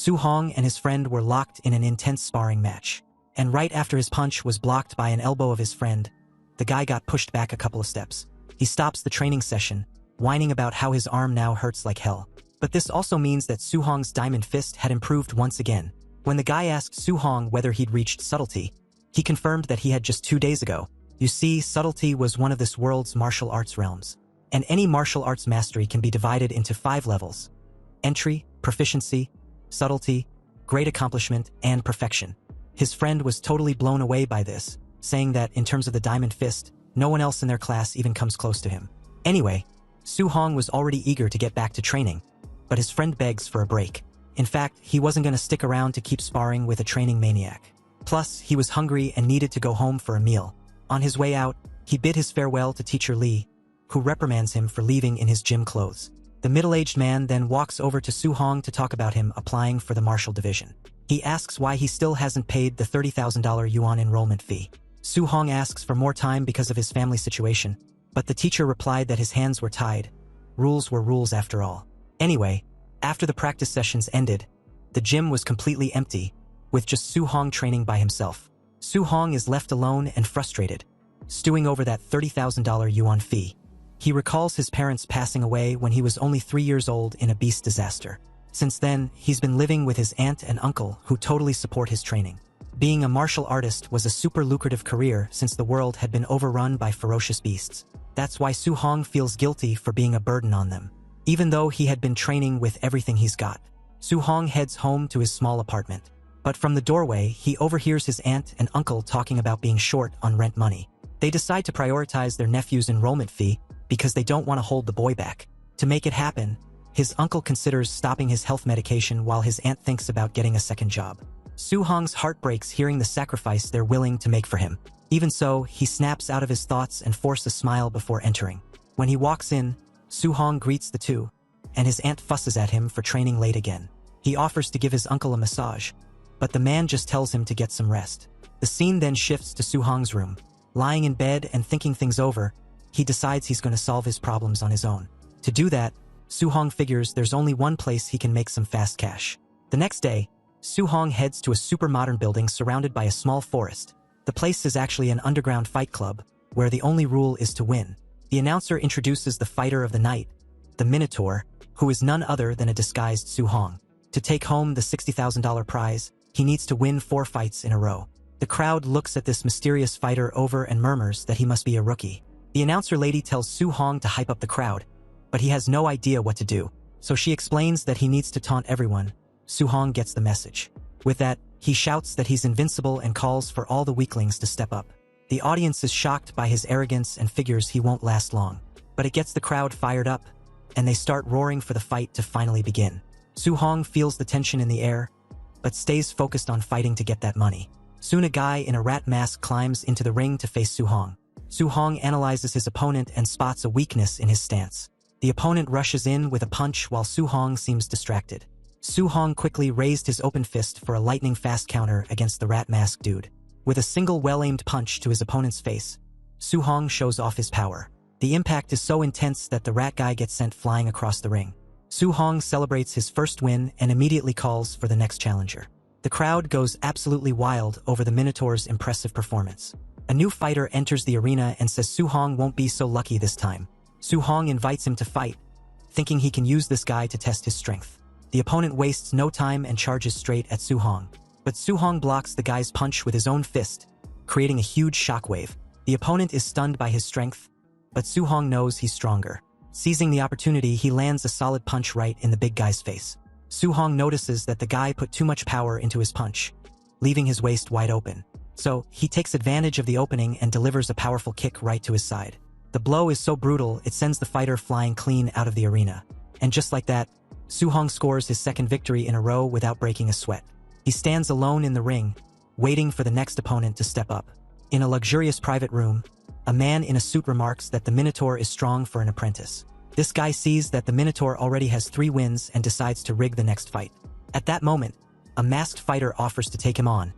Su-hong and his friend were locked in an intense sparring match. And right after his punch was blocked by an elbow of his friend, the guy got pushed back a couple of steps. He stops the training session, whining about how his arm now hurts like hell. But this also means that Su-hong's diamond fist had improved once again. When the guy asked Su-hong whether he'd reached subtlety, he confirmed that he had just 2 days ago. You see, subtlety was one of this world's martial arts realms. And any martial arts mastery can be divided into 5 levels: entry, proficiency, subtlety, great accomplishment, and perfection. His friend was totally blown away by this, saying that in terms of the diamond fist, no one else in their class even comes close to him. Anyway, Su-hong was already eager to get back to training, but his friend begs for a break. In fact, he wasn't going to stick around to keep sparring with a training maniac. Plus, he was hungry and needed to go home for a meal. On his way out, he bid his farewell to Teacher Lee, who reprimands him for leaving in his gym clothes. The middle-aged man then walks over to Su-hong to talk about him applying for the martial division. He asks why he still hasn't paid the $30,000 yuan enrollment fee. Su-hong asks for more time because of his family situation, but the teacher replied that his hands were tied. Rules were rules after all. Anyway, after the practice sessions ended, the gym was completely empty, with just Su-hong training by himself. Su-hong is left alone and frustrated, stewing over that $30,000 yuan fee. He recalls his parents passing away when he was only 3 years old in a beast disaster. Since then, he's been living with his aunt and uncle who totally support his training. Being a martial artist was a super lucrative career since the world had been overrun by ferocious beasts. That's why Su-hong feels guilty for being a burden on them. Even though he had been training with everything he's got, Su-hong heads home to his small apartment. But from the doorway, he overhears his aunt and uncle talking about being short on rent money. They decide to prioritize their nephew's enrollment fee because they don't want to hold the boy back. To make it happen, his uncle considers stopping his health medication while his aunt thinks about getting a second job. Su-hong's heart breaks hearing the sacrifice they're willing to make for him. Even so, he snaps out of his thoughts and forces a smile before entering. When he walks in, Su-hong greets the two, and his aunt fusses at him for training late again. He offers to give his uncle a massage, but the man just tells him to get some rest. The scene then shifts to Su-hong's room. Lying in bed and thinking things over, he decides he's going to solve his problems on his own. To do that, Su-hong figures there's only one place he can make some fast cash. The next day, Su-hong heads to a super modern building surrounded by a small forest. The place is actually an underground fight club, where the only rule is to win. The announcer introduces the fighter of the night, the Minotaur, who is none other than a disguised Su-hong. To take home the $60,000 prize, he needs to win 4 fights in a row. The crowd looks at this mysterious fighter over and murmurs that he must be a rookie. The announcer lady tells Su-hong to hype up the crowd, but he has no idea what to do, so she explains that he needs to taunt everyone. Su-hong gets the message. With that, he shouts that he's invincible and calls for all the weaklings to step up. The audience is shocked by his arrogance and figures he won't last long. But it gets the crowd fired up, and they start roaring for the fight to finally begin. Su-hong feels the tension in the air, but stays focused on fighting to get that money. Soon a guy in a rat mask climbs into the ring to face Su-hong. Su-hong analyzes his opponent and spots a weakness in his stance. The opponent rushes in with a punch while Su-hong seems distracted. Su-hong quickly raised his open fist for a lightning-fast counter against the rat mask dude. With a single well-aimed punch to his opponent's face, Su-hong shows off his power. The impact is so intense that the rat guy gets sent flying across the ring. Su-hong celebrates his first win and immediately calls for the next challenger. The crowd goes absolutely wild over the Minotaur's impressive performance. A new fighter enters the arena and says Su-hong won't be so lucky this time. Su-hong invites him to fight, thinking he can use this guy to test his strength. The opponent wastes no time and charges straight at Su-hong. But Su-hong blocks the guy's punch with his own fist, creating a huge shockwave. The opponent is stunned by his strength, but Su-hong knows he's stronger. Seizing the opportunity, he lands a solid punch right in the big guy's face. Su-hong notices that the guy put too much power into his punch, leaving his waist wide open. So, he takes advantage of the opening and delivers a powerful kick right to his side. The blow is so brutal, it sends the fighter flying clean out of the arena. And just like that, Su-hong scores his second victory in a row without breaking a sweat. He stands alone in the ring, waiting for the next opponent to step up. In a luxurious private room, a man in a suit remarks that the Minotaur is strong for an apprentice. This guy sees that the Minotaur already has 3 wins and decides to rig the next fight. At that moment, a masked fighter offers to take him on,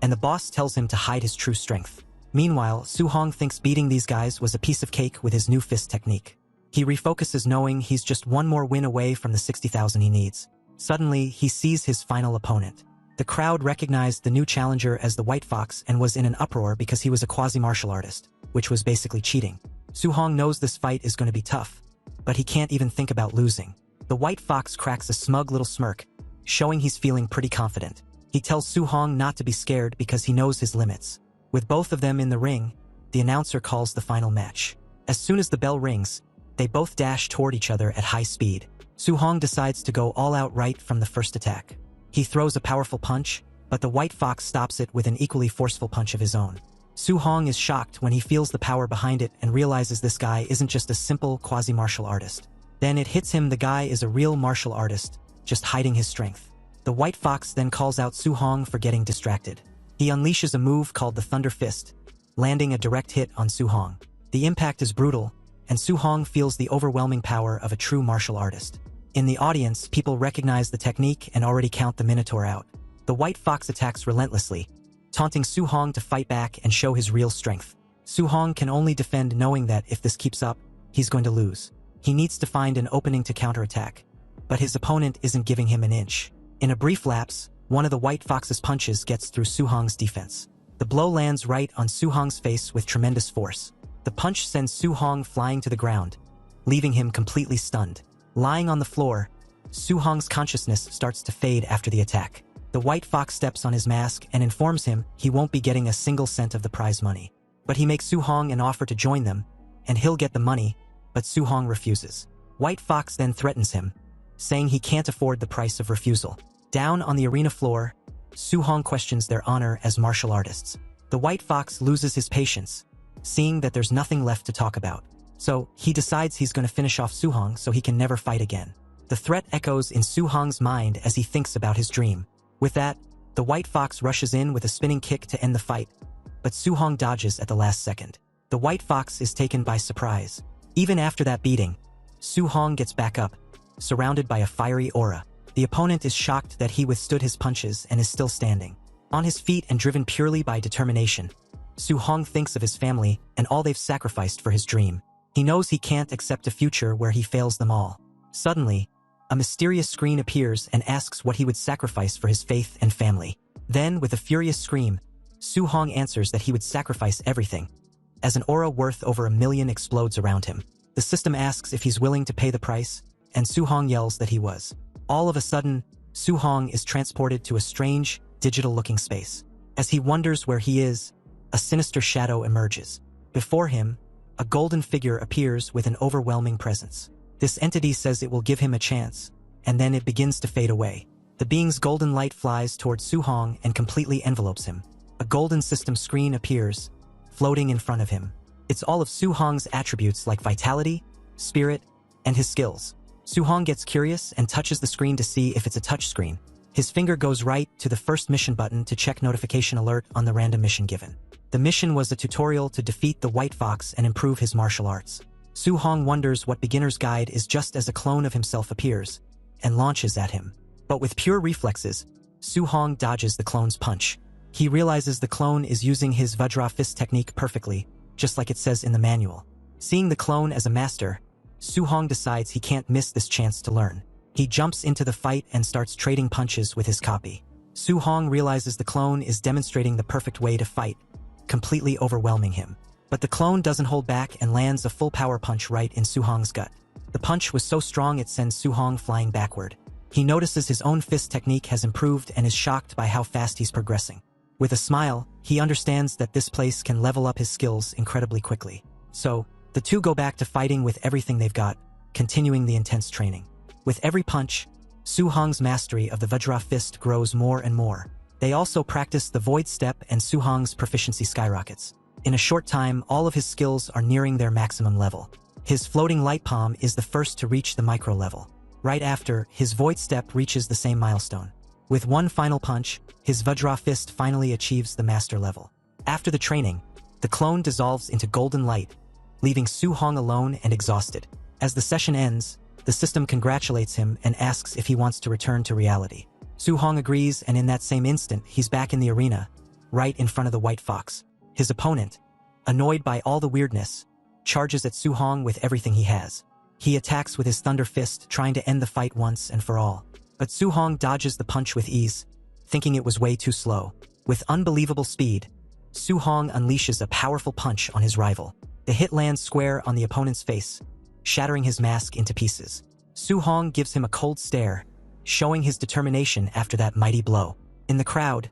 and the boss tells him to hide his true strength. Meanwhile, Su-hong thinks beating these guys was a piece of cake with his new fist technique. He refocuses knowing he's just one more win away from the $60,000 he needs. Suddenly, he sees his final opponent. The crowd recognized the new challenger as the White Fox and was in an uproar because he was a quasi-martial artist, which was basically cheating. Su-hong knows this fight is going to be tough, but he can't even think about losing. The White Fox cracks a smug little smirk, showing he's feeling pretty confident. He tells Su-hong not to be scared because he knows his limits. With both of them in the ring, the announcer calls the final match. As soon as the bell rings, they both dash toward each other at high speed. Su-hong decides to go all out right from the first attack. He throws a powerful punch, but the White Fox stops it with an equally forceful punch of his own. Su-hong is shocked when he feels the power behind it and realizes this guy isn't just a simple quasi-martial artist. Then it hits him the guy is a real martial artist, just hiding his strength. The White Fox then calls out Su-hong for getting distracted. He unleashes a move called the Thunder Fist, landing a direct hit on Su-hong. The impact is brutal, and Su-hong feels the overwhelming power of a true martial artist. In the audience, people recognize the technique and already count the Minotaur out. The White Fox attacks relentlessly, taunting Su-hong to fight back and show his real strength. Su-hong can only defend knowing that if this keeps up, he's going to lose. He needs to find an opening to counterattack, but his opponent isn't giving him an inch. In a brief lapse, one of the White Fox's punches gets through Su-hong's defense. The blow lands right on Su-hong's face with tremendous force. The punch sends Su-hong flying to the ground, leaving him completely stunned. Lying on the floor, Su-hong's consciousness starts to fade after the attack. The White Fox steps on his mask and informs him he won't be getting a single cent of the prize money. But he makes Su-hong an offer to join them, and he'll get the money, but Su-hong refuses. White Fox then threatens him, saying he can't afford the price of refusal. Down on the arena floor, Su-hong questions their honor as martial artists. The White Fox loses his patience, seeing that there's nothing left to talk about. So, he decides he's going to finish off Su-hong so he can never fight again. The threat echoes in Su-hong's mind as he thinks about his dream. With that, the White Fox rushes in with a spinning kick to end the fight, but Su-hong dodges at the last second. The White Fox is taken by surprise. Even after that beating, Su-hong gets back up, surrounded by a fiery aura. The opponent is shocked that he withstood his punches and is still standing. On his feet and driven purely by determination, Su-hong thinks of his family and all they've sacrificed for his dream. He knows he can't accept a future where he fails them all. Suddenly, a mysterious screen appears and asks what he would sacrifice for his faith and family. Then, with a furious scream, Su-hong answers that he would sacrifice everything, as an aura worth over 1 million explodes around him. The system asks if he's willing to pay the price, and Su-hong yells that he was. All of a sudden, Su-hong is transported to a strange, digital-looking space. As he wonders where he is, a sinister shadow emerges. Before him, a golden figure appears with an overwhelming presence. This entity says it will give him a chance, and then it begins to fade away. The being's golden light flies towards Su-hong and completely envelopes him. A golden system screen appears, floating in front of him. It's all of Su-hong's attributes like vitality, spirit, and his skills. Su-hong gets curious and touches the screen to see if it's a touchscreen. His finger goes right to the first mission button to check notification alert on the random mission given. The mission was a tutorial to defeat the White Fox and improve his martial arts. Su-hong wonders what beginner's guide is just as a clone of himself appears, and launches at him. But with pure reflexes, Su-hong dodges the clone's punch. He realizes the clone is using his Vajra fist technique perfectly, just like it says in the manual. Seeing the clone as a master, Su-hong decides he can't miss this chance to learn. He jumps into the fight and starts trading punches with his copy. Su-hong realizes the clone is demonstrating the perfect way to fight, completely overwhelming him. But the clone doesn't hold back and lands a full power punch right in Su-hong's gut. The punch was so strong it sends Su-hong flying backward. He notices his own fist technique has improved and is shocked by how fast he's progressing. With a smile, he understands that this place can level up his skills incredibly quickly. So, the two go back to fighting with everything they've got, continuing the intense training. With every punch, Su-hong's mastery of the Vajra fist grows more and more. They also practice the void step and Su-hong's proficiency skyrockets. In a short time, all of his skills are nearing their maximum level. His floating light palm is the first to reach the micro level. Right after, his void step reaches the same milestone. With one final punch, his Vajra fist finally achieves the master level. After the training, the clone dissolves into golden light, leaving Su-hong alone and exhausted. As the session ends, the system congratulates him and asks if he wants to return to reality. Su-hong agrees, and in that same instant, he's back in the arena, right in front of the White Fox. His opponent, annoyed by all the weirdness, charges at Su-hong with everything he has. He attacks with his Thunder Fist, trying to end the fight once and for all. But Su Hong dodges the punch with ease, thinking it was way too slow. With unbelievable speed, Su Hong unleashes a powerful punch on his rival. The hit lands square on the opponent's face, shattering his mask into pieces. Su Hong gives him a cold stare, showing his determination after that mighty blow. In the crowd,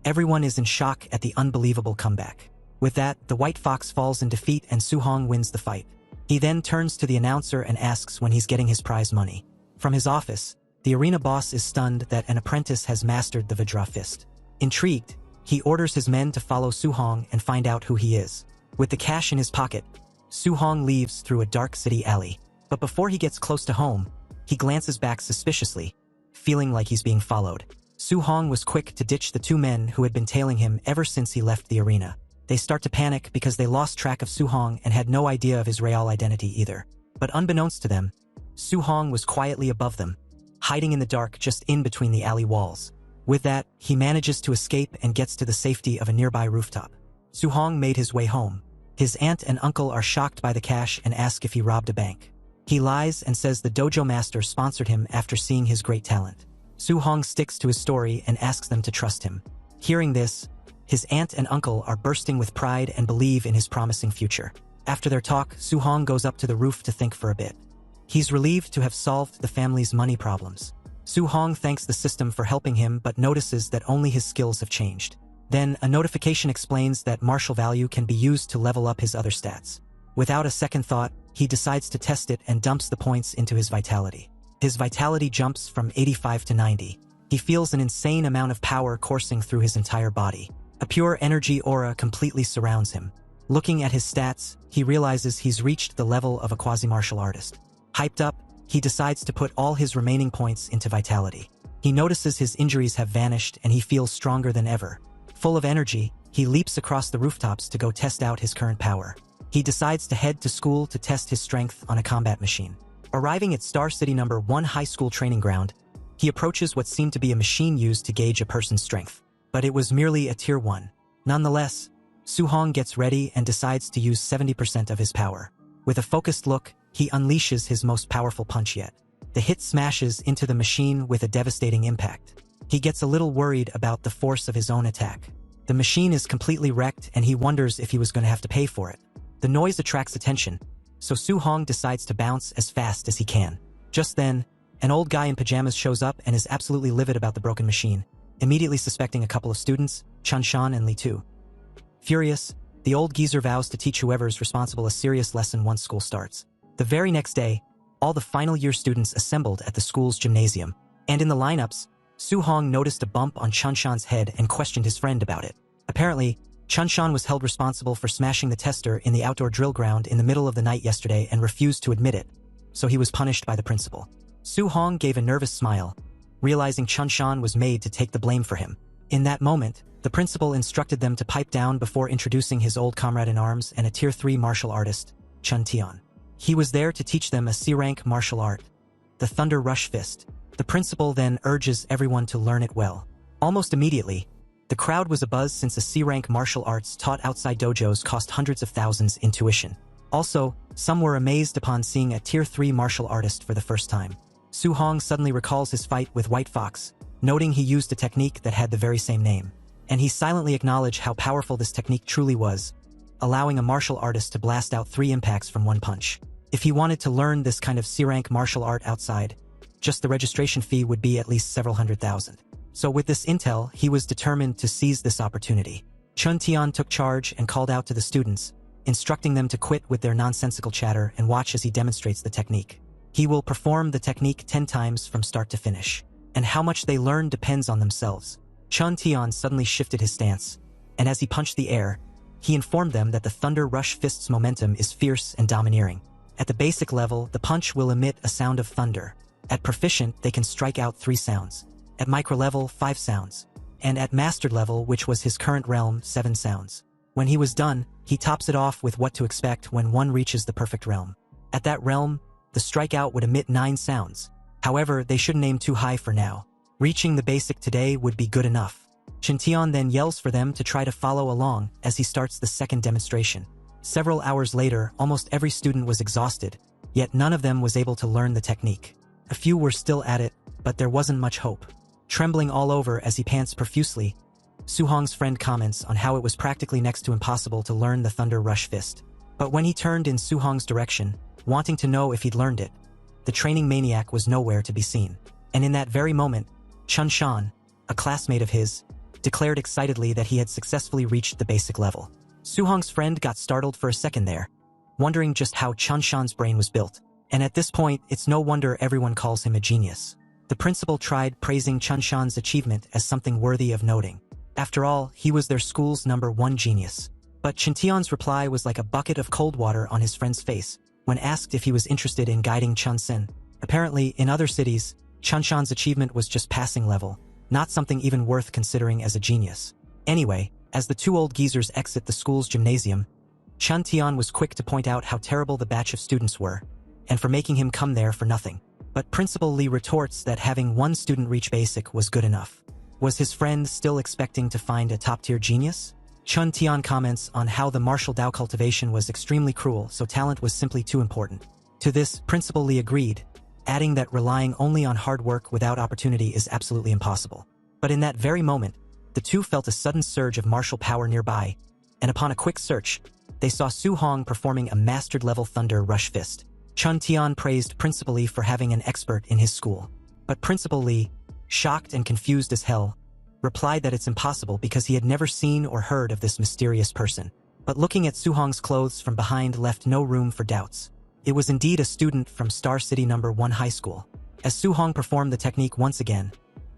everyone is in shock at the unbelievable comeback. With that, the White Fox falls in defeat and Su Hong wins the fight. He then turns to the announcer and asks when he's getting his prize money. From his office, the arena boss is stunned that an apprentice has mastered the Vajra fist. Intrigued, he orders his men to follow Su Hong and find out who he is. With the cash in his pocket, Su Hong leaves through a dark city alley. But before he gets close to home, he glances back suspiciously, feeling like he's being followed. Su Hong was quick to ditch the two men who had been tailing him ever since he left the arena. They start to panic because they lost track of Su Hong and had no idea of his real identity either. But unbeknownst to them, Su Hong was quietly above them, hiding in the dark just in between the alley walls. With that, he manages to escape and gets to the safety of a nearby rooftop. Su Hong made his way home. His aunt and uncle are shocked by the cash and ask if he robbed a bank. He lies and says the dojo master sponsored him after seeing his great talent. Su Hong sticks to his story and asks them to trust him. Hearing this, his aunt and uncle are bursting with pride and believe in his promising future. After their talk, Su Hong goes up to the roof to think for a bit. He's relieved to have solved the family's money problems. Su Hong thanks the system for helping him but notices that only his skills have changed. Then, a notification explains that martial value can be used to level up his other stats. Without a second thought, he decides to test it and dumps the points into his vitality. His vitality jumps from 85 to 90. He feels an insane amount of power coursing through his entire body. A pure energy aura completely surrounds him. Looking at his stats, he realizes he's reached the level of a quasi-martial artist. Hyped up, he decides to put all his remaining points into vitality. He notices his injuries have vanished and he feels stronger than ever. Full of energy, he leaps across the rooftops to go test out his current power. He decides to head to school to test his strength on a combat machine. Arriving at Star City No. 1 high school training ground, he approaches what seemed to be a machine used to gauge a person's strength. But it was merely a Tier 1. Nonetheless, Su Hong gets ready and decides to use 70% of his power. With a focused look, he unleashes his most powerful punch yet. The hit smashes into the machine with a devastating impact. He gets a little worried about the force of his own attack. The machine is completely wrecked and he wonders if he was going to have to pay for it. The noise attracts attention, so Su Hong decides to bounce as fast as he can. Just then, an old guy in pajamas shows up and is absolutely livid about the broken machine, immediately suspecting a couple of students, Chun Shan and Li Tu. Furious, the old geezer vows to teach whoever's responsible a serious lesson once school starts. The very next day, all the final year students assembled at the school's gymnasium, and in the lineups, Su Hong noticed a bump on Chun Shan's head and questioned his friend about it. Apparently, Chun Shan was held responsible for smashing the tester in the outdoor drill ground in the middle of the night yesterday and refused to admit it, so he was punished by the principal. Su Hong gave a nervous smile, realizing Chun Shan was made to take the blame for him. In that moment, the principal instructed them to pipe down before introducing his old comrade-in-arms and a Tier 3 martial artist, Chun Tian. He was there to teach them a C-rank martial art, the Thunder Rush Fist. The principal then urges everyone to learn it well. Almost immediately, the crowd was abuzz since a C-rank martial arts taught outside dojos cost hundreds of thousands in tuition. Also, some were amazed upon seeing a Tier 3 martial artist for the first time. Su Hong suddenly recalls his fight with White Fox, noting he used a technique that had the very same name. And he silently acknowledged how powerful this technique truly was, allowing a martial artist to blast out 3 impacts from one punch. If he wanted to learn this kind of C-rank martial art outside, just the registration fee would be at least several $100,000. So with this intel, he was determined to seize this opportunity. Chun Tian took charge and called out to the students, instructing them to quit with their nonsensical chatter and watch as he demonstrates the technique. He will perform the technique 10 times from start to finish, and how much they learn depends on themselves. Chun Tian suddenly shifted his stance, and as he punched the air, he informed them that the Thunder Rush Fist's momentum is fierce and domineering. At the basic level, the punch will emit a sound of thunder. At proficient, they can strike out 3 sounds. At micro level, 5 sounds. And at mastered level, which was his current realm, 7 sounds. When he was done, he tops it off with what to expect when one reaches the perfect realm. At that realm, the strikeout would emit 9 sounds. However, they shouldn't aim too high for now. Reaching the basic today would be good enough. Chun Tian then yells for them to try to follow along as he starts the second demonstration. Several hours later, almost every student was exhausted, yet none of them was able to learn the technique. A few were still at it, but there wasn't much hope. Trembling all over as he pants profusely, Suhong's friend comments on how it was practically next to impossible to learn the Thunder Rush Fist. But when he turned in Suhong's direction, wanting to know if he'd learned it, the training maniac was nowhere to be seen. And in that very moment, Chun Shan, a classmate of his, declared excitedly that he had successfully reached the basic level. Suhong's friend got startled for a second there, wondering just how Chun Shan's brain was built. And at this point, it's no wonder everyone calls him a genius. The principal tried praising Chun Shan's achievement as something worthy of noting. After all, he was their school's #1 genius. But Chintion's reply was like a bucket of cold water on his friend's face when asked if he was interested in guiding Chun Sen. Apparently, in other cities, Chun Shan's achievement was just passing level, not something even worth considering as a genius. Anyway, as the two old geezers exit the school's gymnasium, Chun Tian was quick to point out how terrible the batch of students were, and for making him come there for nothing. But Principal Lee retorts that having one student reach basic was good enough. Was his friend still expecting to find a top-tier genius? Chun Tian comments on how the martial Dao cultivation was extremely cruel, so talent was simply too important. To this, Principal Lee agreed, adding that relying only on hard work without opportunity is absolutely impossible. But in that very moment, the two felt a sudden surge of martial power nearby, and upon a quick search, they saw Su Hong performing a mastered-level Thunder Rush Fist. Chun Tian praised Principal Lee for having an expert in his school. But Principal Lee, shocked and confused as hell, replied that it's impossible because he had never seen or heard of this mysterious person. But looking at Su Hong's clothes from behind left no room for doubts. It was indeed a student from Star City #1 High School. As Su Hong performed the technique once again,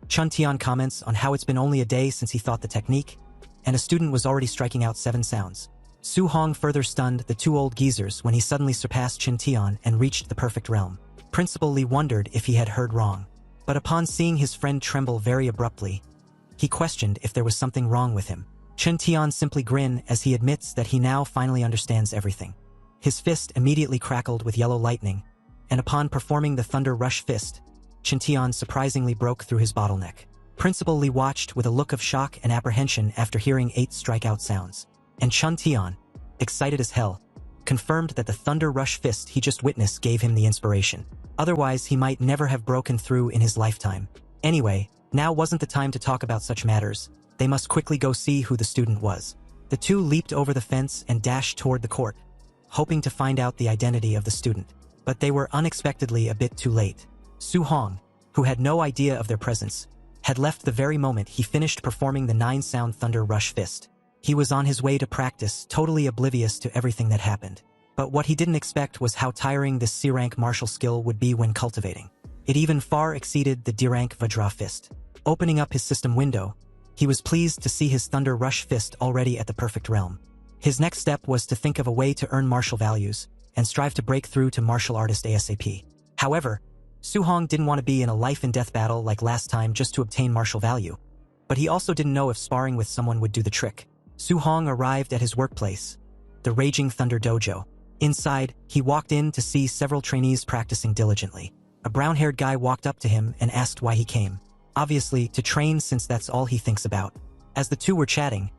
Chun Tian comments on how it's been only a day since he thought the technique, and a student was already striking out 7 sounds. Su Hong further stunned the two old geezers when he suddenly surpassed Chun Tian and reached the perfect realm. Principal Lee wondered if he had heard wrong. But upon seeing his friend tremble very abruptly, he questioned if there was something wrong with him. Chun Tian simply grinned as he admits that he now finally understands everything. His fist immediately crackled with yellow lightning, and upon performing the Thunder Rush Fist, Chun Tian surprisingly broke through his bottleneck. Principal Lee watched with a look of shock and apprehension after hearing 8 strikeout sounds. And Chun Tian, excited as hell, confirmed that the Thunder Rush Fist he just witnessed gave him the inspiration. Otherwise, he might never have broken through in his lifetime. Anyway, now wasn't the time to talk about such matters. They must quickly go see who the student was. The two leaped over the fence and dashed toward the court, hoping to find out the identity of the student. But they were unexpectedly a bit too late. Su Hong, who had no idea of their presence, had left the very moment he finished performing the 9-sound Thunder Rush Fist. He was on his way to practice, totally oblivious to everything that happened. But what he didn't expect was how tiring this C-rank martial skill would be when cultivating. It even far exceeded the D-rank Vajra Fist. Opening up his system window, he was pleased to see his Thunder Rush Fist already at the perfect realm. His next step was to think of a way to earn martial values and strive to break through to martial artist ASAP. However, Su Hong didn't want to be in a life-and-death battle like last time just to obtain martial value. But he also didn't know if sparring with someone would do the trick. Su Hong arrived at his workplace, the Raging Thunder Dojo. Inside, he walked in to see several trainees practicing diligently. A brown-haired guy walked up to him and asked why he came. Obviously, to train, since that's all he thinks about. As the two were chatting,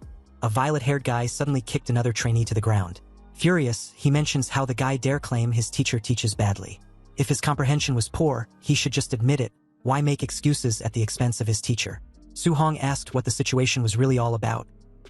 a violet-haired guy suddenly kicked another trainee to the ground. Furious, he mentions how the guy dare claim his teacher teaches badly. If his comprehension was poor, he should just admit it. Why make excuses at the expense of his teacher? Su Hong asked what the situation was really all about,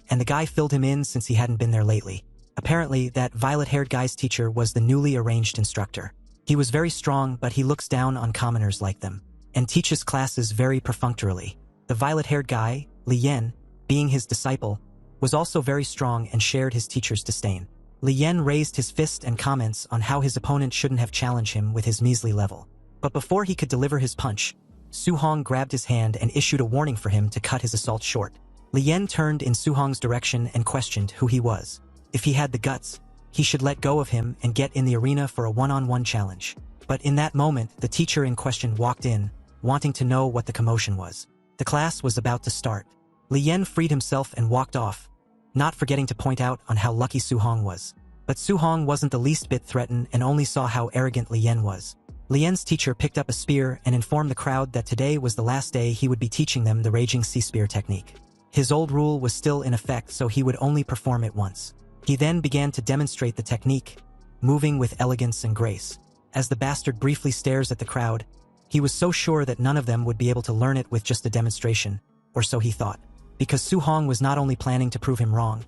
and the guy filled him in since he hadn't been there lately. Apparently, that violet-haired guy's teacher was the newly arranged instructor. He was very strong, but he looks down on commoners like them, and teaches classes very perfunctorily. The violet-haired guy, Li Yan, being his disciple, was also very strong and shared his teacher's disdain. Li Yan raised his fist and comments on how his opponent shouldn't have challenged him with his measly level. But before he could deliver his punch, Su Hong grabbed his hand and issued a warning for him to cut his assault short. Li Yan turned in Su Hong's direction and questioned who he was. If he had the guts, he should let go of him and get in the arena for a one-on-one challenge. But in that moment, the teacher in question walked in, wanting to know what the commotion was. The class was about to start. Li Yan freed himself and walked off, not forgetting to point out on how lucky Su Hong was. But Su Hong wasn't the least bit threatened and only saw how arrogant Li Yan was. Li Yan's teacher picked up a spear and informed the crowd that today was the last day he would be teaching them the Raging Sea Spear technique. His old rule was still in effect, so he would only perform it once. He then began to demonstrate the technique, moving with elegance and grace. As the bastard briefly stares at the crowd, He was so sure that none of them would be able to learn it with just a demonstration, or so he thought. Because Su Hong was not only planning to prove him wrong,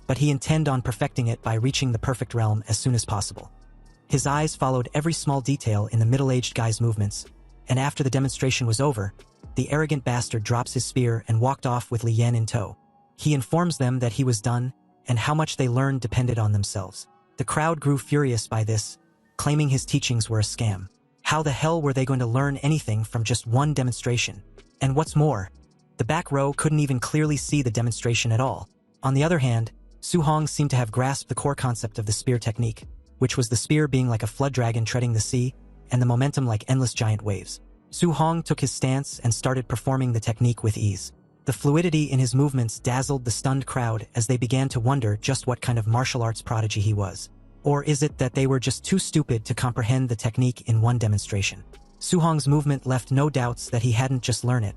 but he intended on perfecting it by reaching the perfect realm as soon as possible. His eyes followed every small detail in the middle-aged guy's movements, and after the demonstration was over, the arrogant bastard drops his spear and walked off with Li Yan in tow. He informs them that he was done, and how much they learned depended on themselves. The crowd grew furious by this, claiming his teachings were a scam. How the hell were they going to learn anything from just one demonstration? And what's more, the back row couldn't even clearly see the demonstration at all. On the other hand, Su Hong seemed to have grasped the core concept of the spear technique, which was the spear being like a flood dragon treading the sea, and the momentum like endless giant waves. Su Hong took his stance and started performing the technique with ease. The fluidity in his movements dazzled the stunned crowd as they began to wonder just what kind of martial arts prodigy he was. Or is it that they were just too stupid to comprehend the technique in one demonstration? Su Hong's movement left no doubts that he hadn't just learned it,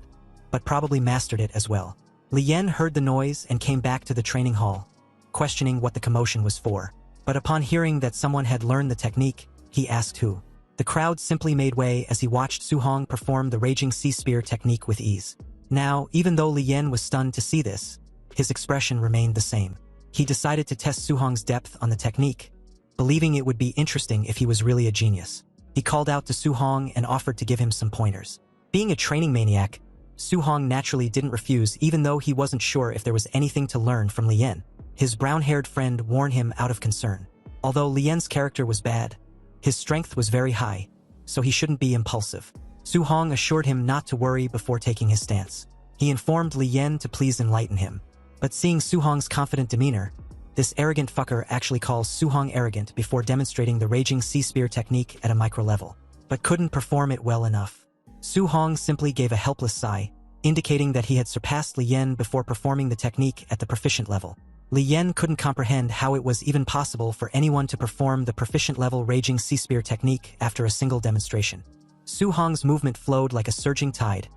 but probably mastered it as well. Li Yan heard the noise and came back to the training hall, questioning what the commotion was for. But upon hearing that someone had learned the technique, he asked who. The crowd simply made way as he watched Su Hong perform the Raging Sea Spear technique with ease. Now, even though Li Yan was stunned to see this, his expression remained the same. He decided to test Su Hong's depth on the technique, believing it would be interesting if he was really a genius. He called out to Su Hong and offered to give him some pointers. Being a training maniac, Su Hong naturally didn't refuse even though he wasn't sure if there was anything to learn from Li Yan. His brown-haired friend warned him out of concern. Although Li Yan's character was bad, his strength was very high, so he shouldn't be impulsive. Su Hong assured him not to worry before taking his stance. He informed Li Yan to please enlighten him. But seeing Su Hong's confident demeanor, this arrogant fucker actually calls Su Hong arrogant before demonstrating the Raging Sea Spear technique at a micro level, but couldn't perform it well enough. Su Hong simply gave a helpless sigh, indicating that he had surpassed Li Yan before performing the technique at the proficient level. Li Yan couldn't comprehend how it was even possible for anyone to perform the proficient level Raging Sea Spear technique after a single demonstration. Su Hong's movement flowed like a surging tide,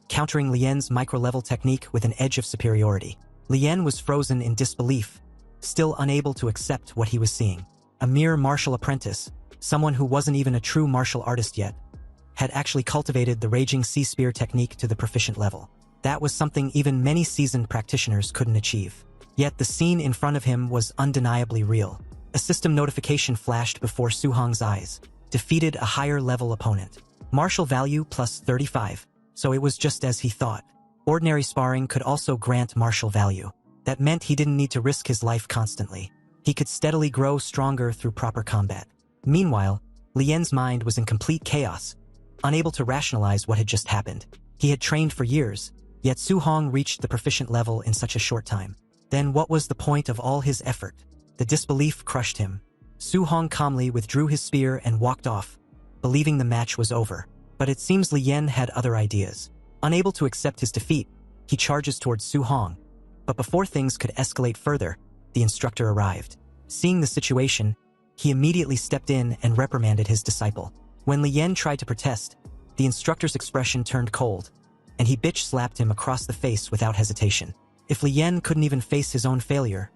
countering Li Yan's micro-level technique with an edge of superiority. Li Yan was frozen in disbelief, still unable to accept what he was seeing. A mere martial apprentice, someone who wasn't even a true martial artist yet, had actually cultivated the Raging Sea Spear technique to the proficient level. That was something even many seasoned practitioners couldn't achieve. Yet the scene in front of him was undeniably real. A system notification flashed before Su Hong's eyes. Defeated a higher-level opponent. Martial value plus 35, so it was just as he thought. Ordinary sparring could also grant martial value. That meant he didn't need to risk his life constantly. He could steadily grow stronger through proper combat. Meanwhile, Li Yan's mind was in complete chaos, unable to rationalize what had just happened. He had trained for years, yet Su Hong reached the proficient level in such a short time. Then what was the point of all his effort? The disbelief crushed him. Su Hong calmly withdrew his spear and walked off, believing the match was over. But it seems Li Yan had other ideas. Unable to accept his defeat, he charges towards Su Hong. But before things could escalate further, the instructor arrived. Seeing the situation, he immediately stepped in and reprimanded his disciple. When Li Yan tried to protest, the instructor's expression turned cold, and he bitch-slapped him across the face without hesitation. If Li Yan couldn't even face his own failure,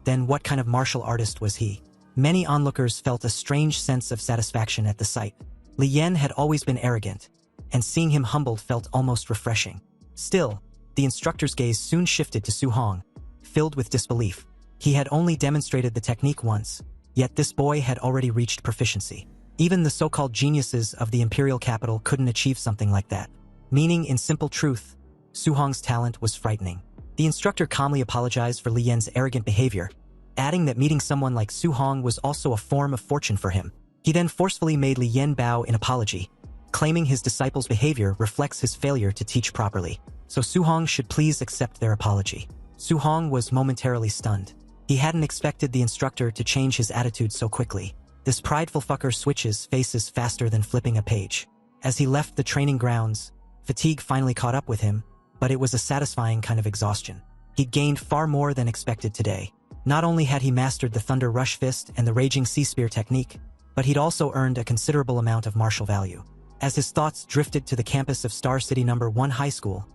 then what kind of martial artist was he? Many onlookers felt a strange sense of satisfaction at the sight. Li Yan had always been arrogant, and seeing him humbled felt almost refreshing. Still, the instructor's gaze soon shifted to Su Hong, filled with disbelief. He had only demonstrated the technique once, yet this boy had already reached proficiency. Even the so-called geniuses of the imperial capital couldn't achieve something like that. Meaning, in simple truth, Su Hong's talent was frightening. The instructor calmly apologized for Li Yan's arrogant behavior, adding that meeting someone like Su Hong was also a form of fortune for him. He then forcefully made Li Yan bow in apology, claiming his disciple's behavior reflects his failure to teach properly, so Su Hong should please accept their apology. Su Hong was momentarily stunned. He hadn't expected the instructor to change his attitude so quickly. This prideful fucker switches faces faster than flipping a page. As he left the training grounds, fatigue finally caught up with him, but it was a satisfying kind of exhaustion. He'd gained far more than expected today. Not only had he mastered the Thunder Rush Fist and the Raging Sea Spear technique, but he'd also earned a considerable amount of martial value. As his thoughts drifted to the campus of Star City No. 1 High School,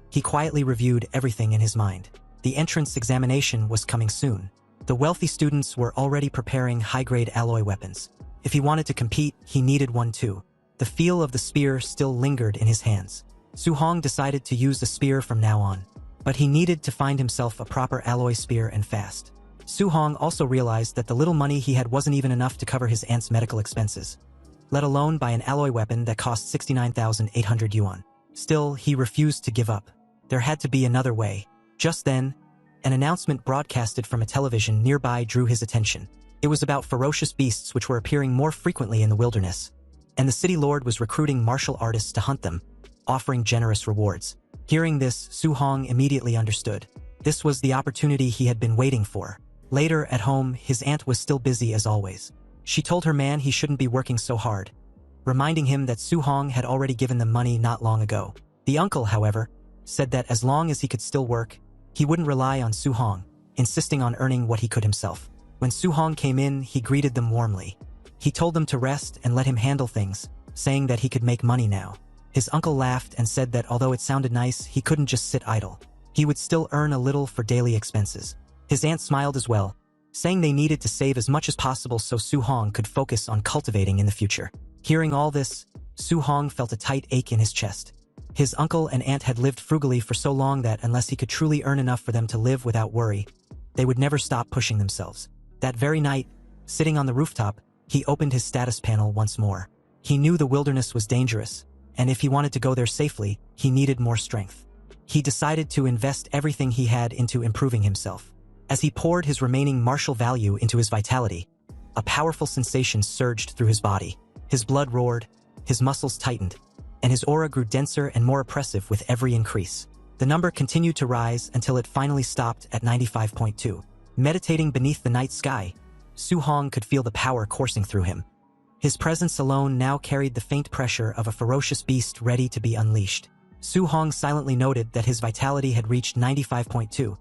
he quietly reviewed everything in his mind. The entrance examination was coming soon. The wealthy students were already preparing high-grade alloy weapons. If he wanted to compete, he needed one too. The feel of the spear still lingered in his hands. Su-hong decided to use the spear from now on, but he needed to find himself a proper alloy spear and fast. Su-hong also realized that the little money he had wasn't even enough to cover his aunt's medical expenses, let alone buy an alloy weapon that cost 69,800 yuan. Still, he refused to give up. There had to be another way. Just then, an announcement broadcasted from a television nearby drew his attention. It was about ferocious beasts which were appearing more frequently in the wilderness, and the city lord was recruiting martial artists to hunt them, offering generous rewards. Hearing this, Su-hong immediately understood. This was the opportunity he had been waiting for. Later, at home, his aunt was still busy as always. She told her man he shouldn't be working so hard, reminding him that Su-hong had already given them money not long ago. The uncle, however, said that as long as he could still work, he wouldn't rely on Su-hong, insisting on earning what he could himself. When Su-hong came in, he greeted them warmly. He told them to rest and let him handle things, saying that he could make money now. His uncle laughed and said that although it sounded nice, he couldn't just sit idle. He would still earn a little for daily expenses. His aunt smiled as well, saying they needed to save as much as possible so Su-hong could focus on cultivating in the future. Hearing all this, Su-hong felt a tight ache in his chest. His uncle and aunt had lived frugally for so long that unless he could truly earn enough for them to live without worry, they would never stop pushing themselves. That very night, sitting on the rooftop, he opened his status panel once more. He knew the wilderness was dangerous, and if he wanted to go there safely, he needed more strength. He decided to invest everything he had into improving himself. As he poured his remaining martial value into his vitality, a powerful sensation surged through his body. His blood roared, his muscles tightened, and his aura grew denser and more oppressive with every increase. The number continued to rise until it finally stopped at 95.2. Meditating beneath the night sky, Su-hong could feel the power coursing through him. His presence alone now carried the faint pressure of a ferocious beast ready to be unleashed. Su-hong silently noted that his vitality had reached 95.2,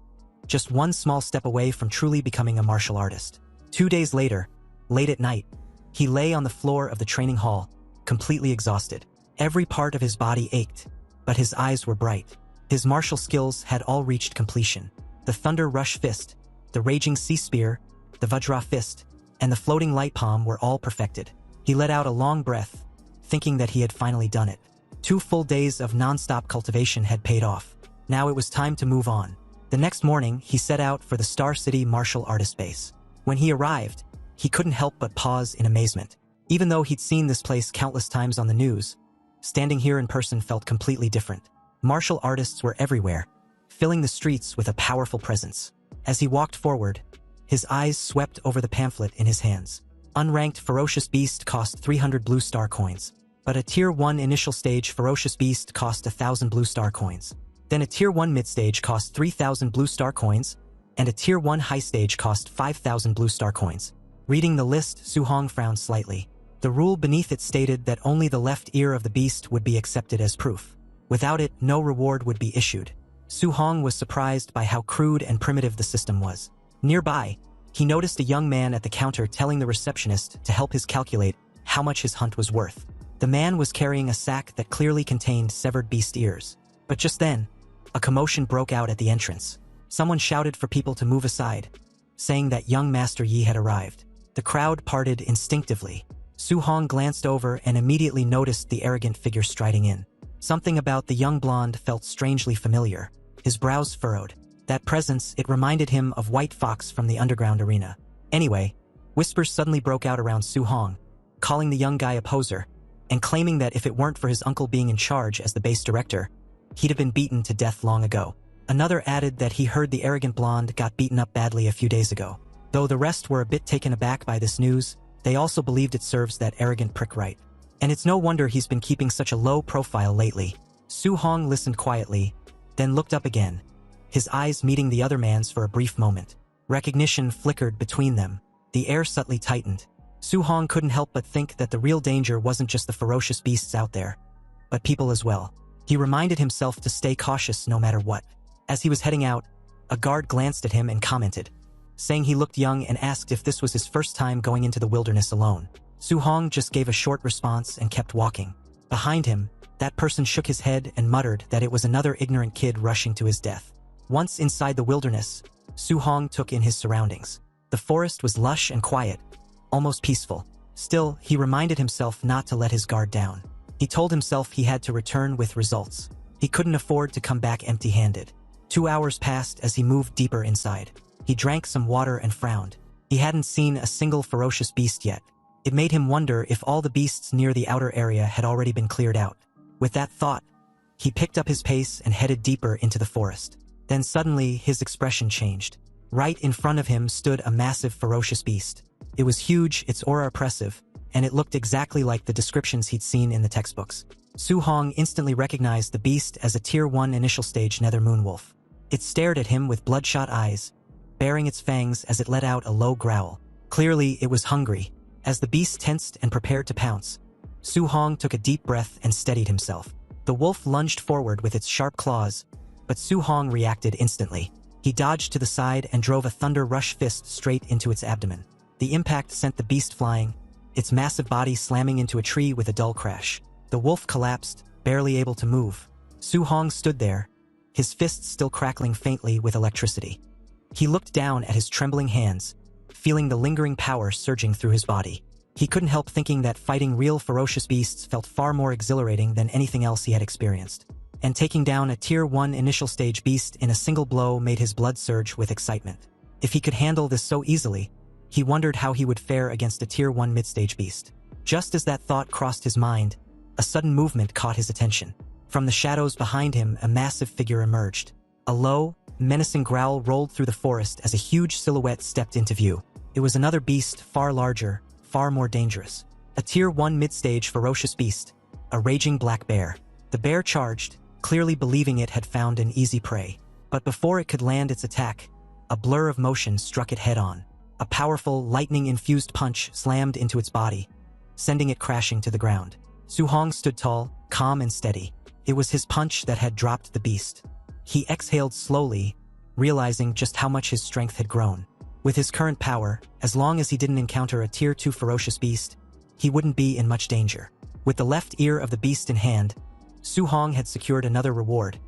just one small step away from truly becoming a martial artist. 2 days later, late at night, he lay on the floor of the training hall, completely exhausted. Every part of his body ached, but his eyes were bright. His martial skills had all reached completion. The Thunder Rush Fist, the Raging Sea Spear, the Vajra Fist, and the Floating Light Palm were all perfected. He let out a long breath, thinking that he had finally done it. 2 full days of non-stop cultivation had paid off. Now it was time to move on. The next morning, he set out for the Star City Martial Artist Base. When he arrived, he couldn't help but pause in amazement. Even though he'd seen this place countless times on the news, standing here in person felt completely different. Martial artists were everywhere, filling the streets with a powerful presence. As he walked forward, his eyes swept over the pamphlet in his hands. Unranked Ferocious Beast cost 300 blue star coins, but a Tier 1 initial stage Ferocious Beast cost 1,000 blue star coins. Then a Tier 1 mid-stage cost 3,000 blue star coins, and a Tier 1 high stage cost 5,000 blue star coins. Reading the list, Su-hong frowned slightly. The rule beneath it stated that only the left ear of the beast would be accepted as proof. Without it, no reward would be issued. Su-hong was surprised by how crude and primitive the system was. Nearby, he noticed a young man at the counter telling the receptionist to help his calculate how much his hunt was worth. The man was carrying a sack that clearly contained severed beast ears. But just then, a commotion broke out at the entrance. Someone shouted for people to move aside, saying that young Master Yi had arrived. The crowd parted instinctively. Su-hong glanced over and immediately noticed the arrogant figure striding in. Something about the young blonde felt strangely familiar. His brows furrowed. That presence, it reminded him of White Fox from the underground arena. Anyway, whispers suddenly broke out around Su-hong, calling the young guy a poser, and claiming that if it weren't for his uncle being in charge as the base director, he'd have been beaten to death long ago. Another added that he heard the arrogant blonde got beaten up badly a few days ago. Though the rest were a bit taken aback by this news, they also believed it serves that arrogant prick right. And it's no wonder he's been keeping such a low profile lately. Su-hong listened quietly, then looked up again, his eyes meeting the other man's for a brief moment. Recognition flickered between them. The air subtly tightened. Su-hong couldn't help but think that the real danger wasn't just the ferocious beasts out there, but people as well. He reminded himself to stay cautious no matter what. As he was heading out, a guard glanced at him and commented, saying he looked young and asked if this was his first time going into the wilderness alone. Su-hong just gave a short response and kept walking. Behind him, that person shook his head and muttered that it was another ignorant kid rushing to his death. Once inside the wilderness, Su-hong took in his surroundings. The forest was lush and quiet, almost peaceful. Still, he reminded himself not to let his guard down. He told himself he had to return with results. He couldn't afford to come back empty-handed. 2 hours passed as he moved deeper inside. He drank some water and frowned. He hadn't seen a single ferocious beast yet. It made him wonder if all the beasts near the outer area had already been cleared out. With that thought, he picked up his pace and headed deeper into the forest. Then suddenly, his expression changed. Right in front of him stood a massive ferocious beast. It was huge, its aura oppressive, and it looked exactly like the descriptions he'd seen in the textbooks. Su Hong instantly recognized the beast as a Tier 1 initial stage nether moonwolf. It stared at him with bloodshot eyes, baring its fangs as it let out a low growl. Clearly, it was hungry. As the beast tensed and prepared to pounce, Su Hong took a deep breath and steadied himself. The wolf lunged forward with its sharp claws, but Su Hong reacted instantly. He dodged to the side and drove a thunder rush fist straight into its abdomen. The impact sent the beast flying, its massive body slamming into a tree with a dull crash. The wolf collapsed, barely able to move. Su Hong stood there, his fists still crackling faintly with electricity. He looked down at his trembling hands, feeling the lingering power surging through his body. He couldn't help thinking that fighting real ferocious beasts felt far more exhilarating than anything else he had experienced. And taking down a Tier 1 initial stage beast in a single blow made his blood surge with excitement. If he could handle this so easily, he wondered how he would fare against a Tier 1 mid-stage beast. Just as that thought crossed his mind, a sudden movement caught his attention. From the shadows behind him, a massive figure emerged. A low, menacing growl rolled through the forest as a huge silhouette stepped into view. It was another beast, far larger, far more dangerous. A Tier 1 mid-stage ferocious beast, a raging black bear. The bear charged, clearly believing it had found an easy prey. But before it could land its attack, a blur of motion struck it head-on. A powerful, lightning-infused punch slammed into its body, sending it crashing to the ground. Su Hong stood tall, calm and steady. It was his punch that had dropped the beast. He exhaled slowly, realizing just how much his strength had grown. With his current power, as long as he didn't encounter a Tier 2 ferocious beast, he wouldn't be in much danger. With the left ear of the beast in hand, Su Hong had secured another reward,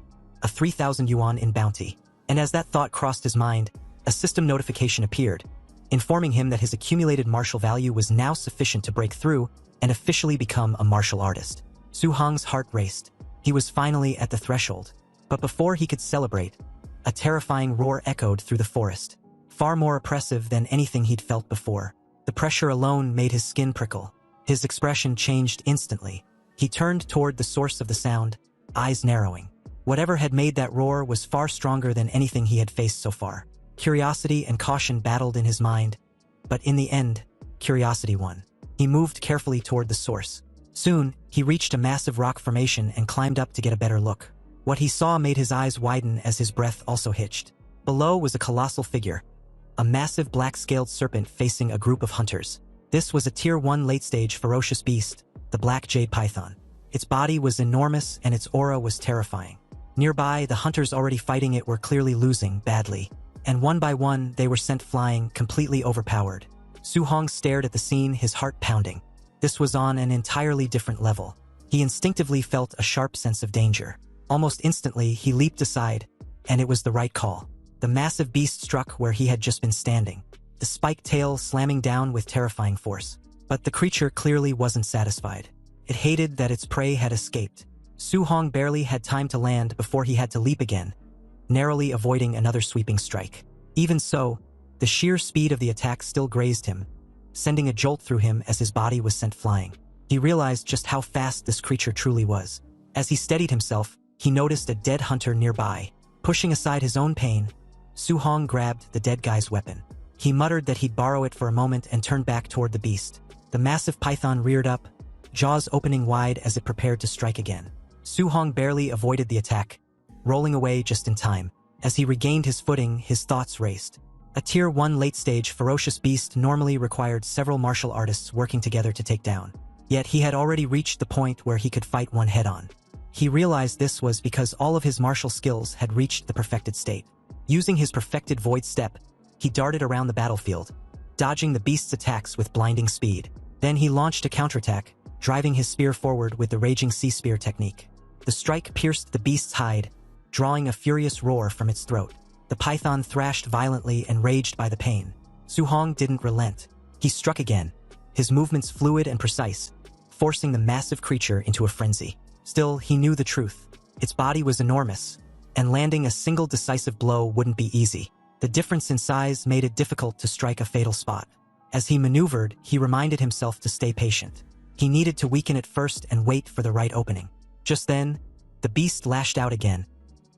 a 3,000 yuan in bounty. And as that thought crossed his mind, a system notification appeared, informing him that his accumulated martial value was now sufficient to break through and officially become a martial artist. Su Hong's heart raced. He was finally at the threshold. But before he could celebrate, a terrifying roar echoed through the forest, far more oppressive than anything he'd felt before. The pressure alone made his skin prickle. His expression changed instantly. He turned toward the source of the sound, eyes narrowing. Whatever had made that roar was far stronger than anything he had faced so far. Curiosity and caution battled in his mind, but in the end, curiosity won. He moved carefully toward the source. Soon, he reached a massive rock formation and climbed up to get a better look. What he saw made his eyes widen as his breath also hitched. Below was a colossal figure, a massive black-scaled serpent facing a group of hunters. This was a Tier 1 late-stage ferocious beast, the black jade python. Its body was enormous and its aura was terrifying. Nearby, the hunters already fighting it were clearly losing badly, and one by one they were sent flying, completely overpowered. Su Hong stared at the scene, his heart pounding. This was on an entirely different level. He instinctively felt a sharp sense of danger. Almost instantly, he leaped aside, and it was the right call. The massive beast struck where he had just been standing, the spiked tail slamming down with terrifying force. But the creature clearly wasn't satisfied. It hated that its prey had escaped. Su Hong barely had time to land before he had to leap again, narrowly avoiding another sweeping strike. Even so, the sheer speed of the attack still grazed him, sending a jolt through him as his body was sent flying. He realized just how fast this creature truly was. As he steadied himself, he noticed a dead hunter nearby. Pushing aside his own pain, Su Hong grabbed the dead guy's weapon. He muttered that he'd borrow it for a moment and turned back toward the beast. The massive python reared up, jaws opening wide as it prepared to strike again. Su Hong barely avoided the attack, rolling away just in time. As he regained his footing, his thoughts raced. A Tier 1 late-stage ferocious beast normally required several martial artists working together to take down. Yet he had already reached the point where he could fight one head-on. He realized this was because all of his martial skills had reached the perfected state. Using his perfected void step, he darted around the battlefield, dodging the beast's attacks with blinding speed. Then he launched a counterattack, driving his spear forward with the raging sea spear technique. The strike pierced the beast's hide, drawing a furious roar from its throat. The python thrashed violently, enraged by the pain. Su Hong didn't relent. He struck again, his movements fluid and precise, forcing the massive creature into a frenzy. Still, he knew the truth. Its body was enormous, and landing a single decisive blow wouldn't be easy. The difference in size made it difficult to strike a fatal spot. As he maneuvered, he reminded himself to stay patient. He needed to weaken it first and wait for the right opening. Just then, the beast lashed out again,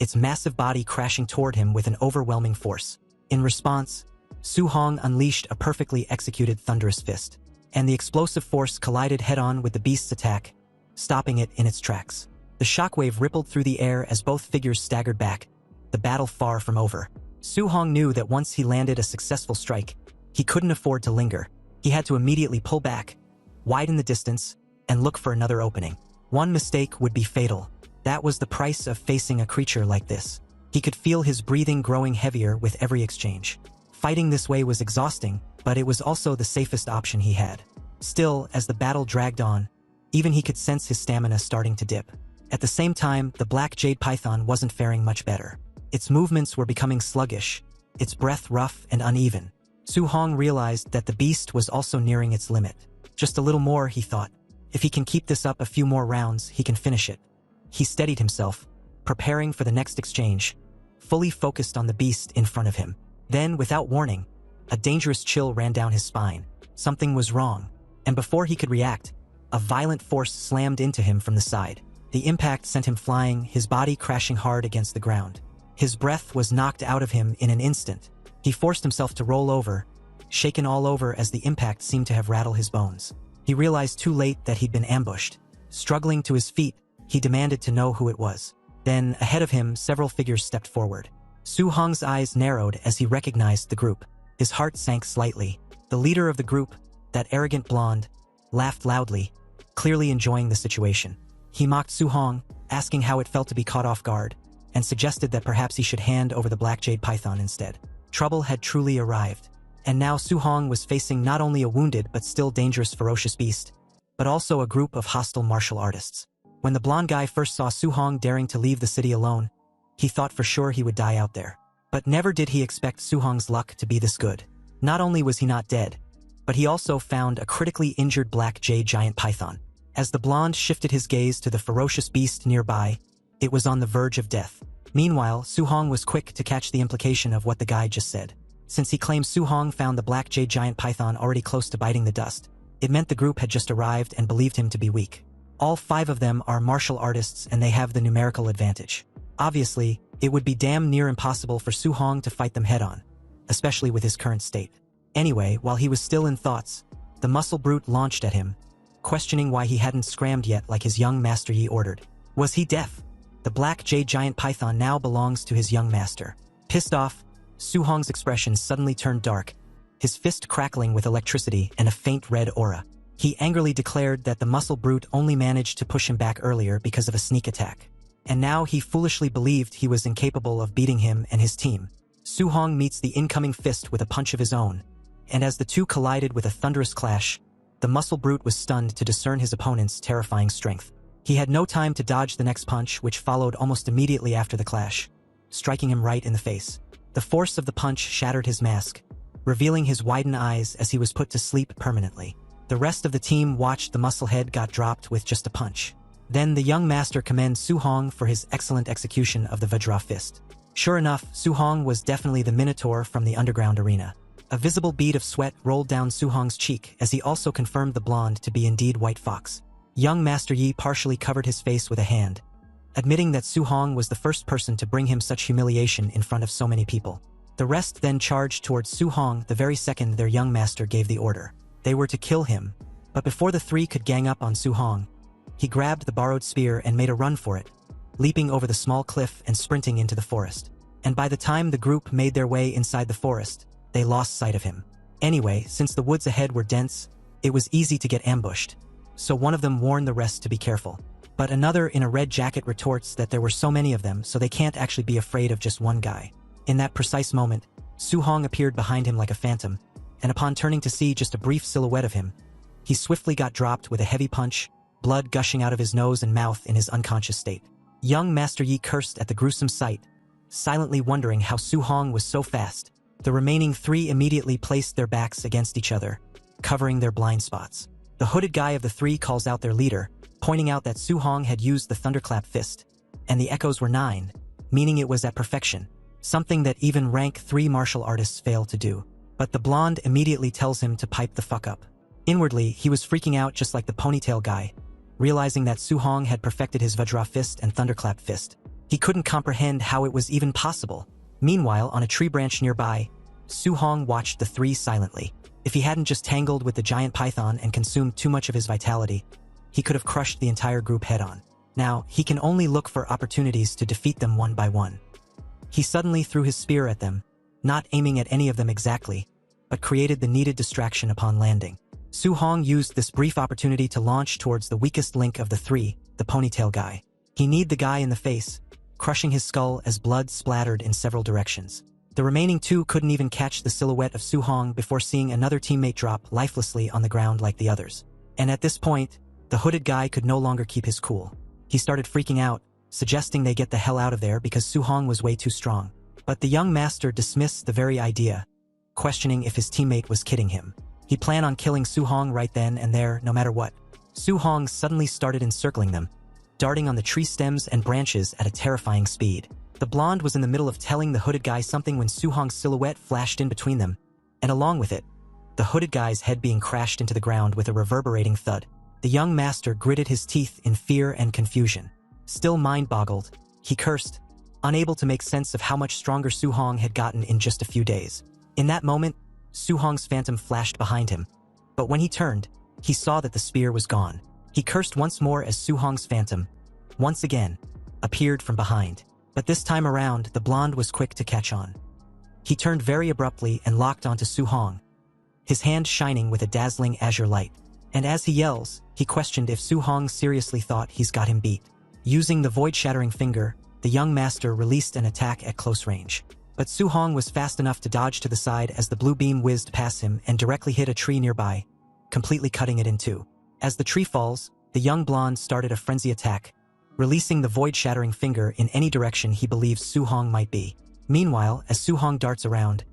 its massive body crashing toward him with an overwhelming force. In response, Su Hong unleashed a perfectly executed thunderous fist, and the explosive force collided head-on with the beast's attack, stopping it in its tracks. The shockwave rippled through the air as both figures staggered back, the battle far from over. Su Hong knew that once he landed a successful strike, he couldn't afford to linger. He had to immediately pull back, widen the distance, and look for another opening. One mistake would be fatal. That was the price of facing a creature like this. He could feel his breathing growing heavier with every exchange. Fighting this way was exhausting, but it was also the safest option he had. Still, as the battle dragged on, even he could sense his stamina starting to dip. At the same time, the black jade python wasn't faring much better. Its movements were becoming sluggish, its breath rough and uneven. Su Hong realized that the beast was also nearing its limit. Just a little more, he thought. If he can keep this up a few more rounds, he can finish it. He steadied himself, preparing for the next exchange, fully focused on the beast in front of him. Then, without warning, a dangerous chill ran down his spine. Something was wrong, and before he could react, a violent force slammed into him from the side. The impact sent him flying, his body crashing hard against the ground. His breath was knocked out of him in an instant. He forced himself to roll over, shaken all over as the impact seemed to have rattled his bones. He realized too late that he'd been ambushed. Struggling to his feet, he demanded to know who it was. Then, ahead of him, several figures stepped forward. Su Hong's eyes narrowed as he recognized the group. His heart sank slightly. The leader of the group, that arrogant blonde, laughed loudly, clearly enjoying the situation. He mocked Su Hong, asking how it felt to be caught off guard, and suggested that perhaps he should hand over the black jade python instead. Trouble had truly arrived, and now Su Hong was facing not only a wounded but still dangerous ferocious beast, but also a group of hostile martial artists. When the blonde guy first saw Su Hong daring to leave the city alone, he thought for sure he would die out there. But never did he expect Su Hong's luck to be this good. Not only was he not dead, but he also found a critically injured black jade giant python. As the blonde shifted his gaze to the ferocious beast nearby, it was on the verge of death. Meanwhile, Su Hong was quick to catch the implication of what the guy just said. Since he claimed Su Hong found the black jade giant python already close to biting the dust, it meant the group had just arrived and believed him to be weak. All 5 of them are martial artists and they have the numerical advantage. Obviously, it would be damn near impossible for Su Hong to fight them head-on, especially with his current state. Anyway, while he was still in thoughts, the muscle brute launched at him, questioning why he hadn't scrammed yet like his young master Yi ordered. Was he deaf? The black jade giant python now belongs to his young master. Pissed off, Su Hong's expression suddenly turned dark, his fist crackling with electricity and a faint red aura. He angrily declared that the muscle brute only managed to push him back earlier because of a sneak attack. And now he foolishly believed he was incapable of beating him and his team. Su Hong meets the incoming fist with a punch of his own, and as the two collided with a thunderous clash, the muscle brute was stunned to discern his opponent's terrifying strength. He had no time to dodge the next punch, which followed almost immediately after the clash, striking him right in the face. The force of the punch shattered his mask, revealing his widened eyes as he was put to sleep permanently. The rest of the team watched the musclehead got dropped with just a punch. Then the young master commended Su Hong for his excellent execution of the Vajra fist. Sure enough, Su Hong was definitely the Minotaur from the underground arena. A visible bead of sweat rolled down Su Hong's cheek as he also confirmed the blonde to be indeed White Fox. Young Master Yi partially covered his face with a hand, admitting that Su Hong was the first person to bring him such humiliation in front of so many people. The rest then charged towards Su Hong the very second their young master gave the order. They were to kill him, but before the 3 could gang up on Su Hong, he grabbed the borrowed spear and made a run for it, leaping over the small cliff and sprinting into the forest. And by the time the group made their way inside the forest, they lost sight of him. Anyway, since the woods ahead were dense, it was easy to get ambushed, so one of them warned the rest to be careful. But another in a red jacket retorts that there were so many of them so they can't actually be afraid of just one guy. In that precise moment, Su Hong appeared behind him like a phantom, and upon turning to see just a brief silhouette of him, he swiftly got dropped with a heavy punch, blood gushing out of his nose and mouth in his unconscious state. Young Master Yi cursed at the gruesome sight, silently wondering how Su Hong was so fast. The remaining 3 immediately placed their backs against each other, covering their blind spots. The hooded guy of the three calls out their leader, pointing out that Su-hong had used the thunderclap fist, and the echoes were 9, meaning it was at perfection, something that even rank 3 martial artists fail to do. But the blonde immediately tells him to pipe the fuck up. Inwardly, he was freaking out just like the ponytail guy, realizing that Su-hong had perfected his Vajra fist and thunderclap fist. He couldn't comprehend how it was even possible. Meanwhile, on a tree branch nearby, Su-hong watched the three silently. If he hadn't just tangled with the giant python and consumed too much of his vitality, he could have crushed the entire group head-on. Now, he can only look for opportunities to defeat them one by one. He suddenly threw his spear at them, not aiming at any of them exactly, but created the needed distraction upon landing. Su-hong used this brief opportunity to launch towards the weakest link of the three, the ponytail guy. He kneed the guy in the face, crushing his skull as blood splattered in several directions. The remaining two couldn't even catch the silhouette of Su-hong before seeing another teammate drop lifelessly on the ground like the others. And at this point, the hooded guy could no longer keep his cool. He started freaking out, suggesting they get the hell out of there because Su-hong was way too strong. But the young master dismissed the very idea, questioning if his teammate was kidding him. He planned on killing Su-hong right then and there, no matter what. Su-hong suddenly started encircling them, darting on the tree stems and branches at a terrifying speed. The blonde was in the middle of telling the hooded guy something when Su-hong's silhouette flashed in between them, and along with it, the hooded guy's head being crashed into the ground with a reverberating thud. The young master gritted his teeth in fear and confusion. Still mind-boggled, he cursed, unable to make sense of how much stronger Su-hong had gotten in just a few days. In that moment, Su-hong's phantom flashed behind him, but when he turned, he saw that the spear was gone. He cursed once more as Su-hong's phantom, once again, appeared from behind. But this time around, the blonde was quick to catch on. He turned very abruptly and locked onto Su-hong, his hand shining with a dazzling azure light. And as he yells, he questioned if Su-hong seriously thought he's got him beat. Using the void-shattering finger, the young master released an attack at close range. But Su-hong was fast enough to dodge to the side as the blue beam whizzed past him and directly hit a tree nearby, completely cutting it in two. As the tree falls, the young blonde started a frenzy attack, releasing the void-shattering finger in any direction he believes Su-hong might be. Meanwhile, as Su-hong darts around,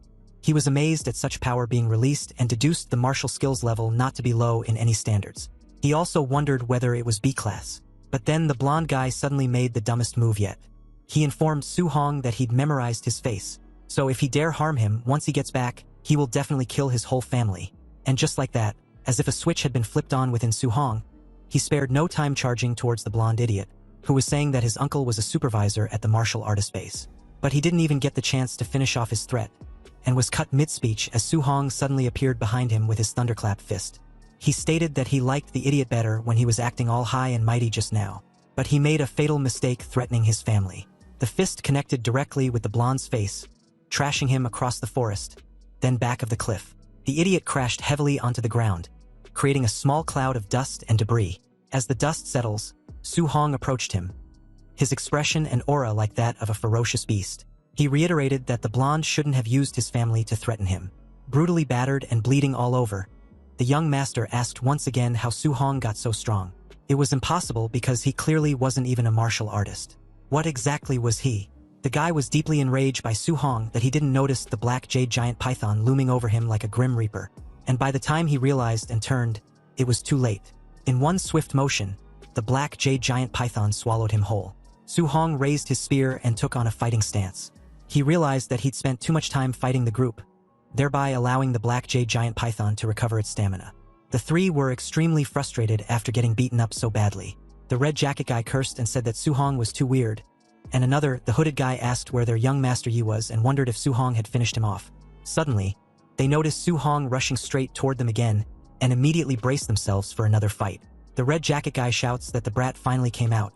he was amazed at such power being released and deduced the martial skills level not to be low in any standards. He also wondered whether it was B-class. But then the blonde guy suddenly made the dumbest move yet. He informed Su-hong that he'd memorized his face, so if he dare harm him once he gets back, he will definitely kill his whole family. And just like that, as if a switch had been flipped on within Su-hong, he spared no time charging towards the blonde idiot, who was saying that his uncle was a supervisor at the martial artist base. But he didn't even get the chance to finish off his threat, and was cut mid-speech as Su-hong suddenly appeared behind him with his thunderclap fist. He stated that he liked the idiot better when he was acting all high and mighty just now, but he made a fatal mistake threatening his family. The fist connected directly with the blonde's face, trashing him across the forest, then back of the cliff. The idiot crashed heavily onto the ground, creating a small cloud of dust and debris. As the dust settles, Su-hong approached him, his expression and aura like that of a ferocious beast. He reiterated that the blonde shouldn't have used his family to threaten him. Brutally battered and bleeding all over, the young master asked once again how Su-hong got so strong. It was impossible because he clearly wasn't even a martial artist. What exactly was he? The guy was deeply enraged by Su-hong that he didn't notice the black jade giant python looming over him like a grim reaper. And by the time he realized and turned, it was too late. In one swift motion, the black jade giant python swallowed him whole. Su-hong raised his spear and took on a fighting stance. He realized that he'd spent too much time fighting the group, thereby allowing the black jade giant python to recover its stamina. The three were extremely frustrated after getting beaten up so badly. The red jacket guy cursed and said that Su-hong was too weird, and another, the hooded guy, asked where their young master Yi was and wondered if Su-hong had finished him off. Suddenly, they noticed Su-hong rushing straight toward them again and immediately braced themselves for another fight. The red jacket guy shouts that the brat finally came out,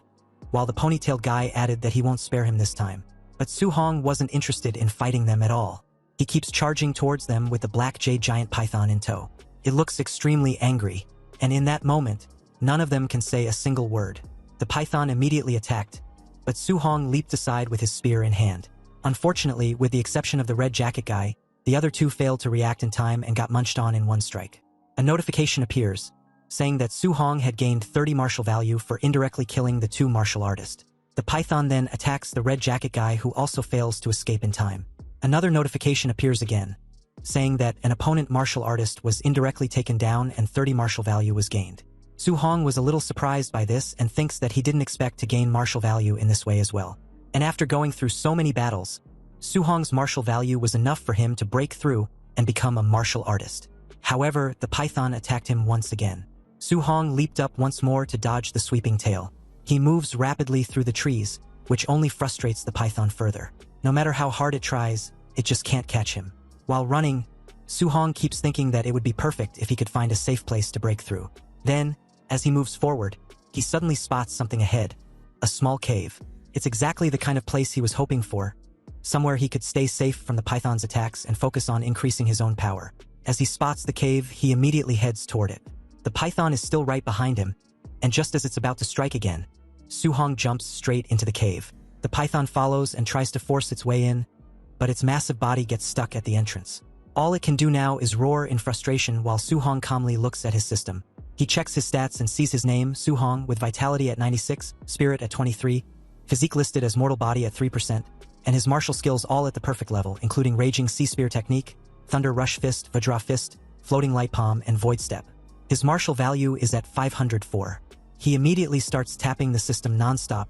while the ponytailed guy added that he won't spare him this time. But Su-hong wasn't interested in fighting them at all. He keeps charging towards them with the black jade giant python in tow. It looks extremely angry, and in that moment, none of them can say a single word. The python immediately attacked, but Su-hong leaped aside with his spear in hand. Unfortunately, with the exception of the red jacket guy, the other two failed to react in time and got munched on in one strike. A notification appears, saying that Su-hong had gained 30 martial value for indirectly killing the two martial artists. The python then attacks the red jacket guy, who also fails to escape in time. Another notification appears again, saying that an opponent martial artist was indirectly taken down and 30 martial value was gained. Su Hong was a little surprised by this and thinks that he didn't expect to gain martial value in this way as well. And after going through so many battles, Su Hong's martial value was enough for him to break through and become a martial artist. However, the python attacked him once again. Su Hong leaped up once more to dodge the sweeping tail. He moves rapidly through the trees, which only frustrates the python further. No matter how hard it tries, it just can't catch him. While running, Su Hong keeps thinking that it would be perfect if he could find a safe place to break through. Then, as he moves forward, he suddenly spots something ahead, a small cave. It's exactly the kind of place he was hoping for, somewhere he could stay safe from the python's attacks and focus on increasing his own power. As he spots the cave, he immediately heads toward it. The python is still right behind him, and just as it's about to strike again, Su Hong jumps straight into the cave. The python follows and tries to force its way in, but its massive body gets stuck at the entrance. All it can do now is roar in frustration while Su Hong calmly looks at his system. He checks his stats and sees his name, Su Hong, with vitality at 96, spirit at 23, physique listed as mortal body at 3%, and his martial skills all at the perfect level, including Raging Sea Spear Technique, Thunder Rush Fist, Vajra Fist, Floating Light Palm, and Void Step. His martial value is at 504. He immediately starts tapping the system non-stop,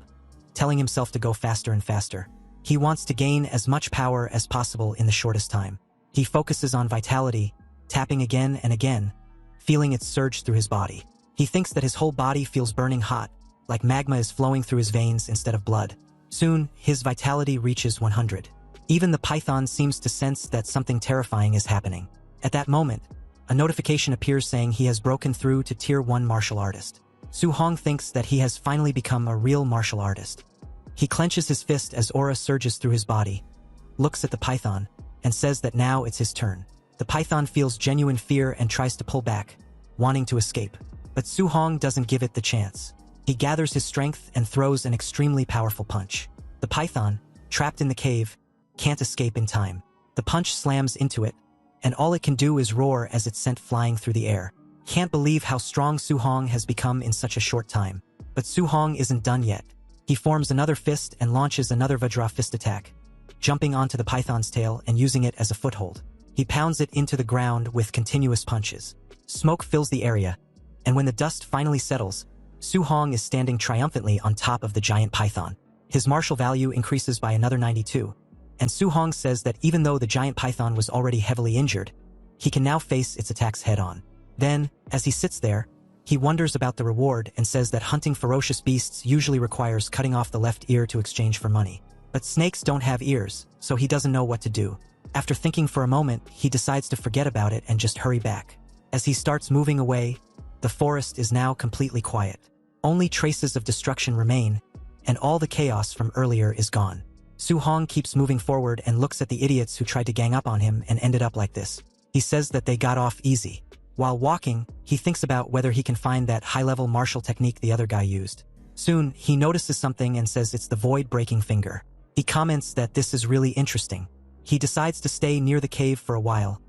telling himself to go faster and faster. He wants to gain as much power as possible in the shortest time. He focuses on vitality, tapping again and again, feeling it surge through his body. He thinks that his whole body feels burning hot, like magma is flowing through his veins instead of blood. Soon, his vitality reaches 100. Even the python seems to sense that something terrifying is happening. At that moment, a notification appears saying he has broken through to Tier 1 martial artist. Su Hong thinks that he has finally become a real martial artist. He clenches his fist as aura surges through his body, looks at the python, and says that now it's his turn. The python feels genuine fear and tries to pull back, wanting to escape. But Su Hong doesn't give it the chance. He gathers his strength and throws an extremely powerful punch. The python, trapped in the cave, can't escape in time. The punch slams into it, and all it can do is roar as it's sent flying through the air. Can't believe how strong Su Hong has become in such a short time. But Su Hong isn't done yet. He forms another fist and launches another Vajra fist attack, jumping onto the python's tail and using it as a foothold. He pounds it into the ground with continuous punches. Smoke fills the area, and when the dust finally settles, Su Hong is standing triumphantly on top of the giant python. His martial value increases by another 92, and Su Hong says that even though the giant python was already heavily injured, he can now face its attacks head-on. Then, as he sits there, he wonders about the reward and says that hunting ferocious beasts usually requires cutting off the left ear to exchange for money. But snakes don't have ears, so he doesn't know what to do. After thinking for a moment, he decides to forget about it and just hurry back. As he starts moving away, the forest is now completely quiet. Only traces of destruction remain, and all the chaos from earlier is gone. Su Hong keeps moving forward and looks at the idiots who tried to gang up on him and ended up like this. He says that they got off easy. While walking, he thinks about whether he can find that high-level martial technique the other guy used. Soon, he notices something and says it's the void-breaking finger. He comments that this is really interesting. He decides to stay near the cave for a while,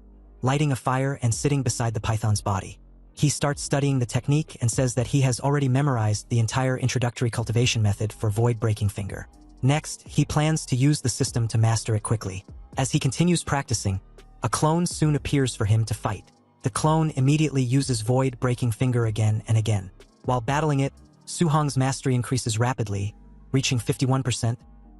lighting a fire and sitting beside the python's body. He starts studying the technique and says that he has already memorized the entire introductory cultivation method for void-breaking finger. Next, he plans to use the system to master it quickly. As he continues practicing, a clone soon appears for him to fight. The clone immediately uses void-breaking finger again and again. While battling it, Su Hong's mastery increases rapidly, reaching 51%,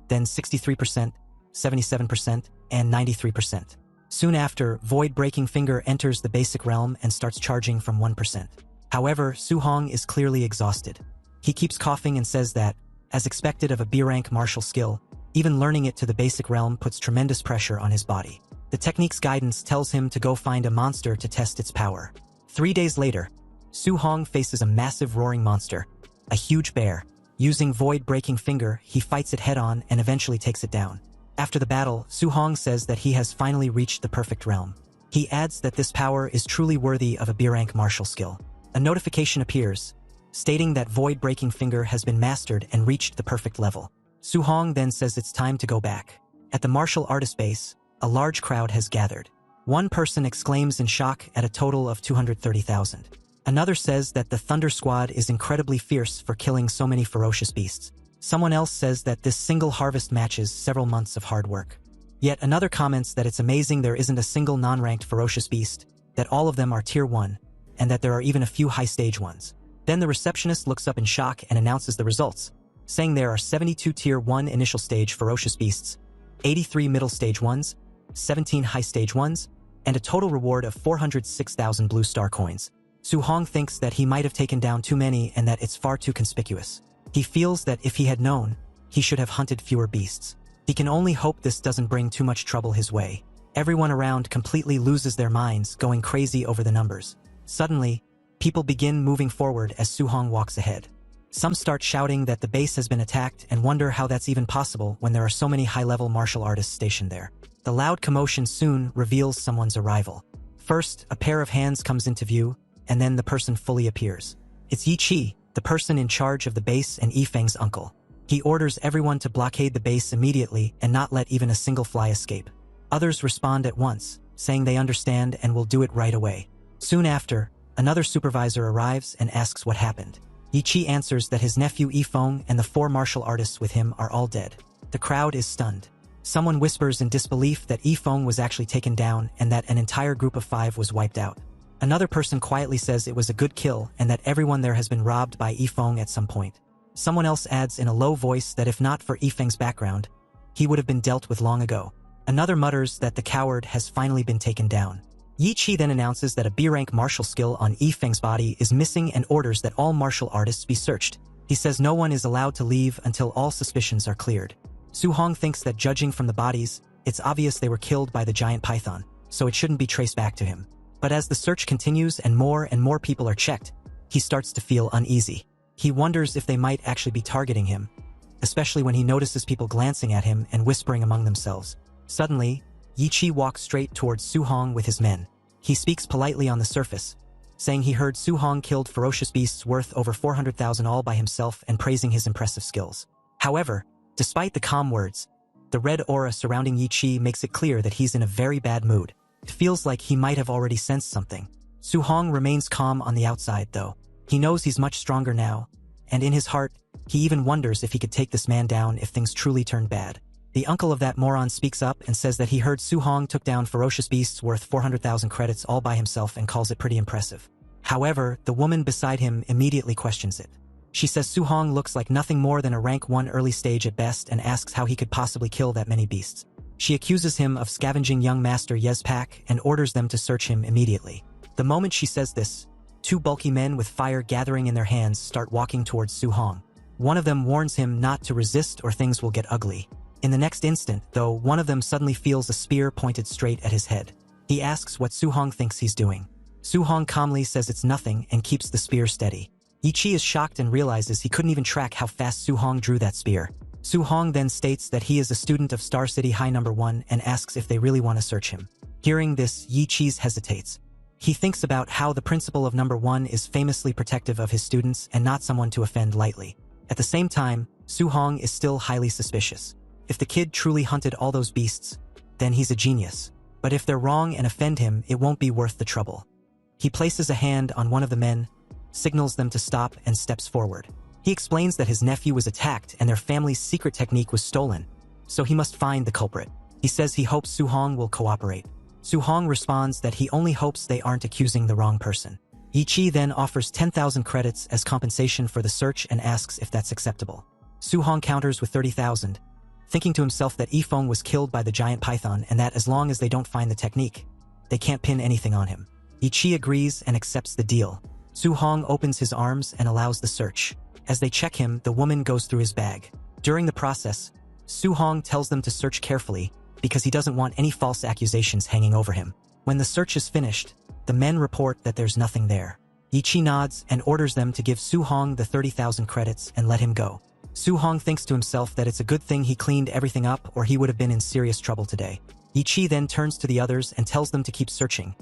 then 63%, 77%, and 93%. Soon after, void-breaking finger enters the basic realm and starts charging from 1%. However, Su Hong is clearly exhausted. He keeps coughing and says that, as expected of a B-rank martial skill, even learning it to the basic realm puts tremendous pressure on his body. The technique's guidance tells him to go find a monster to test its power. 3 days later, Su Hong faces a massive roaring monster, a huge bear. Using void-breaking finger, he fights it head-on and eventually takes it down. After the battle, Su Hong says that he has finally reached the perfect realm. He adds that this power is truly worthy of a B-rank martial skill. A notification appears, stating that void-breaking finger has been mastered and reached the perfect level. Su Hong then says it's time to go back. At the martial artist base, a large crowd has gathered. One person exclaims in shock at a total of 230,000. Another says that the Thunder Squad is incredibly fierce for killing so many ferocious beasts. Someone else says that this single harvest matches several months of hard work. Yet another comments that it's amazing there isn't a single non-ranked ferocious beast, that all of them are tier 1, and that there are even a few high-stage ones. Then the receptionist looks up in shock and announces the results, saying there are 72 tier 1 initial stage ferocious beasts, 83 middle stage ones, 17 high stage ones, and a total reward of 406,000 blue star coins. Su-hong thinks that he might have taken down too many and that it's far too conspicuous. He feels that if he had known, he should have hunted fewer beasts. He can only hope this doesn't bring too much trouble his way. Everyone around completely loses their minds, going crazy over the numbers. Suddenly, people begin moving forward as Su-hong walks ahead. Some start shouting that the base has been attacked and wonder how that's even possible when there are so many high-level martial artists stationed there. The loud commotion soon reveals someone's arrival. First, a pair of hands comes into view, and then the person fully appears. It's Yi Chi, the person in charge of the base and Yifeng's uncle. He orders everyone to blockade the base immediately and not let even a single fly escape. Others respond at once, saying they understand and will do it right away. Soon after, another supervisor arrives and asks what happened. Yi Chi answers that his nephew Yifeng and the 4 martial artists with him are all dead. The crowd is stunned. Someone whispers in disbelief that Yifeng was actually taken down and that an entire group of 5 was wiped out. Another person quietly says it was a good kill and that everyone there has been robbed by Yifeng at some point. Someone else adds in a low voice that if not for Yifeng's background, he would have been dealt with long ago. Another mutters that the coward has finally been taken down. Yi Chi then announces that a B-rank martial skill on Yifeng's body is missing and orders that all martial artists be searched. He says no one is allowed to leave until all suspicions are cleared. Su-hong thinks that judging from the bodies, it's obvious they were killed by the giant python, so it shouldn't be traced back to him. But as the search continues and more people are checked, he starts to feel uneasy. He wonders if they might actually be targeting him, especially when he notices people glancing at him and whispering among themselves. Suddenly, Yi Chi walks straight towards Su-hong with his men. He speaks politely on the surface, saying he heard Su-hong killed ferocious beasts worth over 400,000 all by himself and praising his impressive skills. However, despite the calm words, the red aura surrounding Yi Chi makes it clear that he's in a very bad mood. It feels like he might have already sensed something. Su-hong remains calm on the outside, though. He knows he's much stronger now, and in his heart, he even wonders if he could take this man down if things truly turned bad. The uncle of that moron speaks up and says that he heard Su-hong took down ferocious beasts worth 400,000 credits all by himself and calls it pretty impressive. However, the woman beside him immediately questions it. She says Su-hong looks like nothing more than a rank 1 early stage at best and asks how he could possibly kill that many beasts. She accuses him of scavenging young master Yezpak and orders them to search him immediately. The moment she says this, 2 bulky men with fire gathering in their hands start walking towards Su-hong. One of them warns him not to resist or things will get ugly. In the next instant, though, one of them suddenly feels a spear pointed straight at his head. He asks what Su-hong thinks he's doing. Su-hong calmly says it's nothing and keeps the spear steady. Yi Chi is shocked and realizes he couldn't even track how fast Su-hong drew that spear. Su-hong then states that he is a student of Star City High No. 1 and asks if they really want to search him. Hearing this, Yi Chi hesitates. He thinks about how the principal of No. 1 is famously protective of his students and not someone to offend lightly. At the same time, Su-hong is still highly suspicious. If the kid truly hunted all those beasts, then he's a genius. But if they're wrong and offend him, it won't be worth the trouble. He places a hand on one of the men, signals them to stop, and steps forward. He explains that his nephew was attacked and their family's secret technique was stolen, so he must find the culprit. He says he hopes Su-hong will cooperate. Su-hong responds that he only hopes they aren't accusing the wrong person. Yi Chi then offers 10,000 credits as compensation for the search and asks if that's acceptable. Su-hong counters with 30,000, thinking to himself that Yifeng was killed by the giant python and that as long as they don't find the technique, they can't pin anything on him. Yi Chi agrees and accepts the deal. Su-hong opens his arms and allows the search. As they check him, the woman goes through his bag. During the process, Su-hong tells them to search carefully because he doesn't want any false accusations hanging over him. When the search is finished, the men report that there's nothing there. Yi Chi nods and orders them to give Su-hong the 30,000 credits and let him go. Su-hong thinks to himself that it's a good thing he cleaned everything up or he would have been in serious trouble today. Yi Chi then turns to the others and tells them to keep searching,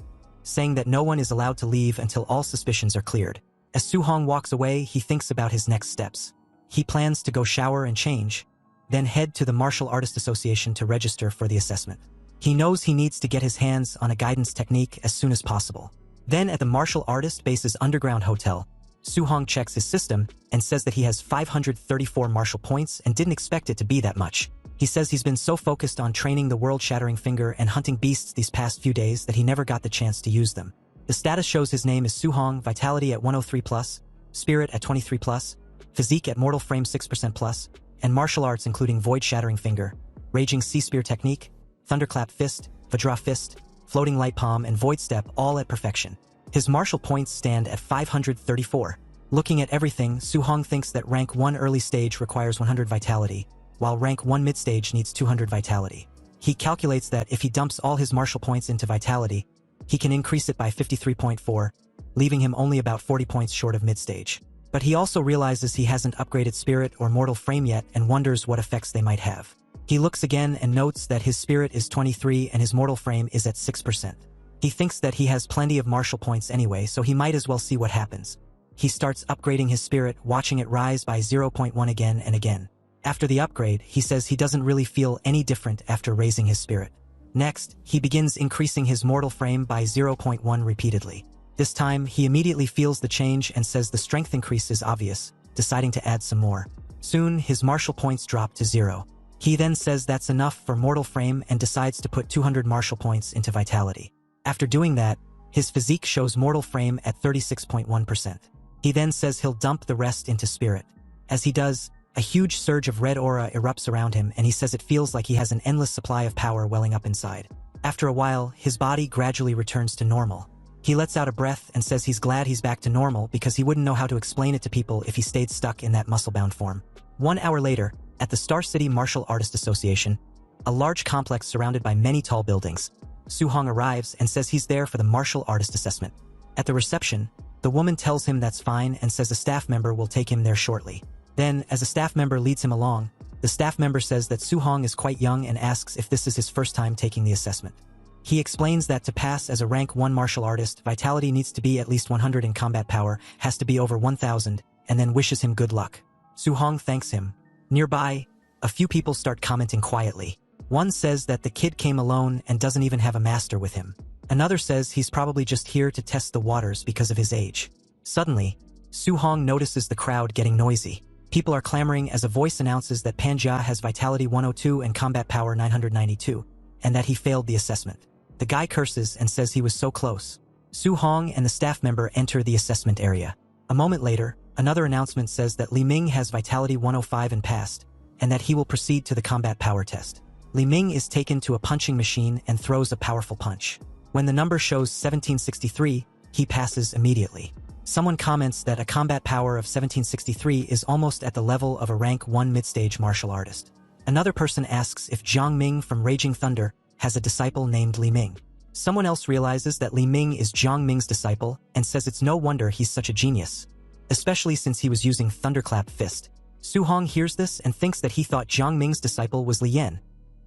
saying that no one is allowed to leave until all suspicions are cleared. As Su-hong walks away, he thinks about his next steps. He plans to go shower and change, then head to the Martial Artist Association to register for the assessment. He knows he needs to get his hands on a guidance technique as soon as possible. Then at the Martial Artist Base's underground hotel, Su-hong checks his system and says that he has 534 martial points and didn't expect it to be that much. He says he's been so focused on training the world-shattering finger and hunting beasts these past few days that he never got the chance to use them. The status shows his name is Suhong, vitality at 103+, spirit at 23+, physique at mortal frame 6%+, and martial arts including void-shattering finger, raging sea spear technique, thunderclap fist, vajra fist, floating light palm, and void step all at perfection. His martial points stand at 534. Looking at everything, Suhong thinks that rank 1 early stage requires 100 vitality, while rank 1 mid-stage needs 200 vitality. He calculates that if he dumps all his martial points into vitality, he can increase it by 53.4, leaving him only about 40 points short of mid-stage. But he also realizes he hasn't upgraded spirit or mortal frame yet and wonders what effects they might have. He looks again and notes that his spirit is 23 and his mortal frame is at 6%. He thinks that he has plenty of martial points anyway, so he might as well see what happens. He starts upgrading his spirit, watching it rise by 0.1 again and again. After the upgrade, he says he doesn't really feel any different after raising his spirit. Next, he begins increasing his mortal frame by 0.1 repeatedly. This time, he immediately feels the change and says the strength increase is obvious, deciding to add some more. Soon, his martial points drop to 0. He then says that's enough for mortal frame and decides to put 200 martial points into vitality. After doing that, his physique shows mortal frame at 36.1%. He then says he'll dump the rest into spirit. As he does, a huge surge of red aura erupts around him and he says it feels like he has an endless supply of power welling up inside. After a while, his body gradually returns to normal. He lets out a breath and says he's glad he's back to normal because he wouldn't know how to explain it to people if he stayed stuck in that muscle-bound form. 1 hour later, at the Star City Martial Artist Association, a large complex surrounded by many tall buildings, Suhong arrives and says he's there for the martial artist assessment. At the reception, the woman tells him that's fine and says a staff member will take him there shortly. Then, as a staff member leads him along, the staff member says that Suhong is quite young and asks if this is his first time taking the assessment. He explains that to pass as a rank 1 martial artist, vitality needs to be at least 100 and combat power has to be over 1000, and then wishes him good luck. Suhong thanks him. Nearby, a few people start commenting quietly. One says that the kid came alone and doesn't even have a master with him. Another says he's probably just here to test the waters because of his age. Suddenly, Suhong notices the crowd getting noisy. People are clamoring as a voice announces that Panja has vitality 102 and combat power 992, and that he failed the assessment. The guy curses and says he was so close. Suhong and the staff member enter the assessment area. A moment later, another announcement says that Li Ming has vitality 105 and passed, and that he will proceed to the combat power test. Li Ming is taken to a punching machine and throws a powerful punch. When the number shows 1763, he passes immediately. Someone comments that a combat power of 1763 is almost at the level of a rank 1 mid-stage martial artist. Another person asks if Jiang Ming from Raging Thunder has a disciple named Li Ming. Someone else realizes that Li Ming is Jiang Ming's disciple and says it's no wonder he's such a genius, especially since he was using Thunderclap Fist. Suhong hears this and thinks that he thought Jiang Ming's disciple was Li Yan,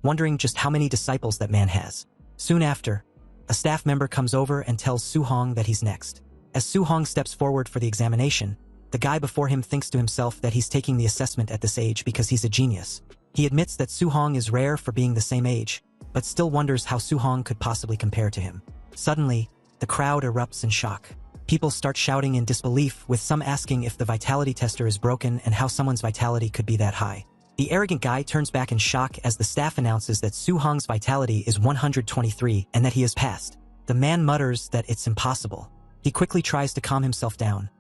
wondering just how many disciples that man has. Soon after, a staff member comes over and tells Suhong that he's next. As Suhong steps forward for the examination, the guy before him thinks to himself that he's taking the assessment at this age because he's a genius. He admits that Suhong is rare for being the same age, but still wonders how Suhong could possibly compare to him. Suddenly, the crowd erupts in shock. People start shouting in disbelief, with some asking if the vitality tester is broken and how someone's vitality could be that high. The arrogant guy turns back in shock as the staff announces that Suhong's vitality is 123 and that he has passed. The man mutters that it's impossible. He quickly tries to calm himself down,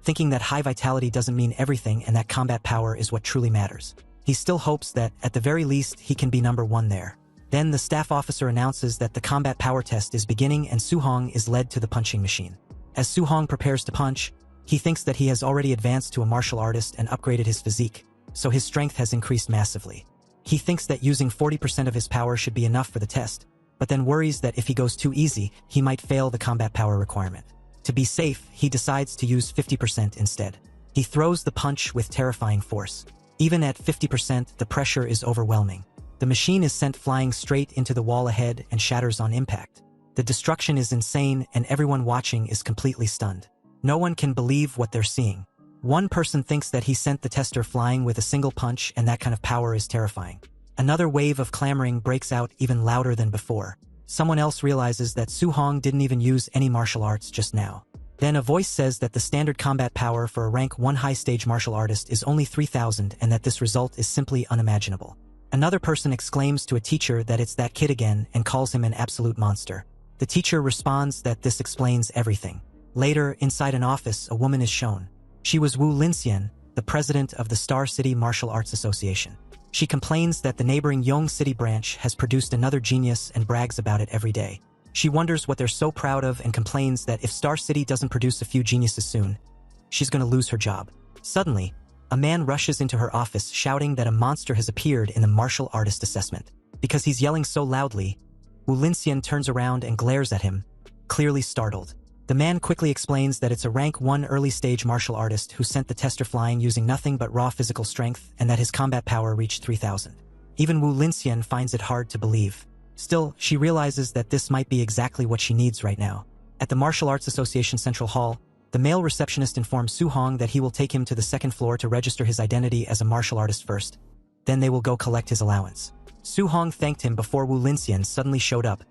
thinking that high vitality doesn't mean everything and that combat power is what truly matters. He still hopes that, at the very least, he can be number 1 there. Then the staff officer announces that the combat power test is beginning and Suhong is led to the punching machine. As Suhong prepares to punch, he thinks that he has already advanced to a martial artist and upgraded his physique, so his strength has increased massively. He thinks that using 40% of his power should be enough for the test, but then worries that if he goes too easy, he might fail the combat power requirement. To be safe, he decides to use 50% instead. He throws the punch with terrifying force. Even at 50%, the pressure is overwhelming. The machine is sent flying straight into the wall ahead and shatters on impact. The destruction is insane and everyone watching is completely stunned. No one can believe what they're seeing. One person thinks that he sent the tester flying with a single punch and that kind of power is terrifying. Another wave of clamoring breaks out even louder than before. Someone else realizes that Suhong didn't even use any martial arts just now. Then a voice says that the standard combat power for a rank 1 high-stage martial artist is only 3000 and that this result is simply unimaginable. Another person exclaims to a teacher that it's that kid again and calls him an absolute monster. The teacher responds that this explains everything. Later, inside an office, a woman is shown. She was Wu Linxian, the president of the Star City Martial Arts Association. She complains that the neighboring Yong City branch has produced another genius and brags about it every day. She wonders what they're so proud of and complains that if Star City doesn't produce a few geniuses soon, she's going to lose her job. Suddenly, a man rushes into her office shouting that a monster has appeared in the martial artist assessment. Because he's yelling so loudly, Wu Linxian turns around and glares at him, clearly startled. The man quickly explains that it's a rank 1 early-stage martial artist who sent the tester flying using nothing but raw physical strength and that his combat power reached 3,000. Even Wu Linxian finds it hard to believe. Still, she realizes that this might be exactly what she needs right now. At the Martial Arts Association Central Hall, the male receptionist informs Su Hong that he will take him to the second floor to register his identity as a martial artist first. Then they will go collect his allowance. Su Hong thanked him before Wu Linxian suddenly showed up,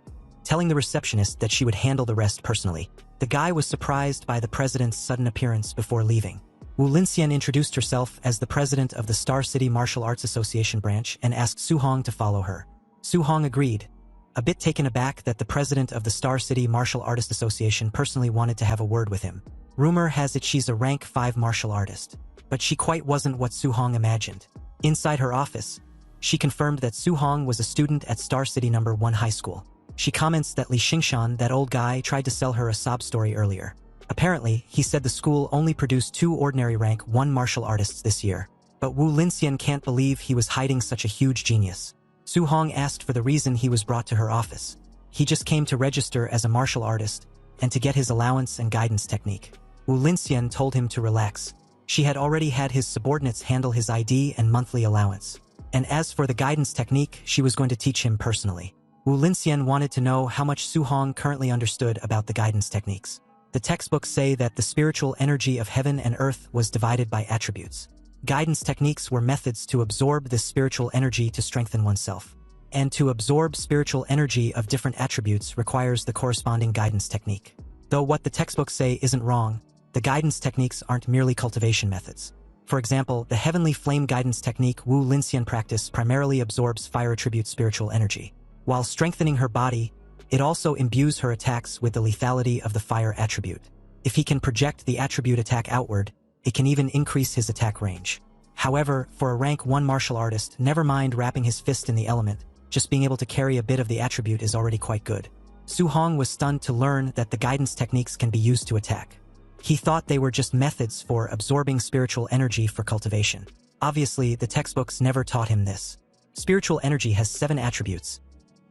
telling the receptionist that she would handle the rest personally. The guy was surprised by the president's sudden appearance before leaving. Wu Linxian introduced herself as the president of the Star City Martial Arts Association branch and asked Su Hong to follow her. Su Hong agreed, a bit taken aback that the president of the Star City Martial Artist Association personally wanted to have a word with him. Rumor has it she's a rank 5 martial artist, but she quite wasn't what Su Hong imagined. Inside her office, she confirmed that Su Hong was a student at Star City No. 1 High School. She comments that Li Xingshan, that old guy, tried to sell her a sob story earlier. Apparently, he said the school only produced 2 ordinary rank 1 martial artists this year. But Wu Linxian can't believe he was hiding such a huge genius. Su Hong asked for the reason he was brought to her office. He just came to register as a martial artist and to get his allowance and guidance technique. Wu Linxian told him to relax. She had already had his subordinates handle his ID and monthly allowance. And as for the guidance technique, she was going to teach him personally. Wu Linxian wanted to know how much Su Hong currently understood about the guidance techniques. The textbooks say that the spiritual energy of heaven and earth was divided by attributes. Guidance techniques were methods to absorb this spiritual energy to strengthen oneself. And to absorb spiritual energy of different attributes requires the corresponding guidance technique. Though what the textbooks say isn't wrong, the guidance techniques aren't merely cultivation methods. For example, the heavenly flame guidance technique Wu Linxian practice primarily absorbs fire attribute spiritual energy. While strengthening her body, it also imbues her attacks with the lethality of the fire attribute. If he can project the attribute attack outward, it can even increase his attack range. However, for a rank 1 martial artist, never mind wrapping his fist in the element, just being able to carry a bit of the attribute is already quite good. Su Hong was stunned to learn that the guidance techniques can be used to attack. He thought they were just methods for absorbing spiritual energy for cultivation. Obviously, the textbooks never taught him this. Spiritual energy has 7 attributes: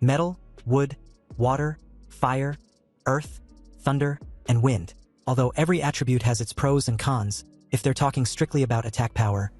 metal, wood, water, fire, earth, thunder, and wind. Although every attribute has its pros and cons, if they're talking strictly about attack power,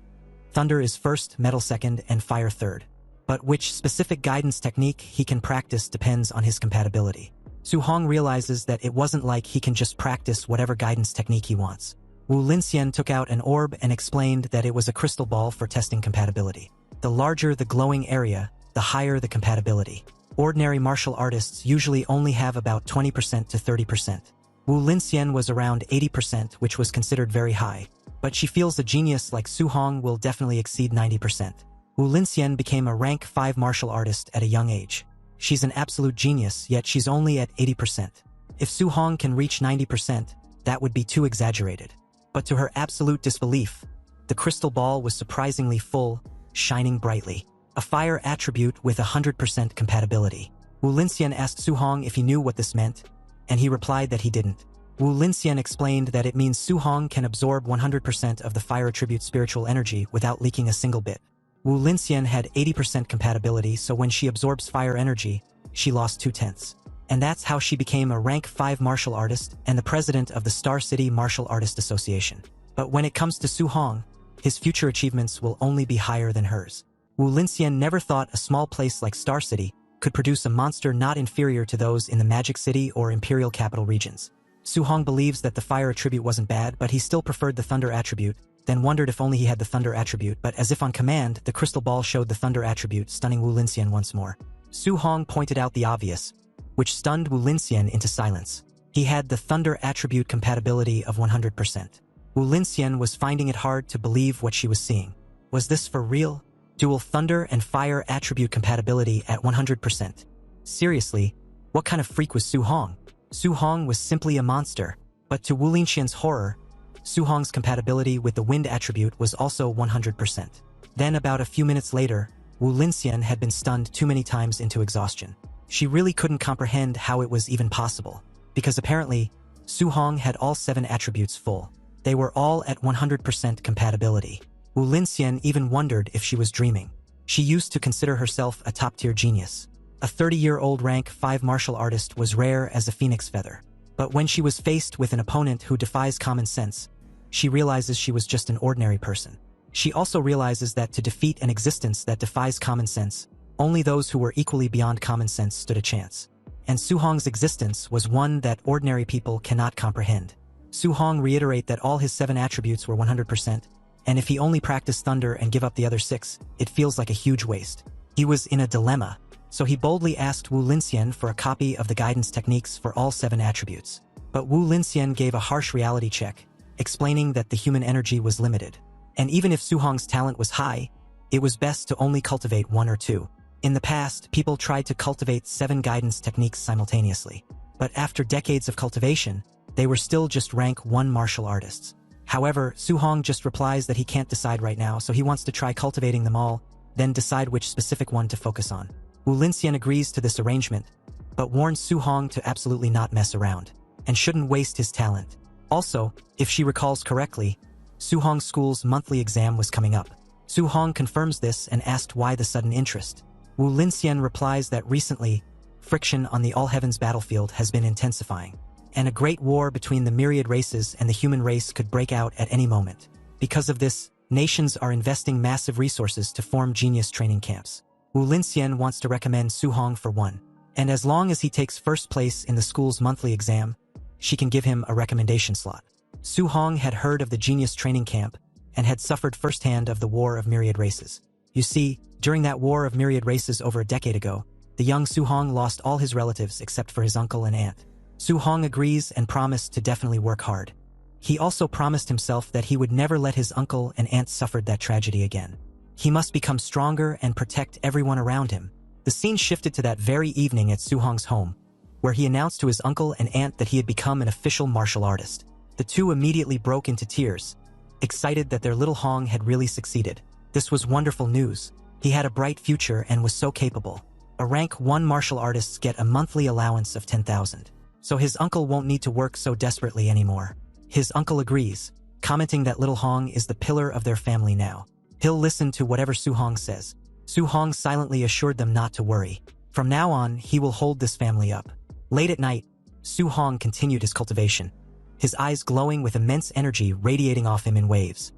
thunder is first, metal second, and fire third. But which specific guidance technique he can practice depends on his compatibility. Su Hong realizes that it wasn't like he can just practice whatever guidance technique he wants. Wu Linxian took out an orb and explained that it was a crystal ball for testing compatibility. The larger the glowing area, the higher the compatibility. Ordinary martial artists usually only have about 20% to 30%. Wu Linxian was around 80%, which was considered very high. But she feels a genius like Su Hong will definitely exceed 90%. Wu Linxian became a rank 5 martial artist at a young age. She's an absolute genius, yet she's only at 80%. If Su Hong can reach 90%, that would be too exaggerated. But to her absolute disbelief, the crystal ball was surprisingly full, shining brightly. A fire attribute with 100% compatibility. Wu Linxian asked Su Hong if he knew what this meant, and he replied that he didn't. Wu Linxian explained that it means Su Hong can absorb 100% of the fire attribute spiritual energy without leaking a single bit. Wu Linxian had 80% compatibility, so when she absorbs fire energy, she lost 2/10. And that's how she became a rank 5 martial artist and the president of the Star City Martial Artist Association. But when it comes to Su Hong, his future achievements will only be higher than hers. Wu Linxian never thought a small place like Star City could produce a monster not inferior to those in the Magic City or Imperial Capital regions. Su Hong believes that the fire attribute wasn't bad, but he still preferred the thunder attribute, then wondered if only he had the thunder attribute, but as if on command, the crystal ball showed the thunder attribute, stunning Wu Linxian once more. Su Hong pointed out the obvious, which stunned Wu Linxian into silence. He had the thunder attribute compatibility of 100%. Wu Linxian was finding it hard to believe what she was seeing. Was this for real? Dual thunder and fire attribute compatibility at 100%. Seriously, what kind of freak was Su Hong? Su Hong was simply a monster, but to Wu Linxian's horror, Su Hong's compatibility with the wind attribute was also 100%. Then about a few minutes later, Wu Linxian had been stunned too many times into exhaustion. She really couldn't comprehend how it was even possible, because apparently, Su Hong had all 7 attributes full. They were all at 100% compatibility. Wu Linxian even wondered if she was dreaming. She used to consider herself a top-tier genius. A 30-year-old rank 5 martial artist was rare as a phoenix feather. But when she was faced with an opponent who defies common sense, she realizes she was just an ordinary person. She also realizes that to defeat an existence that defies common sense, only those who were equally beyond common sense stood a chance. And Su Hong's existence was one that ordinary people cannot comprehend. Su Hong reiterated that all his 7 attributes were 100%, and if he only practiced thunder and give up the other 6, it feels like a huge waste. He was in a dilemma, so he boldly asked Wu Linxian for a copy of the guidance techniques for all 7 attributes. But Wu Linxian gave a harsh reality check, explaining that the human energy was limited. And even if Su Hong's talent was high, it was best to only cultivate 1 or 2. In the past, people tried to cultivate 7 guidance techniques simultaneously. But after decades of cultivation, they were still just rank 1 martial artists. However, Su Hong just replies that he can't decide right now, so he wants to try cultivating them all, then decide which specific one to focus on. Wu Linxian agrees to this arrangement, but warns Su Hong to absolutely not mess around, and shouldn't waste his talent. Also, if she recalls correctly, Su Hong's school's monthly exam was coming up. Su Hong confirms this and asked why the sudden interest. Wu Linxian replies that recently, friction on the All-Heavens battlefield has been intensifying, and a great war between the myriad races and the human race could break out at any moment. Because of this, nations are investing massive resources to form genius training camps. Wu Linxian wants to recommend Su Hong for one, and as long as he takes first place in the school's monthly exam, she can give him a recommendation slot. Su Hong had heard of the genius training camp and had suffered firsthand of the War of Myriad Races. You see, during that War of Myriad Races over a decade ago, the young Su Hong lost all his relatives except for his uncle and aunt. Su Hong agrees and promised to definitely work hard. He also promised himself that he would never let his uncle and aunt suffer that tragedy again. He must become stronger and protect everyone around him. The scene shifted to that very evening at Su Hong's home, where he announced to his uncle and aunt that he had become an official martial artist. The two immediately broke into tears, excited that their little Hong had really succeeded. This was wonderful news. He had a bright future and was so capable. A rank 1 martial artists get a monthly allowance of 10,000. So his uncle won't need to work so desperately anymore. His uncle agrees, commenting that little Hong is the pillar of their family now. He'll listen to whatever Su Hong says. Su Hong silently assured them not to worry. From now on, he will hold this family up. Late at night, Su Hong continued his cultivation, his eyes glowing with immense energy radiating off him in waves.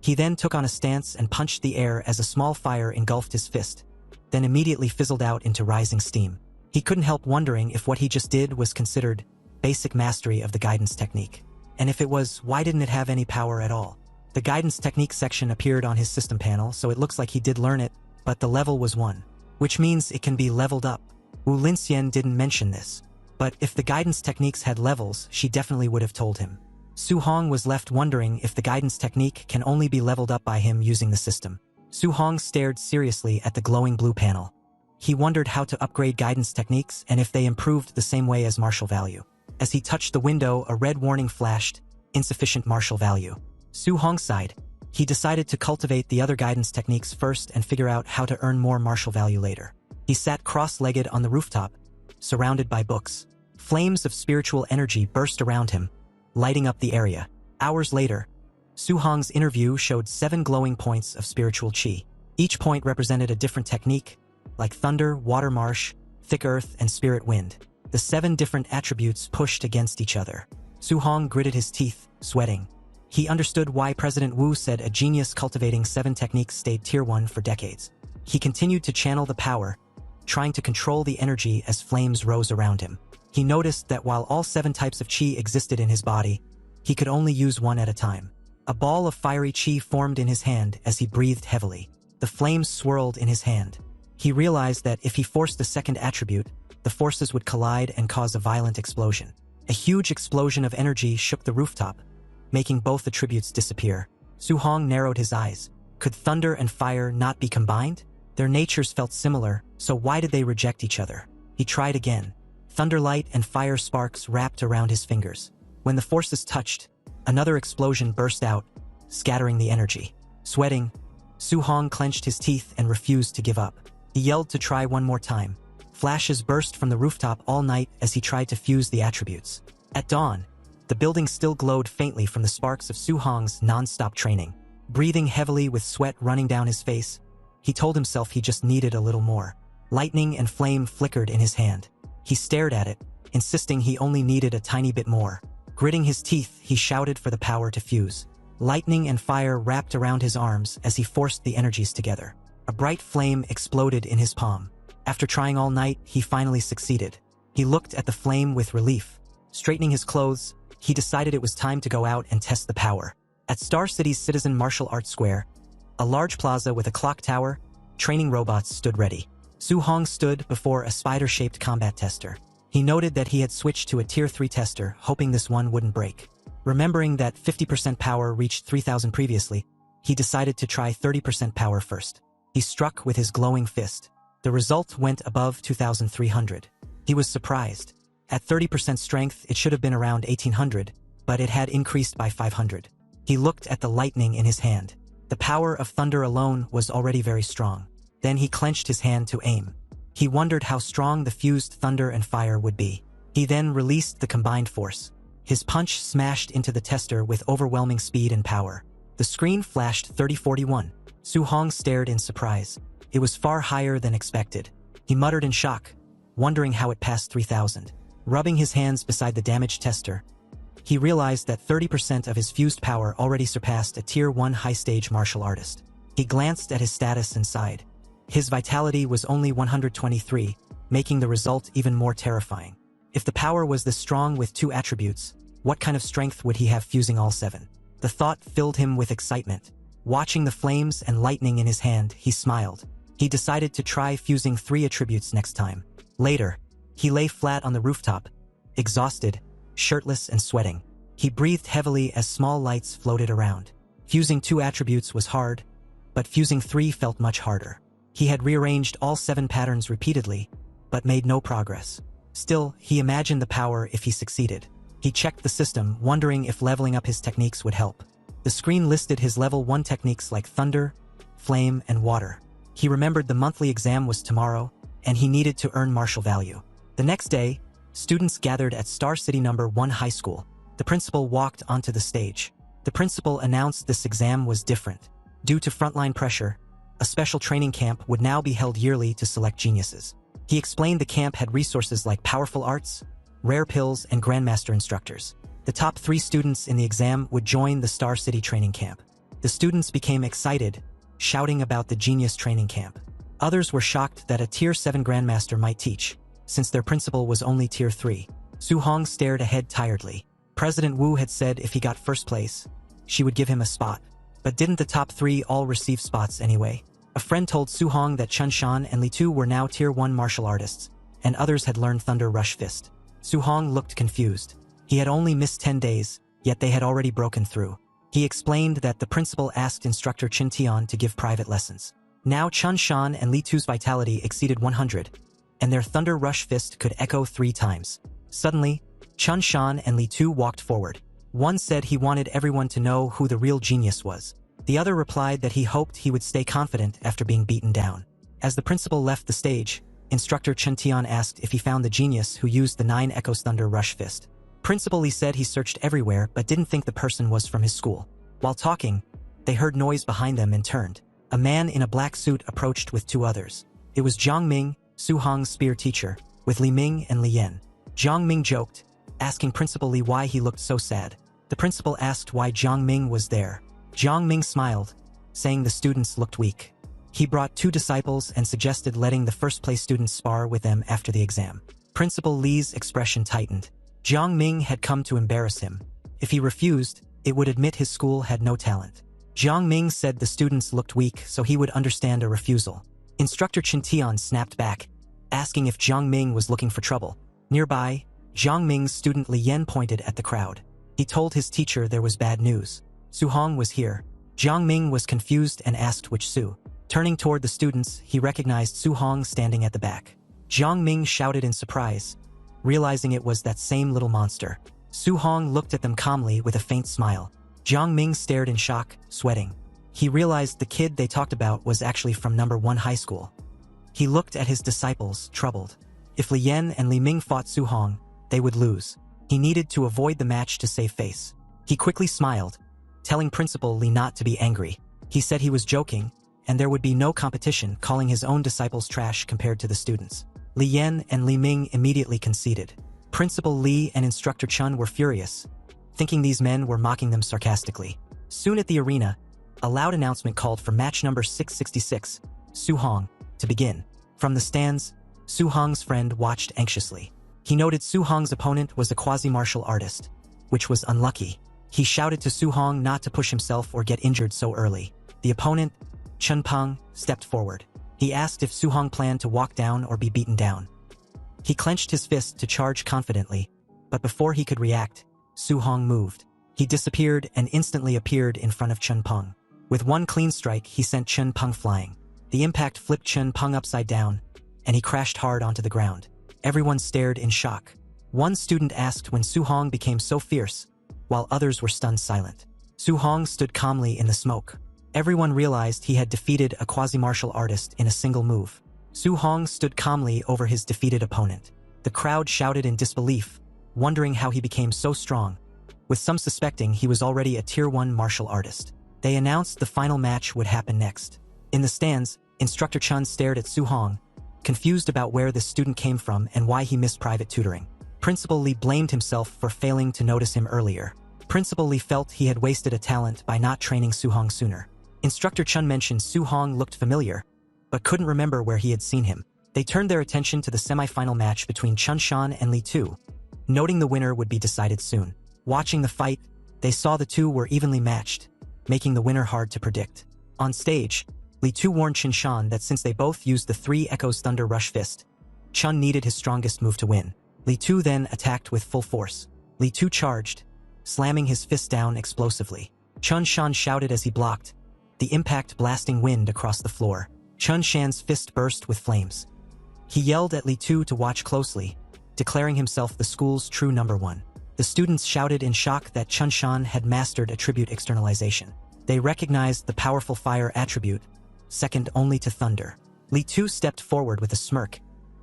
He then took on a stance and punched the air as a small fire engulfed his fist, then immediately fizzled out into rising steam. He couldn't help wondering if what he just did was considered basic mastery of the guidance technique. And if it was, why didn't it have any power at all? The guidance technique section appeared on his system panel, so it looks like he did learn it, but the level was 1, which means it can be leveled up. Wu Linxian didn't mention this, but if the guidance techniques had levels, she definitely would have told him. Su Hong was left wondering if the guidance technique can only be leveled up by him using the system. Su Hong stared seriously at the glowing blue panel. He wondered how to upgrade guidance techniques and if they improved the same way as martial value. As he touched the window, a red warning flashed, insufficient martial value. Su Hong sighed. He decided to cultivate the other guidance techniques first and figure out how to earn more martial value later. He sat cross-legged on the rooftop, surrounded by books. Flames of spiritual energy burst around him, lighting up the area. Hours later, Su Hong's inner view showed 7 glowing points of spiritual qi. Each point represented a different technique, like thunder, water marsh, thick earth, and spirit wind. The 7 different attributes pushed against each other. Su Hong gritted his teeth, sweating. He understood why President Wu said a genius cultivating 7 techniques stayed tier 1 for decades. He continued to channel the power, trying to control the energy as flames rose around him. He noticed that while all 7 types of qi existed in his body, he could only use one at a time. A ball of fiery qi formed in his hand as he breathed heavily. The flames swirled in his hand. He realized that if he forced the second attribute, the forces would collide and cause a violent explosion. A huge explosion of energy shook the rooftop, making both attributes disappear. Su Hong narrowed his eyes. Could thunder and fire not be combined? Their natures felt similar, so why did they reject each other? He tried again. Thunderlight and fire sparks wrapped around his fingers. When the forces touched, another explosion burst out, scattering the energy. Sweating, Su-hong clenched his teeth and refused to give up. He yelled to try one more time. Flashes burst from the rooftop all night as he tried to fuse the attributes. At dawn, the building still glowed faintly from the sparks of Su-hong's non-stop training. Breathing heavily with sweat running down his face, he told himself he just needed a little more. Lightning and flame flickered in his hand. He stared at it, insisting he only needed a tiny bit more. Gritting his teeth, he shouted for the power to fuse. Lightning and fire wrapped around his arms as he forced the energies together. A bright flame exploded in his palm. After trying all night, he finally succeeded. He looked at the flame with relief. Straightening his clothes, he decided it was time to go out and test the power. At Star City's Citizen Martial Arts Square, a large plaza with a clock tower, training robots stood ready. Su-hong stood before a spider-shaped combat tester. He noted that he had switched to a Tier 3 tester, hoping this one wouldn't break. Remembering that 50% power reached 3,000 previously, he decided to try 30% power first. He struck with his glowing fist. The result went above 2,300. He was surprised. At 30% strength, it should have been around 1,800, but it had increased by 500. He looked at the lightning in his hand. The power of thunder alone was already very strong. Then he clenched his hand to aim. He wondered how strong the fused thunder and fire would be. He then released the combined force. His punch smashed into the tester with overwhelming speed and power. The screen flashed 3041. Su-hong stared in surprise. It was far higher than expected. He muttered in shock, wondering how it passed 3,000. Rubbing his hands beside the damaged tester, he realized that 30% of his fused power already surpassed a Tier 1 high-stage martial artist. He glanced at his status and sighed. His vitality was only 123, making the result even more terrifying. If the power was this strong with 2 attributes, what kind of strength would he have fusing all 7? The thought filled him with excitement. Watching the flames and lightning in his hand, he smiled. He decided to try fusing 3 attributes next time. Later, he lay flat on the rooftop, exhausted, shirtless and sweating. He breathed heavily as small lights floated around. Fusing 2 attributes was hard, but fusing 3 felt much harder. He had rearranged all 7 patterns repeatedly, but made no progress. Still, he imagined the power if he succeeded. He checked the system, wondering if leveling up his techniques would help. The screen listed his level 1 techniques like thunder, flame, and water. He remembered the monthly exam was tomorrow, and he needed to earn martial value. The next day, students gathered at Star City No. 1 High School. The principal walked onto the stage. The principal announced this exam was different. Due to frontline pressure, a special training camp would now be held yearly to select geniuses. He explained the camp had resources like powerful arts, rare pills, and grandmaster instructors. The top 3 students in the exam would join the Star City training camp. The students became excited, shouting about the genius training camp. Others were shocked that a Tier 7 grandmaster might teach, since their principal was only Tier 3. Su-hong stared ahead tiredly. President Wu had said if he got first place, she would give him a spot. But didn't the top 3 all receive spots anyway? A friend told Su-hong that Chun-shan and Li Tu were now Tier 1 martial artists, and others had learned Thunder Rush Fist. Su-hong looked confused. He had only missed 10 days, yet they had already broken through. He explained that the principal asked instructor Chin Tian to give private lessons. Now Chun-shan and Li Tu's vitality exceeded 100, and their Thunder Rush Fist could echo 3 times. Suddenly, Chun-shan and Li Tu walked forward. One said he wanted everyone to know who the real genius was. The other replied that he hoped he would stay confident after being beaten down. As the principal left the stage, instructor Chen Tian asked if he found the genius who used the 9 Echoes Thunder Rush Fist. Principal Li said he searched everywhere but didn't think the person was from his school. While talking, they heard noise behind them and turned. A man in a black suit approached with 2 others. It was Jiang Ming, Su-hong's spear teacher, with Li Ming and Li Yan. Jiang Ming joked, asking Principal Li why he looked so sad. The principal asked why Jiang Ming was there. Jiang Ming smiled, saying the students looked weak. He brought 2 disciples and suggested letting the first-place students spar with them after the exam. Principal Li's expression tightened. Jiang Ming had come to embarrass him. If he refused, it would admit his school had no talent. Jiang Ming said the students looked weak, so he would understand a refusal. Instructor Chen Tian snapped back, asking if Jiang Ming was looking for trouble. Nearby, Jiang Ming's student Li Yan pointed at the crowd. He told his teacher there was bad news. Su-hong was here. Jiang Ming was confused and asked which Su. Turning toward the students, he recognized Su Hong standing at the back. Jiang Ming shouted in surprise, realizing it was that same little monster. Su Hong looked at them calmly with a faint smile. Jiang Ming stared in shock, sweating. He realized the kid they talked about was actually from number 1 high school. He looked at his disciples, troubled. If Li Yan and Li Ming fought Su Hong, they would lose. He needed to avoid the match to save face. He quickly smiled, telling Principal Li not to be angry. He said he was joking, and there would be no competition, calling his own disciples trash compared to the students. Li Yan and Li Ming immediately conceded. Principal Li and Instructor Chun were furious, thinking these men were mocking them sarcastically. Soon at the arena, a loud announcement called for match number 666, Su Hong, to begin. From the stands, Su Hong's friend watched anxiously. He noted Su Hong's opponent was a quasi-martial artist, which was unlucky. He shouted to Su Hong not to push himself or get injured so early. The opponent, Chun Peng, stepped forward. He asked if Su Hong planned to walk down or be beaten down. He clenched his fist to charge confidently, but before he could react, Su Hong moved. He disappeared and instantly appeared in front of Chun Peng. With one clean strike, he sent Chun Peng flying. The impact flipped Chun Peng upside down, and he crashed hard onto the ground. Everyone stared in shock. One student asked when Su Hong became so fierce, while others were stunned silent. Su Hong stood calmly in the smoke. Everyone realized he had defeated a quasi-martial artist in a single move. Su Hong stood calmly over his defeated opponent. The crowd shouted in disbelief, wondering how he became so strong, with some suspecting he was already a Tier 1 martial artist. They announced the final match would happen next. In the stands, Instructor Chun stared at Su Hong, confused about where this student came from and why he missed private tutoring. Principal Li blamed himself for failing to notice him earlier. Principal Li felt he had wasted a talent by not training Su Hong sooner. Instructor Chun mentioned Su Hong looked familiar, but couldn't remember where he had seen him. They turned their attention to the semi-final match between Chun Shan and Li Tu, noting the winner would be decided soon. Watching the fight, they saw the two were evenly matched, making the winner hard to predict. On stage, Li Tu warned Chun Shan that since they both used the 3 Echoes Thunder Rush Fist, Chun needed his strongest move to win. Li Tu then attacked with full force. Li Tu charged, slamming his fist down explosively. Chun Shan shouted as he blocked, the impact blasting wind across the floor. Chun Shan's fist burst with flames. He yelled at Li Tu to watch closely, declaring himself the school's true number 1. The students shouted in shock that Chun Shan had mastered attribute externalization. They recognized the powerful fire attribute, second only to thunder. Li Tu stepped forward with a smirk,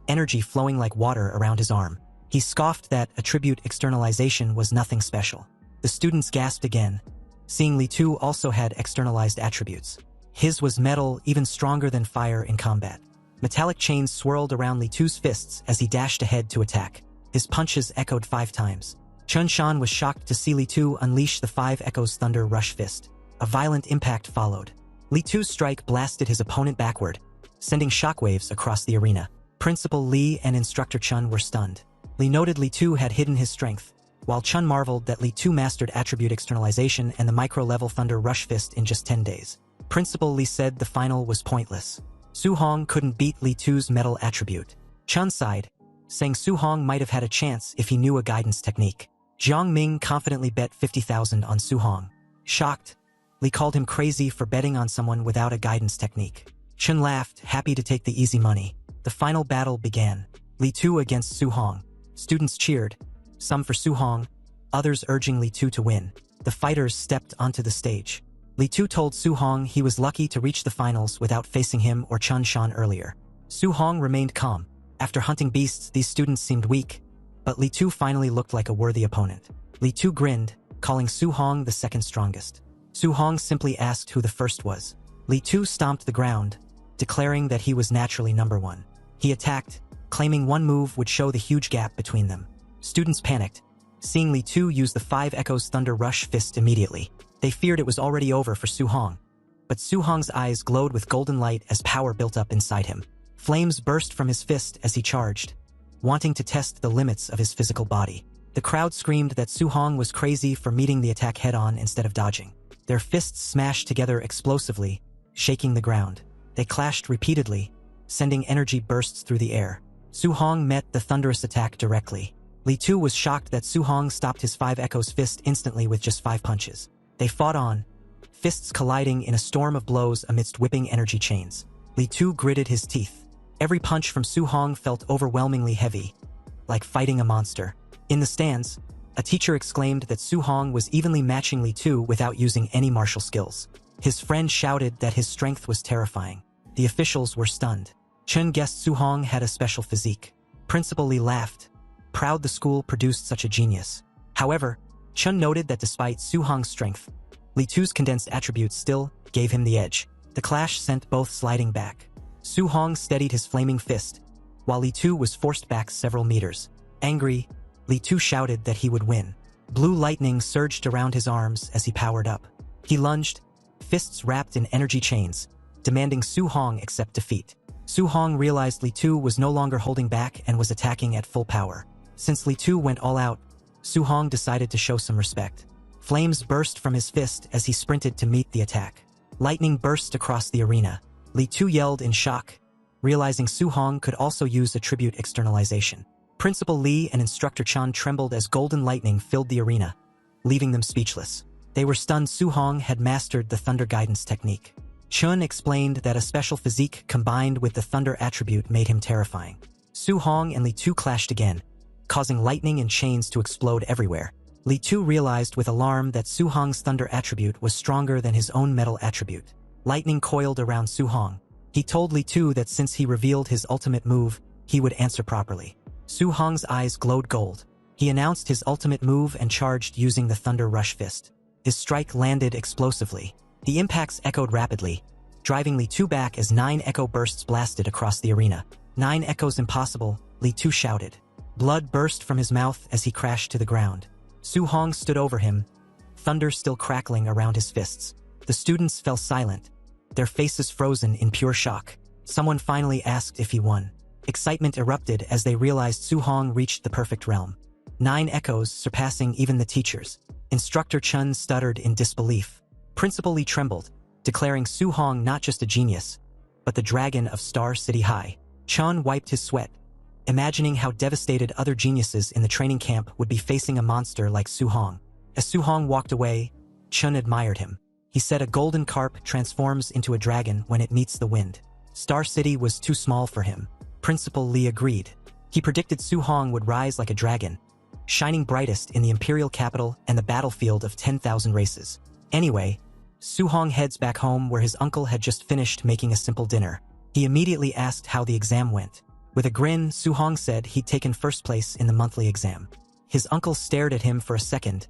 energy flowing like water around his arm. He scoffed that attribute externalization was nothing special. The students gasped again, seeing Li Tu also had externalized attributes. His was metal, even stronger than fire in combat. Metallic chains swirled around Li Tu's fists as he dashed ahead to attack. His punches echoed 5 times. Chun Shan was shocked to see Li Tu unleash the 5 Echoes Thunder Rush Fist. A violent impact followed. Li Tu's strike blasted his opponent backward, sending shockwaves across the arena. Principal Li and Instructor Chun were stunned. Li noted Li Tu had hidden his strength, while Chun marveled that Li Tu mastered attribute externalization and the micro-level Thunder Rush Fist in just 10 days. Principal Li said the final was pointless. Su Hong couldn't beat Li Tu's metal attribute. Chun sighed, saying Su Hong might have had a chance if he knew a guidance technique. Jiang Ming confidently bet 50,000 on Su Hong. Shocked, Li called him crazy for betting on someone without a guidance technique. Chun laughed, happy to take the easy money. The final battle began. Li Tu against Su Hong. Students cheered, some for Su Hong, others urging Li Tu to win. The fighters stepped onto the stage. Li Tu told Su Hong he was lucky to reach the finals without facing him or Chun Shan earlier. Su Hong remained calm. After hunting beasts, these students seemed weak, but Li Tu finally looked like a worthy opponent. Li Tu grinned, calling Su Hong the second strongest. Su Hong simply asked who the first was. Li Tu stomped the ground, declaring that he was naturally number 1. He attacked, claiming one move would show the huge gap between them. Students panicked, seeing Li Tu use the 5 Echoes Thunder Rush Fist immediately. They feared it was already over for Su Hong. But Su Hong's eyes glowed with golden light as power built up inside him. Flames burst from his fist as he charged, wanting to test the limits of his physical body. The crowd screamed that Su Hong was crazy for meeting the attack head-on instead of dodging. Their fists smashed together explosively, shaking the ground. They clashed repeatedly, sending energy bursts through the air. Su Hong met the thunderous attack directly. Li Tu was shocked that Su Hong stopped his 5 Echoes Fist instantly with just 5 punches. They fought on, fists colliding in a storm of blows amidst whipping energy chains. Li Tu gritted his teeth. Every punch from Su Hong felt overwhelmingly heavy, like fighting a monster. In the stands, a teacher exclaimed that Su Hong was evenly matching Li Tu without using any martial skills. His friend shouted that his strength was terrifying. The officials were stunned. Chun guessed Su Hong had a special physique. Principal Li laughed, proud the school produced such a genius. However, Chun noted that despite Su Hong's strength, Li Tu's condensed attributes still gave him the edge. The clash sent both sliding back. Su Hong steadied his flaming fist, while Li Tu was forced back several meters. Angry, Li Tu shouted that he would win. Blue lightning surged around his arms as he powered up. He lunged, fists wrapped in energy chains, demanding Su Hong accept defeat. Su Hong realized Li Tu was no longer holding back and was attacking at full power. Since Li Tu went all out, Su Hong decided to show some respect. Flames burst from his fist as he sprinted to meet the attack. Lightning burst across the arena. Li Tu yelled in shock, realizing Su Hong could also use attribute externalization. Principal Li and Instructor Chan trembled as golden lightning filled the arena, leaving them speechless. They were stunned Su Hong had mastered the Thunder Guidance technique. Chun explained that a special physique combined with the Thunder attribute made him terrifying. Su Hong and Li Tu clashed again, causing lightning and chains to explode everywhere. Li Tu realized with alarm that Su Hong's Thunder attribute was stronger than his own Metal attribute. Lightning coiled around Su Hong. He told Li Tu that since he revealed his ultimate move, he would answer properly. Su Hong's eyes glowed gold. He announced his ultimate move and charged using the Thunder Rush Fist. His strike landed explosively. The impacts echoed rapidly, driving Li Tu back as 9 echo bursts blasted across the arena. 9 echoes impossible, Li Tu shouted. Blood burst from his mouth as he crashed to the ground. Su Hong stood over him, thunder still crackling around his fists. The students fell silent, their faces frozen in pure shock. Someone finally asked if he won. Excitement erupted as they realized Su Hong reached the perfect realm. 9 echoes surpassing even the teachers. Instructor Chun stuttered in disbelief. Principal Li trembled, declaring Su Hong not just a genius, but the dragon of Star City High. Chun wiped his sweat, imagining how devastated other geniuses in the training camp would be facing a monster like Su Hong. As Su Hong walked away, Chun admired him. He said a golden carp transforms into a dragon when it meets the wind. Star City was too small for him. Principal Li agreed. He predicted Su Hong would rise like a dragon, shining brightest in the imperial capital and the battlefield of 10,000 races. Anyway, Su Hong heads back home where his uncle had just finished making a simple dinner. He immediately asked how the exam went. With a grin, Su Hong said he'd taken first place in the monthly exam. His uncle stared at him for a second,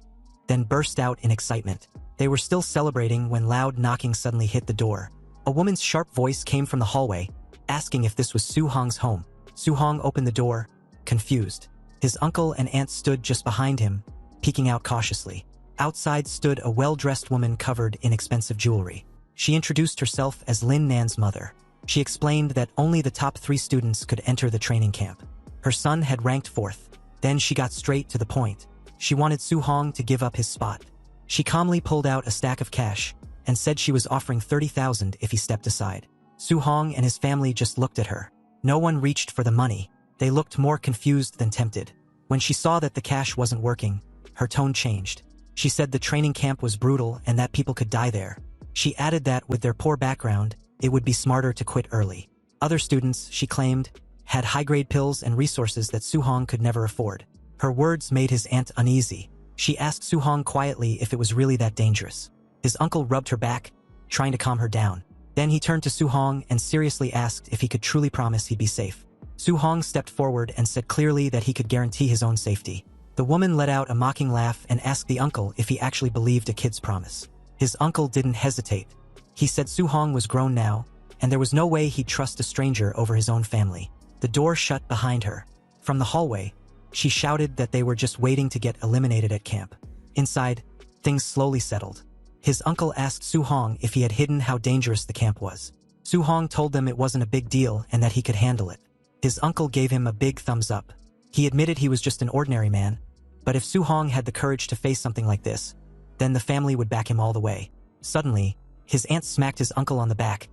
then burst out in excitement. They were still celebrating when loud knocking suddenly hit the door. A woman's sharp voice came from the hallway, asking if this was Su Hong's home. Su Hong opened the door, confused. His uncle and aunt stood just behind him, peeking out cautiously. Outside stood a well-dressed woman covered in expensive jewelry. She introduced herself as Lin Nan's mother. She explained that only the top 3 students could enter the training camp. Her son had ranked 4th. Then she got straight to the point. She wanted Su Hong to give up his spot. She calmly pulled out a stack of cash and said she was offering 30,000 if he stepped aside. Su Hong and his family just looked at her. No one reached for the money. They looked more confused than tempted. When she saw that the cash wasn't working, her tone changed. She said the training camp was brutal and that people could die there. She added that with their poor background, it would be smarter to quit early. Other students, she claimed, had high-grade pills and resources that Su Hong could never afford. Her words made his aunt uneasy. She asked Su Hong quietly if it was really that dangerous. His uncle rubbed her back, trying to calm her down. Then he turned to Su Hong and seriously asked if he could truly promise he'd be safe. Su Hong stepped forward and said clearly that he could guarantee his own safety. The woman let out a mocking laugh and asked the uncle if he actually believed a kid's promise. His uncle didn't hesitate. He said Su Hong was grown now, and there was no way he'd trust a stranger over his own family. The door shut behind her. From the hallway, she shouted that they were just waiting to get eliminated at camp. Inside, things slowly settled. His uncle asked Su Hong if he had hidden how dangerous the camp was. Su Hong told them it wasn't a big deal and that he could handle it. His uncle gave him a big thumbs up. He admitted he was just an ordinary man, but if Su Hong had the courage to face something like this, then the family would back him all the way. Suddenly, his aunt smacked his uncle on the back,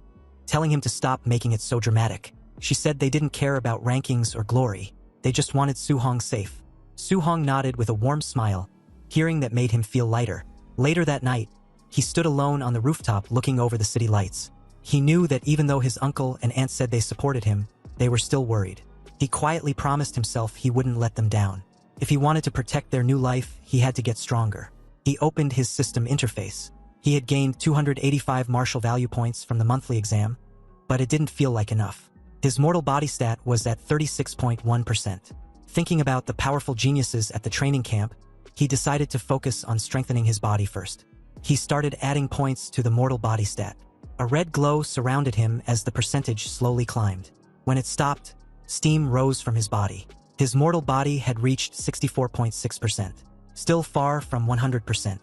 telling him to stop making it so dramatic. She said they didn't care about rankings or glory. They just wanted Su Hong safe. Su Hong nodded with a warm smile, hearing that made him feel lighter. Later that night, He stood alone on the rooftop looking over the city lights. He knew that even though his uncle and aunt said they supported him, they were still worried. He quietly promised himself he wouldn't let them down. If he wanted to protect their new life, he had to get stronger. He opened his system interface. He had gained 285 martial value points from the monthly exam, but it didn't feel like enough. His mortal body stat was at 36.1%. Thinking about the powerful geniuses at the training camp, he decided to focus on strengthening his body first. He started adding points to the mortal body stat. A red glow surrounded him as the percentage slowly climbed. When it stopped, steam rose from his body. His mortal body had reached 64.6%, still far from 100%.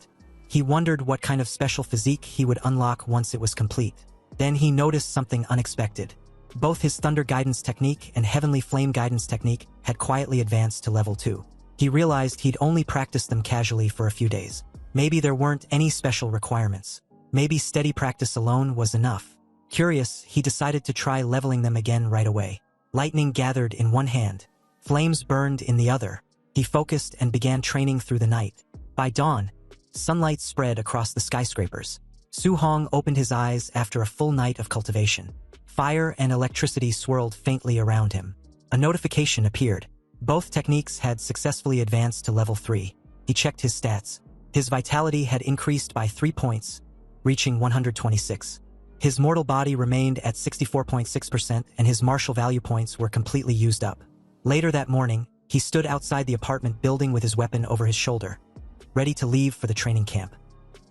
He wondered what kind of special physique he would unlock once it was complete. Then he noticed something unexpected. Both his Thunder Guidance Technique and Heavenly Flame Guidance Technique had quietly advanced to level 2. He realized he'd only practiced them casually for a few days. Maybe there weren't any special requirements. Maybe steady practice alone was enough. Curious, he decided to try leveling them again right away. Lightning gathered in one hand. Flames burned in the other. He focused and began training through the night. By dawn, sunlight spread across the skyscrapers. Su Hong opened his eyes after a full night of cultivation. Fire and electricity swirled faintly around him. A notification appeared. Both techniques had successfully advanced to level 3. He checked his stats. His vitality had increased by 3 points, reaching 126. His mortal body remained at 64.6% and his martial value points were completely used up. Later that morning, he stood outside the apartment building with his weapon over his shoulder, ready to leave for the training camp.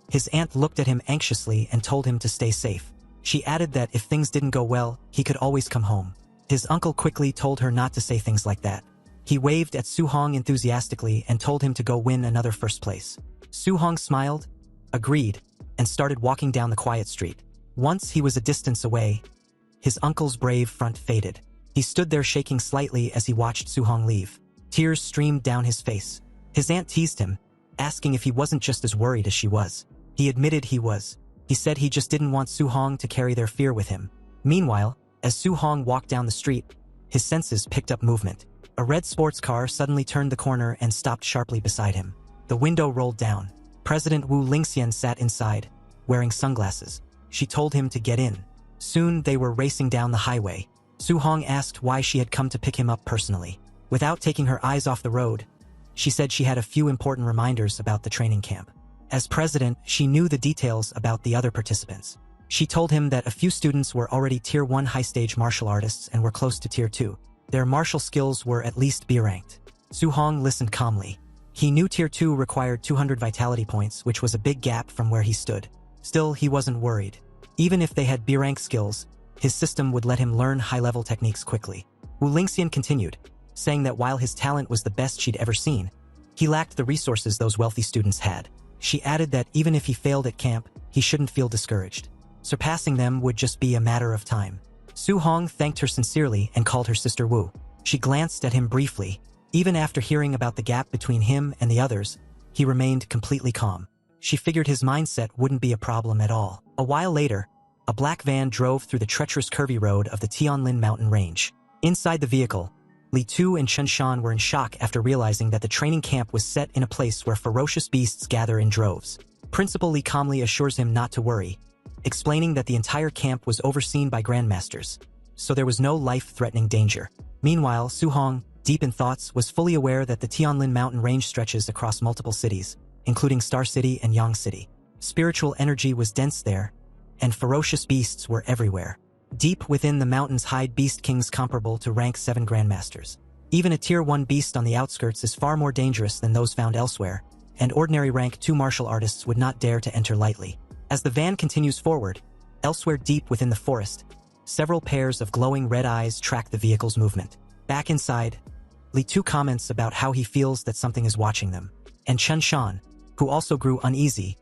His aunt looked at him anxiously and told him to stay safe. She added that if things didn't go well, he could always come home. His uncle quickly told her not to say things like that. He waved at Su Hong enthusiastically and told him to go win another first place. Su Hong smiled, agreed, and started walking down the quiet street. Once he was a distance away, his uncle's brave front faded. He stood there shaking slightly as he watched Su Hong leave. Tears streamed down his face. His aunt teased him, asking if he wasn't just as worried as she was. He admitted he was. He said he just didn't want Su Hong to carry their fear with him. Meanwhile, as Su Hong walked down the street, his senses picked up movement. A red sports car suddenly turned the corner and stopped sharply beside him. The window rolled down. President Wu Lingxian sat inside, wearing sunglasses. She told him to get in. Soon they were racing down the highway. Su Hong asked why she had come to pick him up personally. Without taking her eyes off the road, she said she had a few important reminders about the training camp. As president, she knew the details about the other participants. She told him that a few students were already Tier 1 high-stage martial artists and were close to Tier 2. Their martial skills were at least B-ranked. Su Hong listened calmly. He knew Tier 2 required 200 vitality points, which was a big gap from where he stood. Still, he wasn't worried. Even if they had B-rank skills, his system would let him learn high-level techniques quickly. Wu Lingxian continued, saying that while his talent was the best she'd ever seen, he lacked the resources those wealthy students had. She added that even if he failed at camp, he shouldn't feel discouraged. Surpassing them would just be a matter of time. Su Hong thanked her sincerely and called her sister Wu. She glanced at him briefly. Even after hearing about the gap between him and the others, he remained completely calm. She figured his mindset wouldn't be a problem at all. A while later, a black van drove through the treacherous curvy road of the Tianlin mountain range. Inside the vehicle, Li Tu and Chen Shan were in shock after realizing that the training camp was set in a place where ferocious beasts gather in droves. Principal Li calmly assures him not to worry, explaining that the entire camp was overseen by grandmasters, so there was no life-threatening danger. Meanwhile, Su Hong, deep in thoughts, was fully aware that the Tianlin mountain range stretches across multiple cities, including Star City and Yang City. Spiritual energy was dense there, and ferocious beasts were everywhere. Deep within the mountains hide beast kings comparable to rank 7 grandmasters. Even a Tier 1 beast on the outskirts is far more dangerous than those found elsewhere, and ordinary rank 2 martial artists would not dare to enter lightly. As the van continues forward, elsewhere deep within the forest, several pairs of glowing red eyes track the vehicle's movement. Back inside, Li Tu comments about how he feels that something is watching them, and Chen Shan, who also grew uneasy,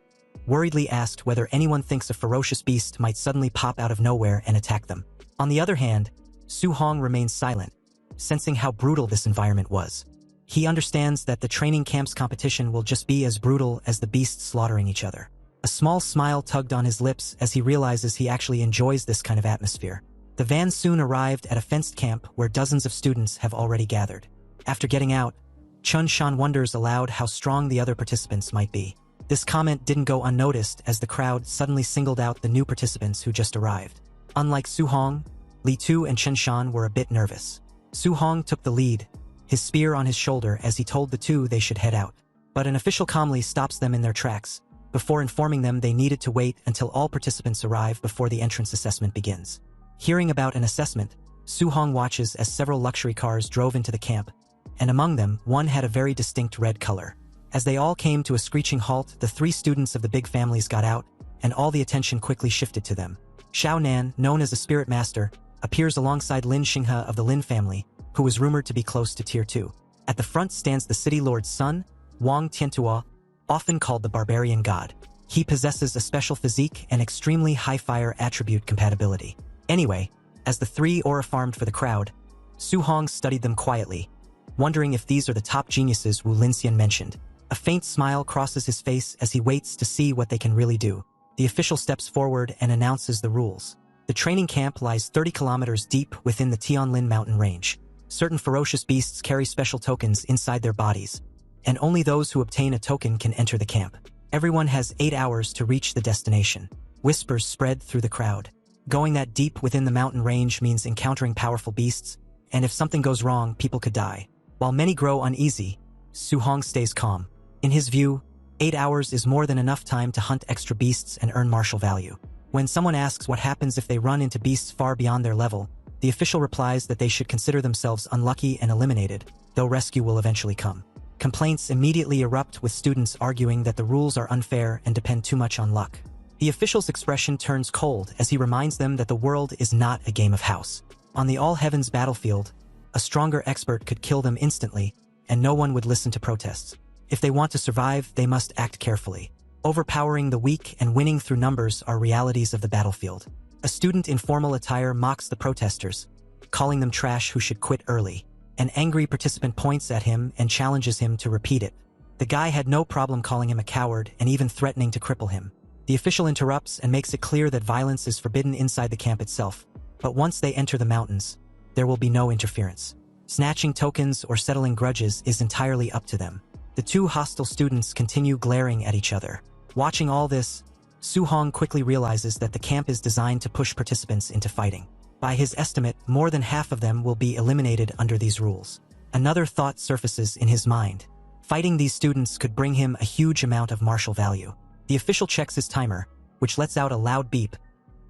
worriedly asked whether anyone thinks a ferocious beast might suddenly pop out of nowhere and attack them. On the other hand, Su Hong remains silent, sensing how brutal this environment was. He understands that the training camp's competition will just be as brutal as the beasts slaughtering each other. A small smile tugged on his lips as he realizes he actually enjoys this kind of atmosphere. The van soon arrived at a fenced camp where dozens of students have already gathered. After getting out, Chun Shan wonders aloud how strong the other participants might be. This comment didn't go unnoticed as the crowd suddenly singled out the new participants who just arrived. Unlike Su Hong, Li Tu and Chen Shan were a bit nervous. Su Hong took the lead, his spear on his shoulder as he told the two they should head out. But an official calmly stops them in their tracks, before informing them they needed to wait until all participants arrive before the entrance assessment begins. Hearing about an assessment, Su Hong watches as several luxury cars drove into the camp, and among them, one had a very distinct red color. As they all came to a screeching halt, the three students of the big families got out, and all the attention quickly shifted to them. Xiao Nan, known as a spirit master, appears alongside Lin Xinghe of the Lin family, who was rumored to be close to Tier 2. At the front stands the city lord's son, Wang Tiantuo, often called the barbarian god. He possesses a special physique and extremely high fire attribute compatibility. Anyway, as the three aura farmed for the crowd, Su Hong studied them quietly, wondering if these are the top geniuses Wu Linxian mentioned. A faint smile crosses his face as he waits to see what they can really do. The official steps forward and announces the rules. The training camp lies 30 kilometers deep within the Tianlin mountain range. Certain ferocious beasts carry special tokens inside their bodies, and only those who obtain a token can enter the camp. Everyone has 8 hours to reach the destination. Whispers spread through the crowd. Going that deep within the mountain range means encountering powerful beasts, and if something goes wrong, people could die. While many grow uneasy, Su Hong stays calm. In his view, 8 hours is more than enough time to hunt extra beasts and earn martial value. When someone asks what happens if they run into beasts far beyond their level, the official replies that they should consider themselves unlucky and eliminated, though rescue will eventually come. Complaints immediately erupt with students arguing that the rules are unfair and depend too much on luck. The official's expression turns cold as he reminds them that the world is not a game of house. On the all-heavens battlefield, a stronger expert could kill them instantly, and no one would listen to protests. If they want to survive, they must act carefully. Overpowering the weak and winning through numbers are realities of the battlefield. A student in formal attire mocks the protesters, calling them trash who should quit early. An angry participant points at him and challenges him to repeat it. The guy had no problem calling him a coward and even threatening to cripple him. The official interrupts and makes it clear that violence is forbidden inside the camp itself. But once they enter the mountains, there will be no interference. Snatching tokens or settling grudges is entirely up to them. The two hostile students continue glaring at each other. Watching all this, Su Hong quickly realizes that the camp is designed to push participants into fighting. By his estimate, more than half of them will be eliminated under these rules. Another thought surfaces in his mind. Fighting these students could bring him a huge amount of martial value. The official checks his timer, which lets out a loud beep,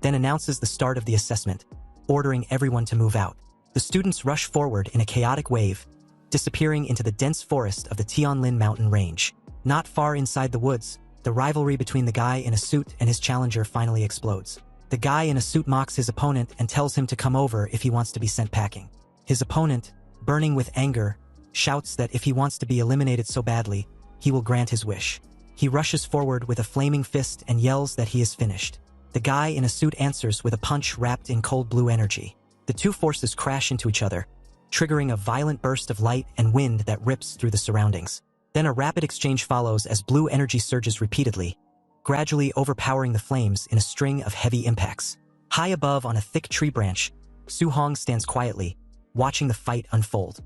then announces the start of the assessment, ordering everyone to move out. The students rush forward in a chaotic wave, disappearing into the dense forest of the Tianlin mountain range. Not far inside the woods, the rivalry between the guy in a suit and his challenger finally explodes. The guy in a suit mocks his opponent and tells him to come over if he wants to be sent packing. His opponent, burning with anger, shouts that if he wants to be eliminated so badly, he will grant his wish. He rushes forward with a flaming fist and yells that he is finished. The guy in a suit answers with a punch wrapped in cold blue energy. The two forces crash into each other, triggering a violent burst of light and wind that rips through the surroundings. Then a rapid exchange follows as blue energy surges repeatedly, gradually overpowering the flames in a string of heavy impacts. High above on a thick tree branch, Su Hong stands quietly, watching the fight unfold.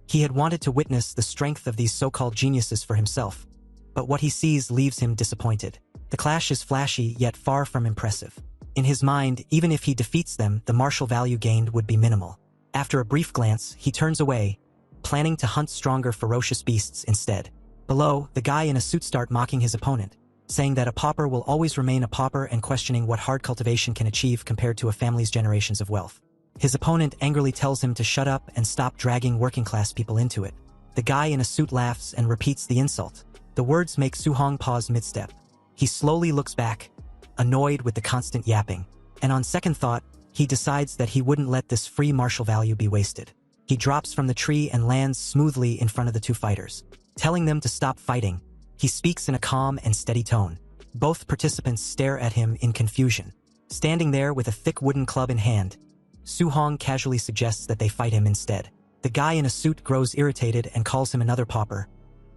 He had wanted to witness the strength of these so-called geniuses for himself, but what he sees leaves him disappointed. The clash is flashy yet far from impressive. In his mind, even if he defeats them, the martial value gained would be minimal. After a brief glance, he turns away, planning to hunt stronger ferocious beasts instead. Below, the guy in a suit starts mocking his opponent, saying that a pauper will always remain a pauper and questioning what hard cultivation can achieve compared to a family's generations of wealth. His opponent angrily tells him to shut up and stop dragging working-class people into it. The guy in a suit laughs and repeats the insult. The words make Su Hong pause mid-step. He slowly looks back, annoyed with the constant yapping, and on second thought, he decides that he wouldn't let this free martial value be wasted. He drops from the tree and lands smoothly in front of the two fighters. Telling them to stop fighting, he speaks in a calm and steady tone. Both participants stare at him in confusion. Standing there with a thick wooden club in hand, Su Hong casually suggests that they fight him instead. The guy in a suit grows irritated and calls him another pauper,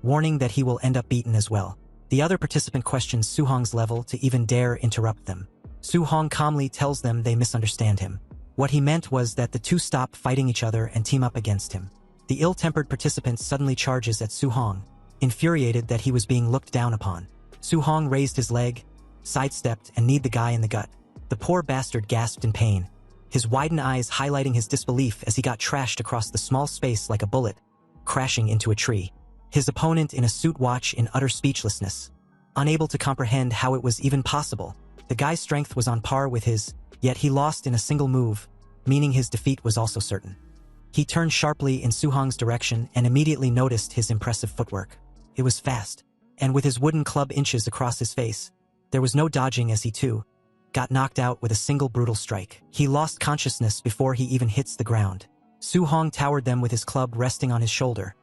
warning that he will end up beaten as well. The other participant questions Su Hong's level to even dare interrupt them. Su Hong calmly tells them they misunderstand him. What he meant was that the two stop fighting each other and team up against him. The ill-tempered participant suddenly charges at Su Hong, infuriated that he was being looked down upon. Su Hong raised his leg, sidestepped, and kneed the guy in the gut. The poor bastard gasped in pain, his widened eyes highlighting his disbelief as he got trashed across the small space like a bullet, crashing into a tree. His opponent in a suit watched in utter speechlessness, unable to comprehend how it was even possible. The guy's strength was on par with his, yet he lost in a single move, meaning his defeat was also certain. He turned sharply in Su Hong's direction and immediately noticed his impressive footwork. It was fast, and with his wooden club inches across his face, there was no dodging as he too got knocked out with a single brutal strike. He lost consciousness before he even hits the ground. Su Hong towered them with his club resting on his shoulder,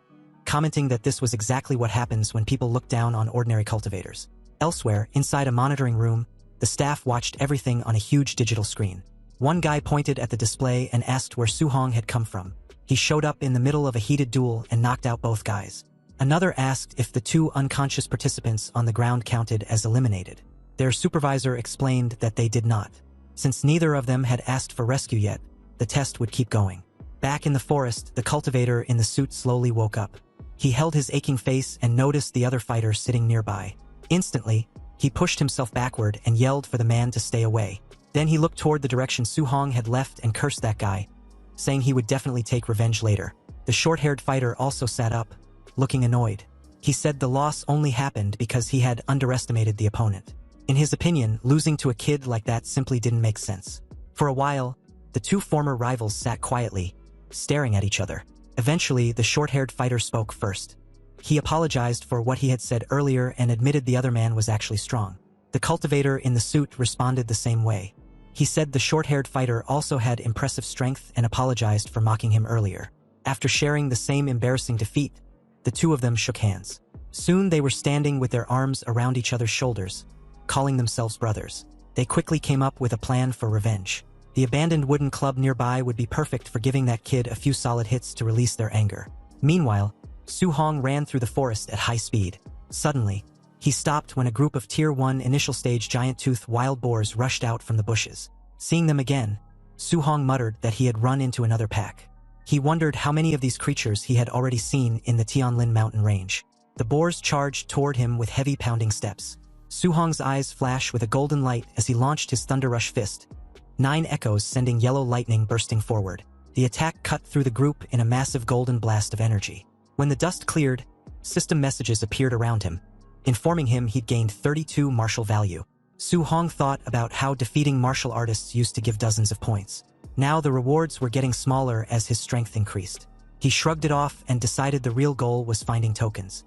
commenting that this was exactly what happens when people look down on ordinary cultivators. Elsewhere, inside a monitoring room, the staff watched everything on a huge digital screen. One guy pointed at the display and asked where Su Hong had come from. He showed up in the middle of a heated duel and knocked out both guys. Another asked if the 2 unconscious participants on the ground counted as eliminated. Their supervisor explained that they did not. Since neither of them had asked for rescue yet, the test would keep going. Back in the forest, the cultivator in the suit slowly woke up. He held his aching face and noticed the other fighter sitting nearby. Instantly, he pushed himself backward and yelled for the man to stay away. Then he looked toward the direction Su Hong had left and cursed that guy, saying he would definitely take revenge later. The short-haired fighter also sat up, looking annoyed. He said the loss only happened because he had underestimated the opponent. In his opinion, losing to a kid like that simply didn't make sense. For a while, the 2 former rivals sat quietly, staring at each other. Eventually, the short-haired fighter spoke first. He apologized for what he had said earlier and admitted the other man was actually strong. The cultivator in the suit responded the same way. He said the short-haired fighter also had impressive strength and apologized for mocking him earlier. After sharing the same embarrassing defeat, the 2 of them shook hands. Soon they were standing with their arms around each other's shoulders, calling themselves brothers. They quickly came up with a plan for revenge. The abandoned wooden club nearby would be perfect for giving that kid a few solid hits to release their anger. Meanwhile, Su Hong ran through the forest at high speed. Suddenly, he stopped when a group of Tier 1 initial stage giant-toothed wild boars rushed out from the bushes. Seeing them again, Su Hong muttered that he had run into another pack. He wondered how many of these creatures he had already seen in the Tianlin mountain range. The boars charged toward him with heavy pounding steps. Su Hong's eyes flashed with a golden light as he launched his Thunder Rush fist, 9 echoes sending yellow lightning bursting forward. The attack cut through the group in a massive golden blast of energy. When the dust cleared, system messages appeared around him, informing him he'd gained 32 martial value. Su Hong thought about how defeating martial artists used to give dozens of points. Now the rewards were getting smaller as his strength increased. He shrugged it off and decided the real goal was finding tokens.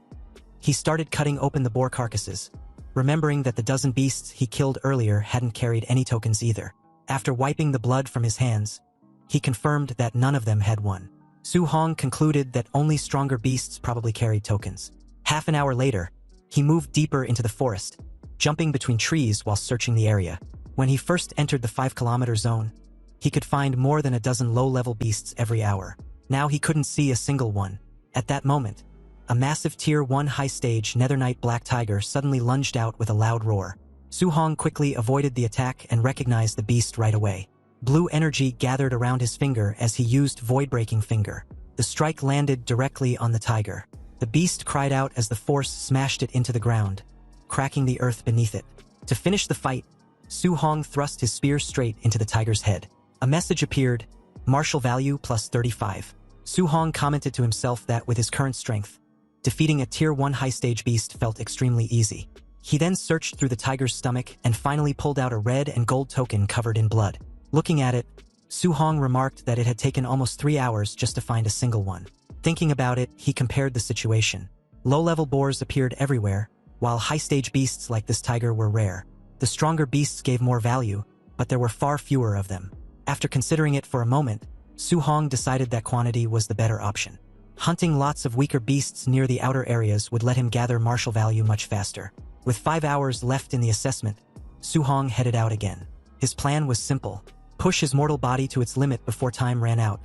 He started cutting open the boar carcasses, remembering that the dozen beasts he killed earlier hadn't carried any tokens either. After wiping the blood from his hands, he confirmed that none of them had one. Su Hong concluded that only stronger beasts probably carried tokens. Half an hour later, he moved deeper into the forest, jumping between trees while searching the area. When he first entered the 5-kilometer zone, he could find more than a dozen low-level beasts every hour. Now he couldn't see a single one. At that moment, a massive Tier 1 high-stage Nethernight black tiger suddenly lunged out with a loud roar. Su Hong quickly avoided the attack and recognized the beast right away. Blue energy gathered around his finger as he used Void-Breaking Finger. The strike landed directly on the tiger. The beast cried out as the force smashed it into the ground, cracking the earth beneath it. To finish the fight, Su Hong thrust his spear straight into the tiger's head. A message appeared, martial value plus 35. Su Hong commented to himself that with his current strength, defeating a Tier 1 high-stage beast felt extremely easy. He then searched through the tiger's stomach and finally pulled out a red and gold token covered in blood. Looking at it, Su Hong remarked that it had taken almost 3 hours just to find a single one. Thinking about it, he compared the situation. Low-level boars appeared everywhere, while high-stage beasts like this tiger were rare. The stronger beasts gave more value, but there were far fewer of them. After considering it for a moment, Su Hong decided that quantity was the better option. Hunting lots of weaker beasts near the outer areas would let him gather martial value much faster. With 5 hours left in the assessment, Su Hong headed out again. His plan was simple: push his mortal body to its limit before time ran out,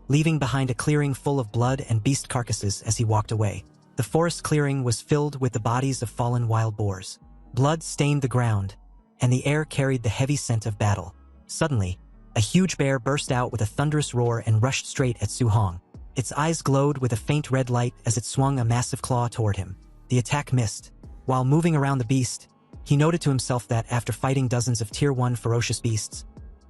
leaving behind a clearing full of blood and beast carcasses as he walked away. The forest clearing was filled with the bodies of fallen wild boars. Blood stained the ground, and the air carried the heavy scent of battle. Suddenly, a huge bear burst out with a thunderous roar and rushed straight at Su Hong. Its eyes glowed with a faint red light as it swung a massive claw toward him. The attack missed, While moving around the beast, he noted to himself that after fighting dozens of Tier 1 ferocious beasts,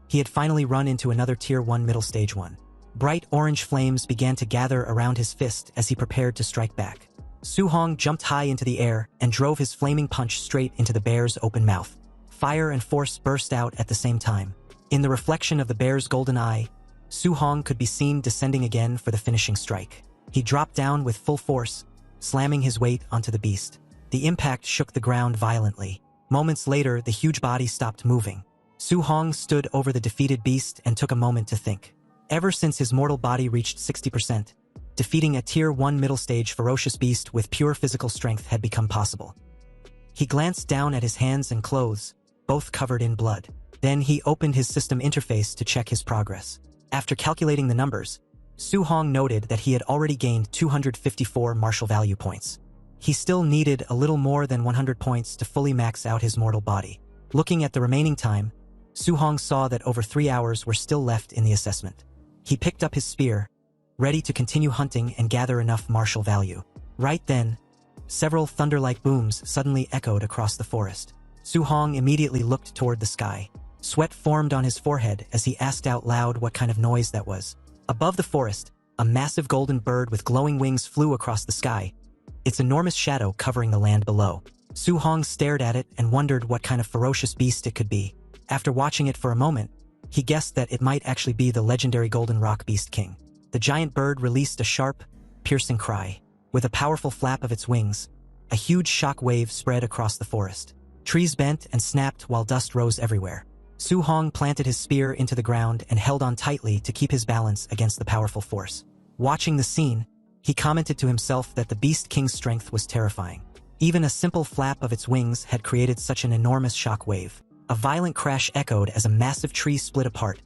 he had finally run into another Tier 1 middle stage one. Bright orange flames began to gather around his fist as he prepared to strike back. Su-hong jumped high into the air and drove his flaming punch straight into the bear's open mouth. Fire and force burst out at the same time. In the reflection of the bear's golden eye, Su-hong could be seen descending again for the finishing strike. He dropped down with full force, slamming his weight onto the beast. The impact shook the ground violently. Moments later, the huge body stopped moving. Su-hong stood over the defeated beast and took a moment to think. Ever since his mortal body reached 60%, defeating a Tier 1 middle stage ferocious beast with pure physical strength had become possible. He glanced down at his hands and clothes, both covered in blood. Then he opened his system interface to check his progress. After calculating the numbers, Su-hong noted that he had already gained 254 martial value points. He still needed a little more than 100 points to fully max out his mortal body. Looking at the remaining time, Su-hong saw that over 3 hours were still left in the assessment. He picked up his spear, ready to continue hunting and gather enough martial value. Right then, several thunder-like booms suddenly echoed across the forest. Su-hong immediately looked toward the sky. Sweat formed on his forehead as he asked out loud what kind of noise that was. Above the forest, a massive golden bird with glowing wings flew across the sky, its enormous shadow covering the land below. Su-hong stared at it and wondered what kind of ferocious beast it could be. After watching it for a moment, he guessed that it might actually be the legendary Golden Rock Beast King. The giant bird released a sharp, piercing cry. With a powerful flap of its wings, a huge shock wave spread across the forest. Trees bent and snapped while dust rose everywhere. Su-hong planted his spear into the ground and held on tightly to keep his balance against the powerful force. Watching the scene, he commented to himself that the Beast King's strength was terrifying. Even a simple flap of its wings had created such an enormous shock wave. A violent crash echoed as a massive tree split apart,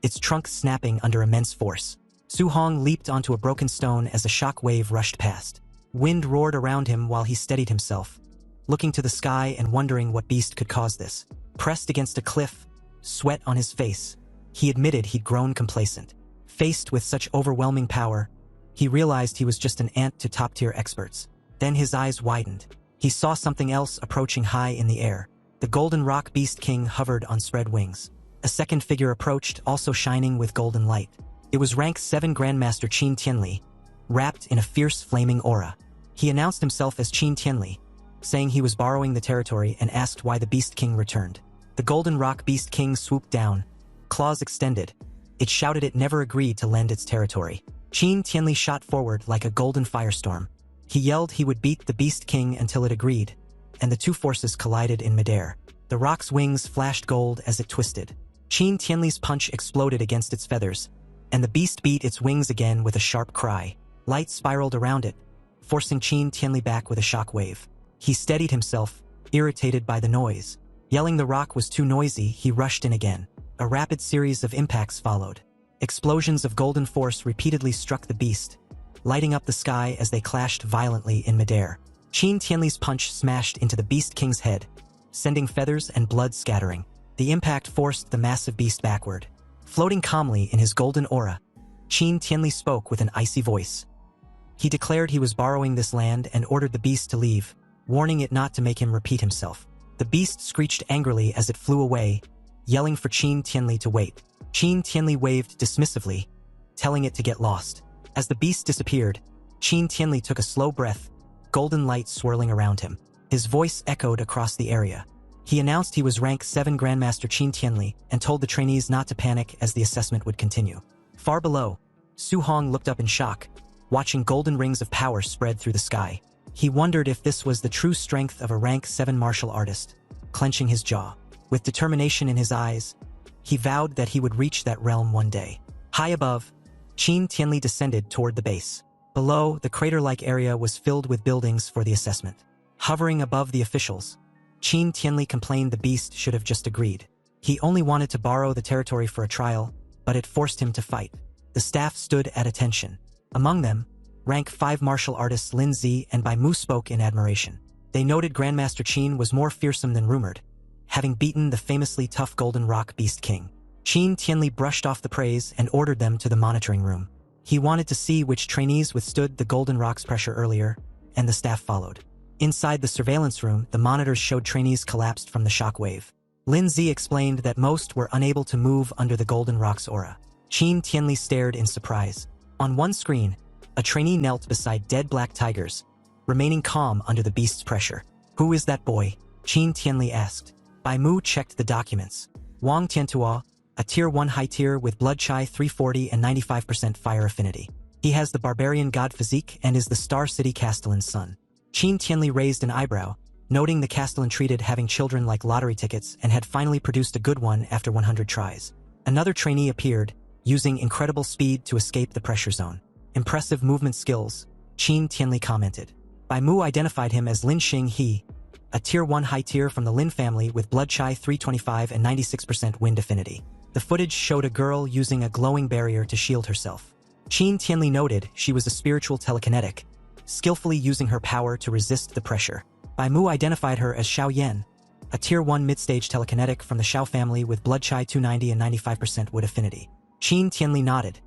its trunk snapping under immense force. Su-hong leaped onto a broken stone as a shock wave rushed past. Wind roared around him while he steadied himself, looking to the sky and wondering what beast could cause this. Pressed against a cliff, sweat on his face, he admitted he'd grown complacent. Faced with such overwhelming power, he realized he was just an ant to top-tier experts. Then his eyes widened. He saw something else approaching high in the air. The Golden Rock Beast King hovered on spread wings. A second figure approached, also shining with golden light. It was rank 7 Grandmaster Qin Tianli, wrapped in a fierce flaming aura. He announced himself as Qin Tianli, saying he was borrowing the territory and asked why the Beast King returned. The Golden Rock Beast King swooped down, claws extended. It shouted it never agreed to lend its territory. Qin Tianli shot forward like a golden firestorm. He yelled he would beat the Beast King until it agreed, and the two forces collided in midair. The rock's wings flashed gold as it twisted. Qin Tianli's punch exploded against its feathers, and the beast beat its wings again with a sharp cry. Light spiraled around it, forcing Qin Tianli back with a shock wave. He steadied himself, irritated by the noise. Yelling the rock was too noisy, he rushed in again. A rapid series of impacts followed. Explosions of golden force repeatedly struck the beast, lighting up the sky as they clashed violently in midair. Qin Tianli's punch smashed into the Beast King's head, sending feathers and blood scattering. The impact forced the massive beast backward. Floating calmly in his golden aura, Qin Tianli spoke with an icy voice. He declared he was borrowing this land and ordered the beast to leave, warning it not to make him repeat himself. The beast screeched angrily as it flew away, yelling for Qin Tianli to wait. Qin Tianli waved dismissively, telling it to get lost. As the beast disappeared, Qin Tianli took a slow breath, golden light swirling around him. His voice echoed across the area. He announced he was rank 7 Grandmaster Qin Tianli and told the trainees not to panic as the assessment would continue. Far below, Su-hong looked up in shock, watching golden rings of power spread through the sky. He wondered if this was the true strength of a rank 7 martial artist. Clenching his jaw, with determination in his eyes, he vowed that he would reach that realm one day. High above, Qin Tianli descended toward the base. Below, the crater-like area was filled with buildings for the assessment. Hovering above the officials, Qin Tianli complained the beast should have just agreed. He only wanted to borrow the territory for a trial, but it forced him to fight. The staff stood at attention. Among them, rank 5 martial artists Lin Zi and Bai Mu spoke in admiration. They noted Grandmaster Qin was more fearsome than rumored, having beaten the famously tough Golden Rock Beast King. Qin Tianli brushed off the praise and ordered them to the monitoring room. He wanted to see which trainees withstood the Golden Rock's pressure earlier, and the staff followed. Inside the surveillance room, the monitors showed trainees collapsed from the shockwave. Lin Zi explained that most were unable to move under the golden rock's aura. Qin Tianli stared in surprise. On one screen, a trainee knelt beside dead black tigers, remaining calm under the beast's pressure. "Who is that boy?" Qin Tianli asked. Bai Mu checked the documents. Wang Tiantua, a Tier 1 high tier with blood chi 340 and 95% fire affinity. He has the barbarian god physique and is the Star City Castellan's son. Qin Tianli raised an eyebrow, noting the Castellan treated having children like lottery tickets and had finally produced a good one after 100 tries. Another trainee appeared, using incredible speed to escape the pressure zone. "Impressive movement skills," Qin Tianli commented. Bai Mu identified him as Lin Xing He, a Tier 1 high tier from the Lin family with blood chi 325 and 96% wind affinity. The footage showed a girl using a glowing barrier to shield herself. Qin Tianli noted she was a spiritual telekinetic, skillfully using her power to resist the pressure. Bai Mu identified her as Xiao Yan, a Tier 1 mid-stage telekinetic from the Xiao family with blood chi 290 and 95% wood affinity. Qin Tianli nodded,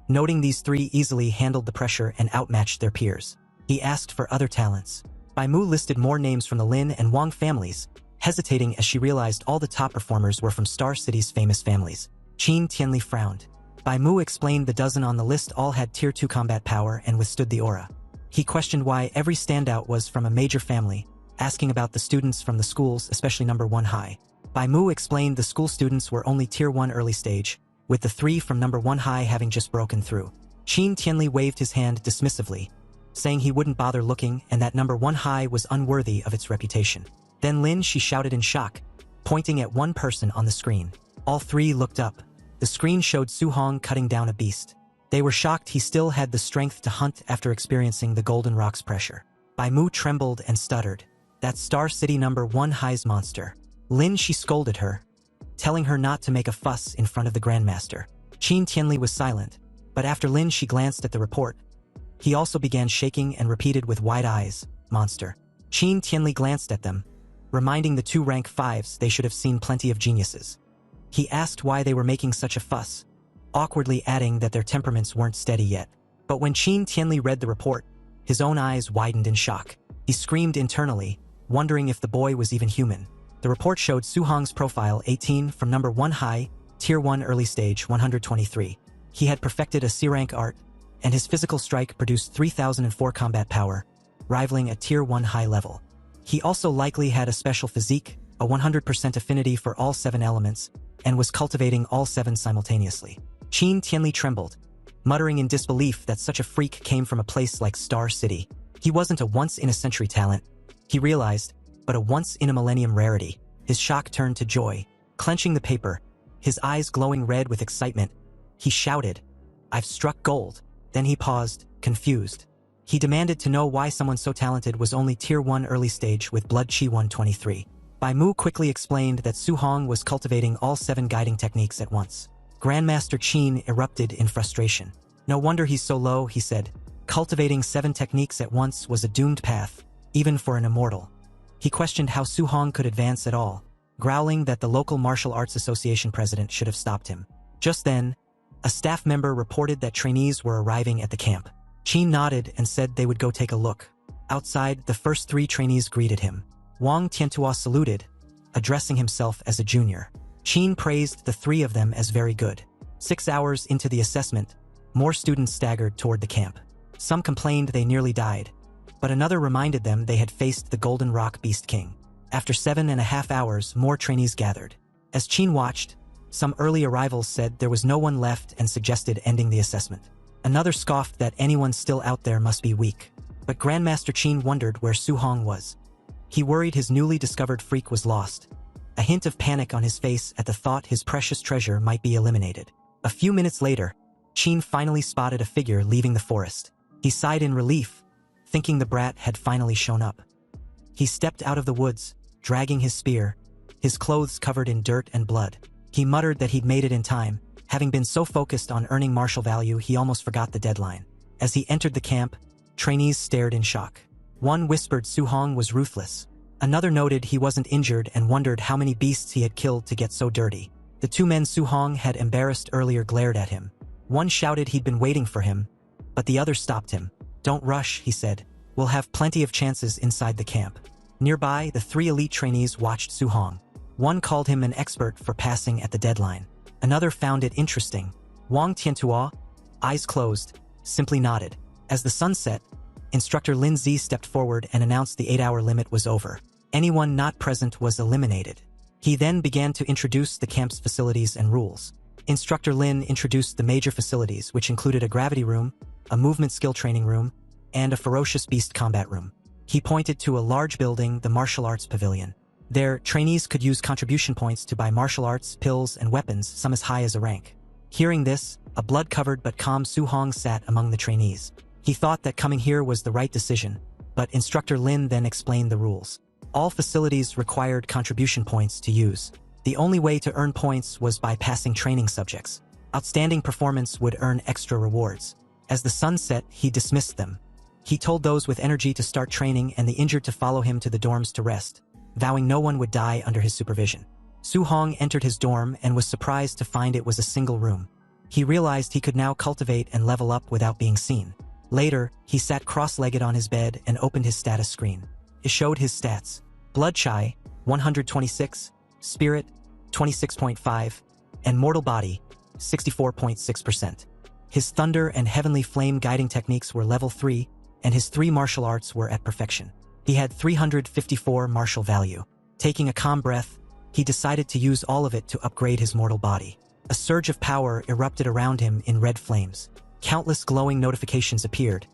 noting these three easily handled the pressure and outmatched their peers. He asked for other talents. Bai Mu listed more names from the Lin and Wang families, hesitating as she realized all the top performers were from Star City's famous families. Qin Tianli frowned. Bai Mu explained the dozen on the list all had Tier 2 combat power and withstood the aura. He questioned why every standout was from a major family, asking about the students from the schools, especially number 1 high. Bai Mu explained the school students were only Tier 1 early stage, with the 3 from number 1 high having just broken through. Qin Tianli waved his hand dismissively, saying he wouldn't bother looking and that number 1 high was unworthy of its reputation. Then Lin, she shouted in shock, pointing at one person on the screen. All three looked up. The screen showed Su Hong cutting down a beast. They were shocked he still had the strength to hunt after experiencing the Golden Rock's pressure. Bai Mu trembled and stuttered. "That Star City number 1 high's monster." Lin, she scolded her, telling her not to make a fuss in front of the Grandmaster. Qin Tianli was silent, but after Lin, she glanced at the report. He also began shaking and repeated with wide eyes, "Monster." Qin Tianli glanced at them, reminding the 2 rank 5s they should have seen plenty of geniuses. He asked why they were making such a fuss, awkwardly adding that their temperaments weren't steady yet. But when Qin Tianli read the report, his own eyes widened in shock. He screamed internally, wondering if the boy was even human. The report showed Su Hong's profile 18 from number 1 high, Tier 1 early stage 123. He had perfected a C-rank art, and his physical strike produced 3004 combat power, rivaling a Tier 1 high level. He also likely had a special physique, a 100% affinity for all 7 elements, and was cultivating all 7 simultaneously. Qin Tianli trembled, muttering in disbelief that such a freak came from a place like Star City. He wasn't a once-in-a-century talent, he realized, but a once-in-a-millennium rarity. His shock turned to joy. Clenching the paper, his eyes glowing red with excitement, he shouted, "I've struck gold." Then he paused, confused. He demanded to know why someone so talented was only Tier 1 early stage with blood chi 123. Bai Mu quickly explained that Su Hong was cultivating all 7 guiding techniques at once. Grandmaster Qin erupted in frustration. "No wonder he's so low," he said. Cultivating 7 techniques at once was a doomed path, even for an immortal. He questioned how Su Hong could advance at all, growling that the local martial arts association president should have stopped him. Just then, a staff member reported that trainees were arriving at the camp. Qin nodded and said they would go take a look. Outside, the first 3 trainees greeted him. Wang Tiantua saluted, addressing himself as a junior. Qin praised the 3 of them as very good. 6 hours into the assessment, more students staggered toward the camp. Some complained they nearly died, but another reminded them they had faced the Golden Rock Beast King. After 7.5 hours, more trainees gathered. As Qin watched, some early arrivals said there was no one left and suggested ending the assessment. Another scoffed that anyone still out there must be weak. But Grandmaster Qin wondered where Su Hong was. He worried his newly discovered freak was lost, a hint of panic on his face at the thought his precious treasure might be eliminated. A few minutes later, Qin finally spotted a figure leaving the forest. He sighed in relief, thinking the brat had finally shown up. He stepped out of the woods, dragging his spear, his clothes covered in dirt and blood. He muttered that he'd made it in time, having been so focused on earning martial value he almost forgot the deadline. As he entered the camp, trainees stared in shock. One whispered Su Hong was ruthless. Another noted he wasn't injured and wondered how many beasts he had killed to get so dirty. The 2 men Su Hong had embarrassed earlier glared at him. One shouted he'd been waiting for him, but the other stopped him. "Don't rush," he said. We'll have plenty of chances inside the camp. Nearby, the 3 elite trainees watched Su Hong. One called him an expert for passing at the deadline. Another found it interesting. Wang Tiantua, eyes closed, simply nodded. As the sun set, Instructor Lin Zi stepped forward and announced the 8-hour limit was over. Anyone not present was eliminated. He then began to introduce the camp's facilities and rules. Instructor Lin introduced the major facilities, which included a gravity room, a movement skill training room, and a ferocious beast combat room. He pointed to a large building, the martial arts pavilion. There, trainees could use contribution points to buy martial arts, pills, and weapons, some as high as a rank. Hearing this, a blood-covered but calm Su Hong sat among the trainees. He thought that coming here was the right decision, but Instructor Lin then explained the rules. All facilities required contribution points to use. The only way to earn points was by passing training subjects. Outstanding performance would earn extra rewards. As the sun set, he dismissed them. He told those with energy to start training and the injured to follow him to the dorms to rest, vowing no one would die under his supervision. Su Hong entered his dorm and was surprised to find it was a single room. He realized he could now cultivate and level up without being seen. Later, he sat cross-legged on his bed and opened his status screen. It showed his stats. Blood Chai, 126, Spirit, 26.5, and Mortal Body, 64.6%. His Thunder and Heavenly Flame guiding techniques were level 3, and his 3 martial arts were at perfection. He had 354 martial value. Taking a calm breath, he decided to use all of it to upgrade his mortal body. A surge of power erupted around him in red flames. Countless glowing notifications appeared,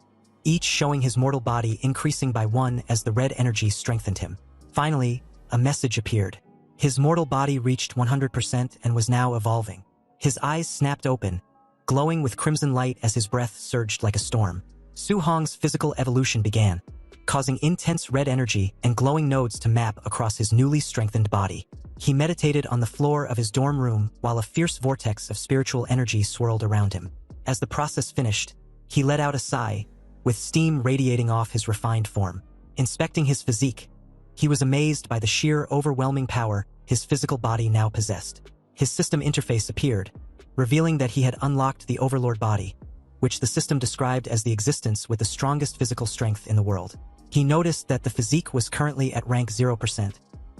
each showing his mortal body increasing by 1 as the red energy strengthened him. Finally, a message appeared. His mortal body reached 100% and was now evolving. His eyes snapped open, glowing with crimson light as his breath surged like a storm. Su Hong's physical evolution began, causing intense red energy and glowing nodes to map across his newly strengthened body. He meditated on the floor of his dorm room while a fierce vortex of spiritual energy swirled around him. As the process finished, he let out a sigh, with steam radiating off his refined form. Inspecting his physique, he was amazed by the sheer overwhelming power his physical body now possessed. His system interface appeared, revealing that he had unlocked the Overlord body, which the system described as the existence with the strongest physical strength in the world. He noticed that the physique was currently at rank 0%,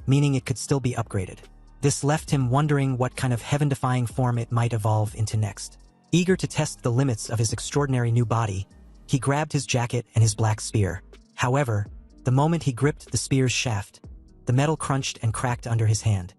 meaning it could still be upgraded. This left him wondering what kind of heaven-defying form it might evolve into next. Eager to test the limits of his extraordinary new body, he grabbed his jacket and his black spear. However, the moment he gripped the spear's shaft, the metal crunched and cracked under his hand.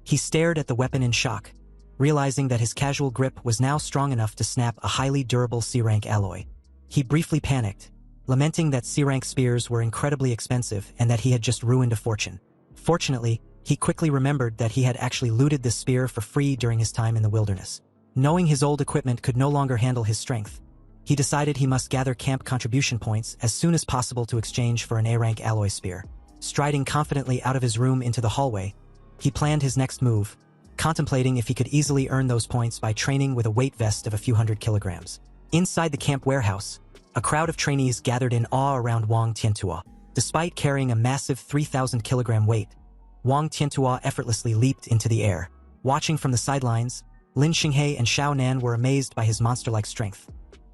He stared at the weapon in shock, realizing that his casual grip was now strong enough to snap a highly durable C-rank alloy. He briefly panicked, lamenting that C-rank spears were incredibly expensive and that he had just ruined a fortune. Fortunately, he quickly remembered that he had actually looted this spear for free during his time in the wilderness. Knowing his old equipment could no longer handle his strength, he decided he must gather camp contribution points as soon as possible to exchange for an A-rank alloy spear. Striding confidently out of his room into the hallway, he planned his next move, contemplating if he could easily earn those points by training with a weight vest of a few hundred kilograms. Inside the camp warehouse, a crowd of trainees gathered in awe around Wang Tiantua. Despite carrying a massive 3,000-kilogram weight, Wang Tiantua effortlessly leaped into the air. Watching from the sidelines, Lin Xinghe and Xiao Nan were amazed by his monster-like strength,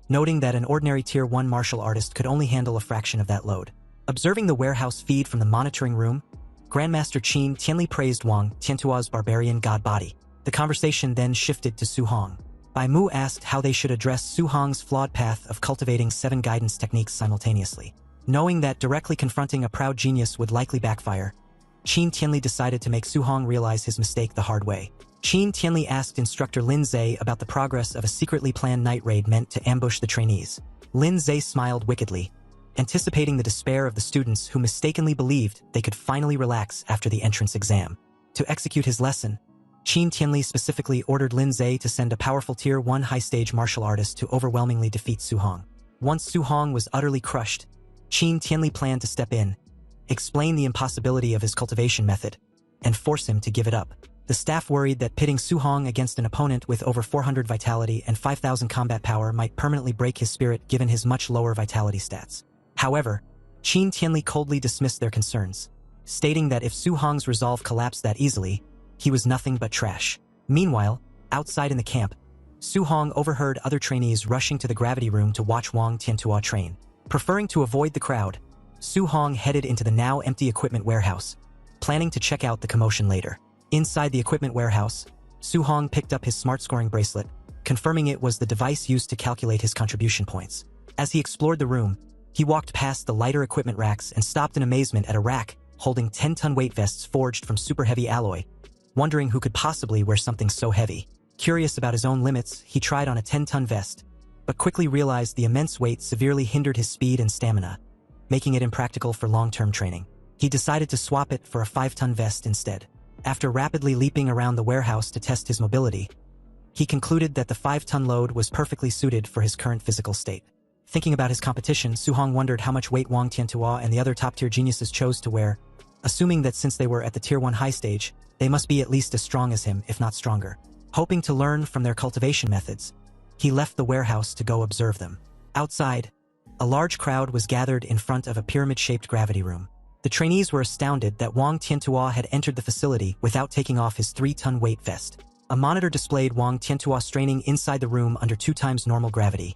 noting that an ordinary Tier 1 martial artist could only handle a fraction of that load. Observing the warehouse feed from the monitoring room, Grandmaster Qin Tianli praised Wang Tiantua's barbarian god body. The conversation then shifted to Su Hong. Bai Mu asked how they should address Su Hong's flawed path of cultivating 7 guidance techniques simultaneously. Knowing that directly confronting a proud genius would likely backfire, Qin Tianli decided to make Su Hong realize his mistake the hard way. Qin Tianli asked Instructor Lin Zhe about the progress of a secretly planned night raid meant to ambush the trainees. Lin Zhe smiled wickedly, anticipating the despair of the students who mistakenly believed they could finally relax after the entrance exam. To execute his lesson, Qin Tianli specifically ordered Lin Zhe to send a powerful Tier 1 high-stage martial artist to overwhelmingly defeat Su Hong. Once Su Hong was utterly crushed, Qin Tianli planned to step in, explain the impossibility of his cultivation method, and force him to give it up. The staff worried that pitting Su Hong against an opponent with over 400 vitality and 5,000 combat power might permanently break his spirit given his much lower vitality stats. However, Qin Tianli coldly dismissed their concerns, stating that if Su Hong's resolve collapsed that easily, he was nothing but trash. Meanwhile, outside in the camp, Su Hong overheard other trainees rushing to the gravity room to watch Wang Tiantua train. Preferring to avoid the crowd, Su Hong headed into the now empty equipment warehouse, planning to check out the commotion later. Inside the equipment warehouse, Su Hong picked up his smart scoring bracelet, confirming it was the device used to calculate his contribution points. As he explored the room, he walked past the lighter equipment racks and stopped in amazement at a rack holding 10-ton weight vests forged from super heavy alloy, wondering who could possibly wear something so heavy. Curious about his own limits, he tried on a 10-ton vest, but quickly realized the immense weight severely hindered his speed and stamina, making it impractical for long-term training. He decided to swap it for a 5-ton vest instead. After rapidly leaping around the warehouse to test his mobility, he concluded that the 5-ton load was perfectly suited for his current physical state. Thinking about his competition, Su Hong wondered how much weight Wang Tiantuo and the other top-tier geniuses chose to wear, assuming that since they were at the Tier 1 high stage, they must be at least as strong as him, if not stronger. Hoping to learn from their cultivation methods, he left the warehouse to go observe them. Outside, a large crowd was gathered in front of a pyramid-shaped gravity room. The trainees were astounded that Wang Tiantuo had entered the facility without taking off his 3-ton weight vest. A monitor displayed Wang Tiantuo straining inside the room under 2 times normal gravity,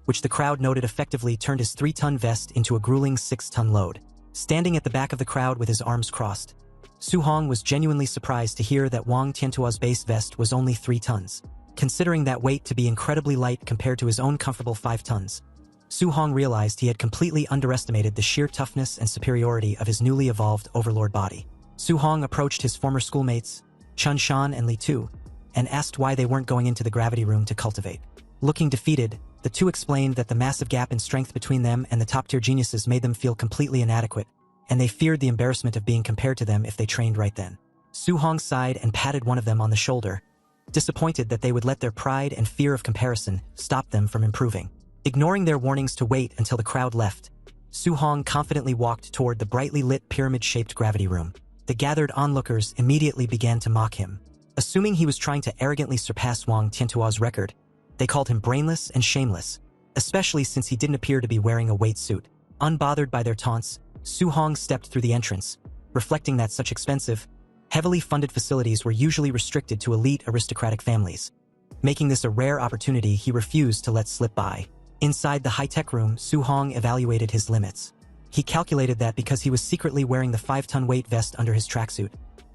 which the crowd noted effectively turned his 3-ton vest into a grueling 6-ton load. Standing at the back of the crowd with his arms crossed, Su Hong was genuinely surprised to hear that Wang Tiantuo's base vest was only 3 tons. Considering that weight to be incredibly light compared to his own comfortable 5 tons, Su Hong realized he had completely underestimated the sheer toughness and superiority of his newly evolved overlord body. Su Hong approached his former schoolmates, Chun Shan and Li Tu, and asked why they weren't going into the gravity room to cultivate. Looking defeated, the two explained that the massive gap in strength between them and the top-tier geniuses made them feel completely inadequate, and they feared the embarrassment of being compared to them if they trained right then. Su Hong sighed and patted one of them on the shoulder, disappointed that they would let their pride and fear of comparison stop them from improving. Ignoring their warnings to wait until the crowd left, Su Hong confidently walked toward the brightly lit pyramid-shaped gravity room. The gathered onlookers immediately began to mock him. Assuming he was trying to arrogantly surpass Wang Tiantuo's record, they called him brainless and shameless, especially since he didn't appear to be wearing a weight suit. Unbothered by their taunts, Su Hong stepped through the entrance, reflecting that such expensive, heavily funded facilities were usually restricted to elite aristocratic families. Making this a rare opportunity he refused to let slip by. Inside the high-tech room, Su Hong evaluated his limits. He calculated that because he was secretly wearing the 5-ton weight vest under his tracksuit,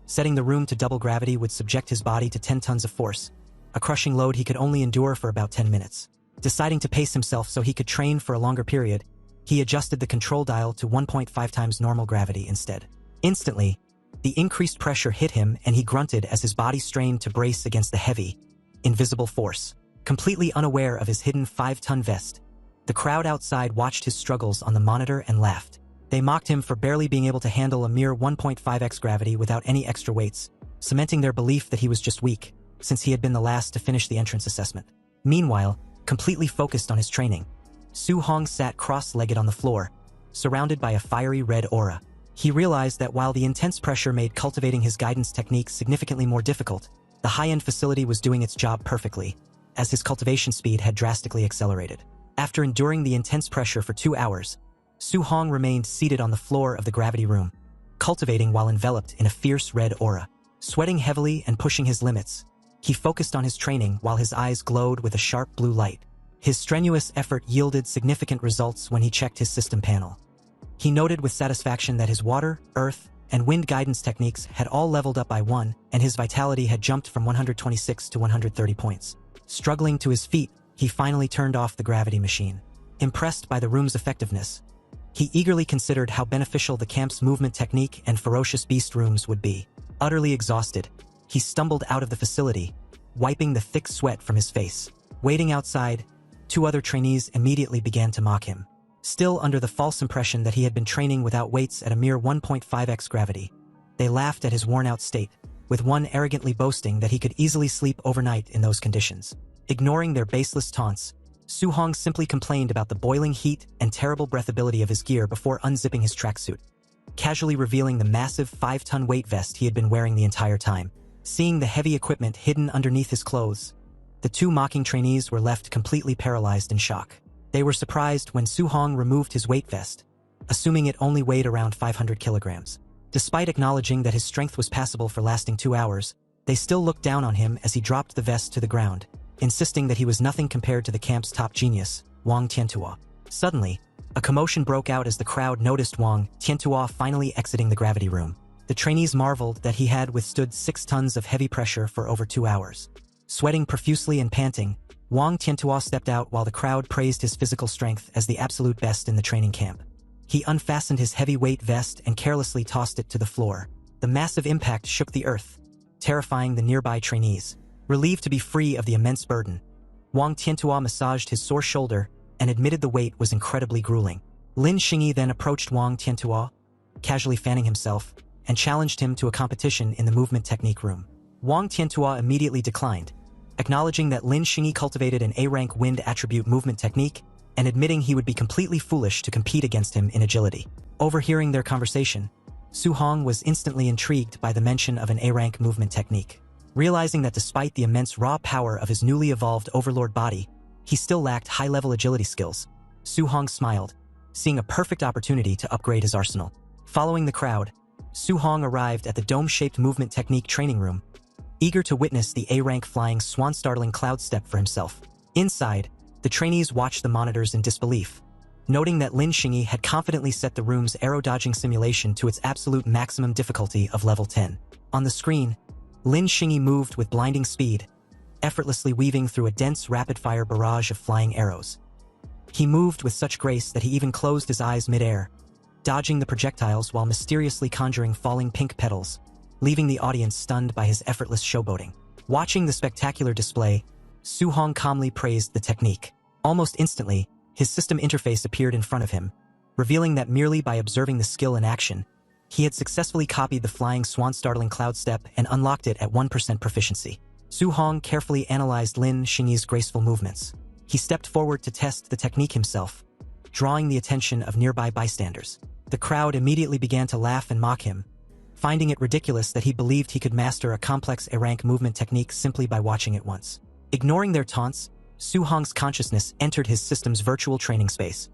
setting the room to double gravity would subject his body to 10 tons of force, a crushing load he could only endure for about 10 minutes. Deciding to pace himself so he could train for a longer period, he adjusted the control dial to 1.5 times normal gravity instead. Instantly, the increased pressure hit him and he grunted as his body strained to brace against the heavy, invisible force. Completely unaware of his hidden 5-ton vest, the crowd outside watched his struggles on the monitor and laughed. They mocked him for barely being able to handle a mere 1.5x gravity without any extra weights, cementing their belief that he was just weak, since he had been the last to finish the entrance assessment. Meanwhile, completely focused on his training, Su Hong sat cross-legged on the floor, surrounded by a fiery red aura. He realized that while the intense pressure made cultivating his guidance techniques significantly more difficult, the high-end facility was doing its job perfectly, as his cultivation speed had drastically accelerated. After enduring the intense pressure for 2 hours, Su Hong remained seated on the floor of the gravity room, cultivating while enveloped in a fierce red aura. Sweating heavily and pushing his limits, he focused on his training while his eyes glowed with a sharp blue light. His strenuous effort yielded significant results when he checked his system panel. He noted with satisfaction that his water, earth, and wind guidance techniques had all leveled up by 1, and his vitality had jumped from 126 to 130 points. Struggling to his feet, he finally turned off the gravity machine. Impressed by the room's effectiveness, he eagerly considered how beneficial the camp's movement technique and ferocious beast rooms would be. Utterly exhausted, he stumbled out of the facility, wiping the thick sweat from his face. Waiting outside, 2 other trainees immediately began to mock him. Still under the false impression that he had been training without weights at a mere 1.5x gravity, they laughed at his worn-out state, with one arrogantly boasting that he could easily sleep overnight in those conditions. Ignoring their baseless taunts, Su Hong simply complained about the boiling heat and terrible breathability of his gear before unzipping his tracksuit, casually revealing the massive 5-ton weight vest he had been wearing the entire time. Seeing the heavy equipment hidden underneath his clothes, the 2 mocking trainees were left completely paralyzed in shock. They were surprised when Su Hong removed his weight vest, assuming it only weighed around 500 kilograms. Despite acknowledging that his strength was passable for lasting 2 hours, they still looked down on him as he dropped the vest to the ground, insisting that he was nothing compared to the camp's top genius, Wang Tiantuo. Suddenly, A commotion broke out as the crowd noticed Wang Tiantuo finally exiting the gravity room. The trainees marveled that he had withstood 6 tons of heavy pressure for over 2 hours. Sweating profusely and panting, Wang Tiantuo stepped out while the crowd praised his physical strength as the absolute best in the training camp. He unfastened his heavyweight vest and carelessly tossed it to the floor. The massive impact shook the earth, terrifying the nearby trainees. Relieved to be free of the immense burden, Wang Tiantuo massaged his sore shoulder and admitted the weight was incredibly grueling. Lin Xingyi then approached Wang Tiantuo, casually fanning himself, and challenged him to a competition in the movement technique room. Wang Tiantuo immediately declined, acknowledging that Lin Xingyi cultivated an A-rank wind attribute movement technique and admitting he would be completely foolish to compete against him in agility. Overhearing their conversation, Su Hong was instantly intrigued by the mention of an A-rank movement technique. Realizing that despite the immense raw power of his newly evolved overlord body, he still lacked high-level agility skills, Su Hong smiled, seeing a perfect opportunity to upgrade his arsenal. Following the crowd, Su Hong arrived at the dome-shaped movement technique training room, eager to witness the A-rank flying swan-startling cloud step for himself. Inside, the trainees watched the monitors in disbelief, noting that Lin Xingyi had confidently set the room's arrow-dodging simulation to its absolute maximum difficulty of level 10. On the screen, Lin Xingyi moved with blinding speed, effortlessly weaving through a dense rapid-fire barrage of flying arrows. He moved with such grace that he even closed his eyes mid-air, dodging the projectiles while mysteriously conjuring falling pink petals, leaving the audience stunned by his effortless showboating. Watching the spectacular display, Su Hong calmly praised the technique. Almost instantly, his system interface appeared in front of him, revealing that merely by observing the skill in action, he had successfully copied the flying swan-startling cloud step and unlocked it at 1% proficiency. Su Hong carefully analyzed Lin Xingyi's graceful movements. He stepped forward to test the technique himself, drawing the attention of nearby bystanders. The crowd immediately began to laugh and mock him, finding it ridiculous that he believed he could master a complex A-rank movement technique simply by watching it once. Ignoring their taunts, Su Hong's consciousness entered his system's virtual training space,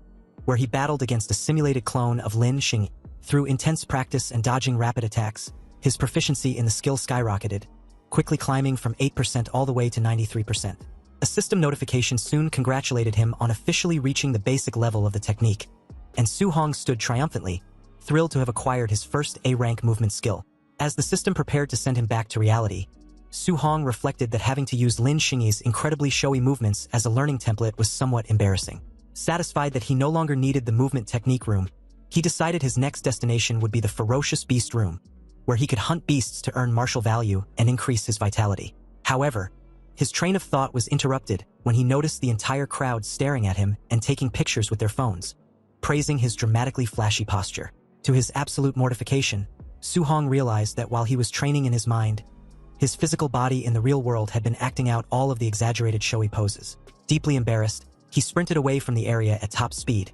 where he battled against a simulated clone of Lin Xingyi. Through intense practice and dodging rapid attacks, his proficiency in the skill skyrocketed, quickly climbing from 8% all the way to 93%. A system notification soon congratulated him on officially reaching the basic level of the technique, and Su Hong stood triumphantly, thrilled to have acquired his first A-rank movement skill. As the system prepared to send him back to reality, Su Hong reflected that having to use Lin Xingyi's incredibly showy movements as a learning template was somewhat embarrassing. Satisfied that he no longer needed the movement technique room, he decided his next destination would be the ferocious beast room, where he could hunt beasts to earn martial value and increase his vitality. However, his train of thought was interrupted when he noticed the entire crowd staring at him and taking pictures with their phones, praising his dramatically flashy posture. To his absolute mortification, Su Hong realized that while he was training in his mind, his physical body in the real world had been acting out all of the exaggerated showy poses. Deeply embarrassed, he sprinted away from the area at top speed,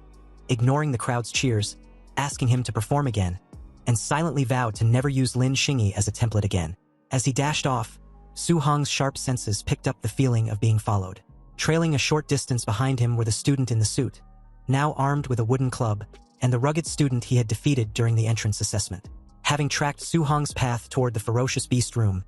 ignoring the crowd's cheers, asking him to perform again, and silently vowed to never use Lin Xingyi as a template again. As he dashed off, Su Hong's sharp senses picked up the feeling of being followed. Trailing a short distance behind him were the student in the suit, now armed with a wooden club, and the rugged student he had defeated during the entrance assessment. Having tracked Su Hong's path toward the ferocious beast room,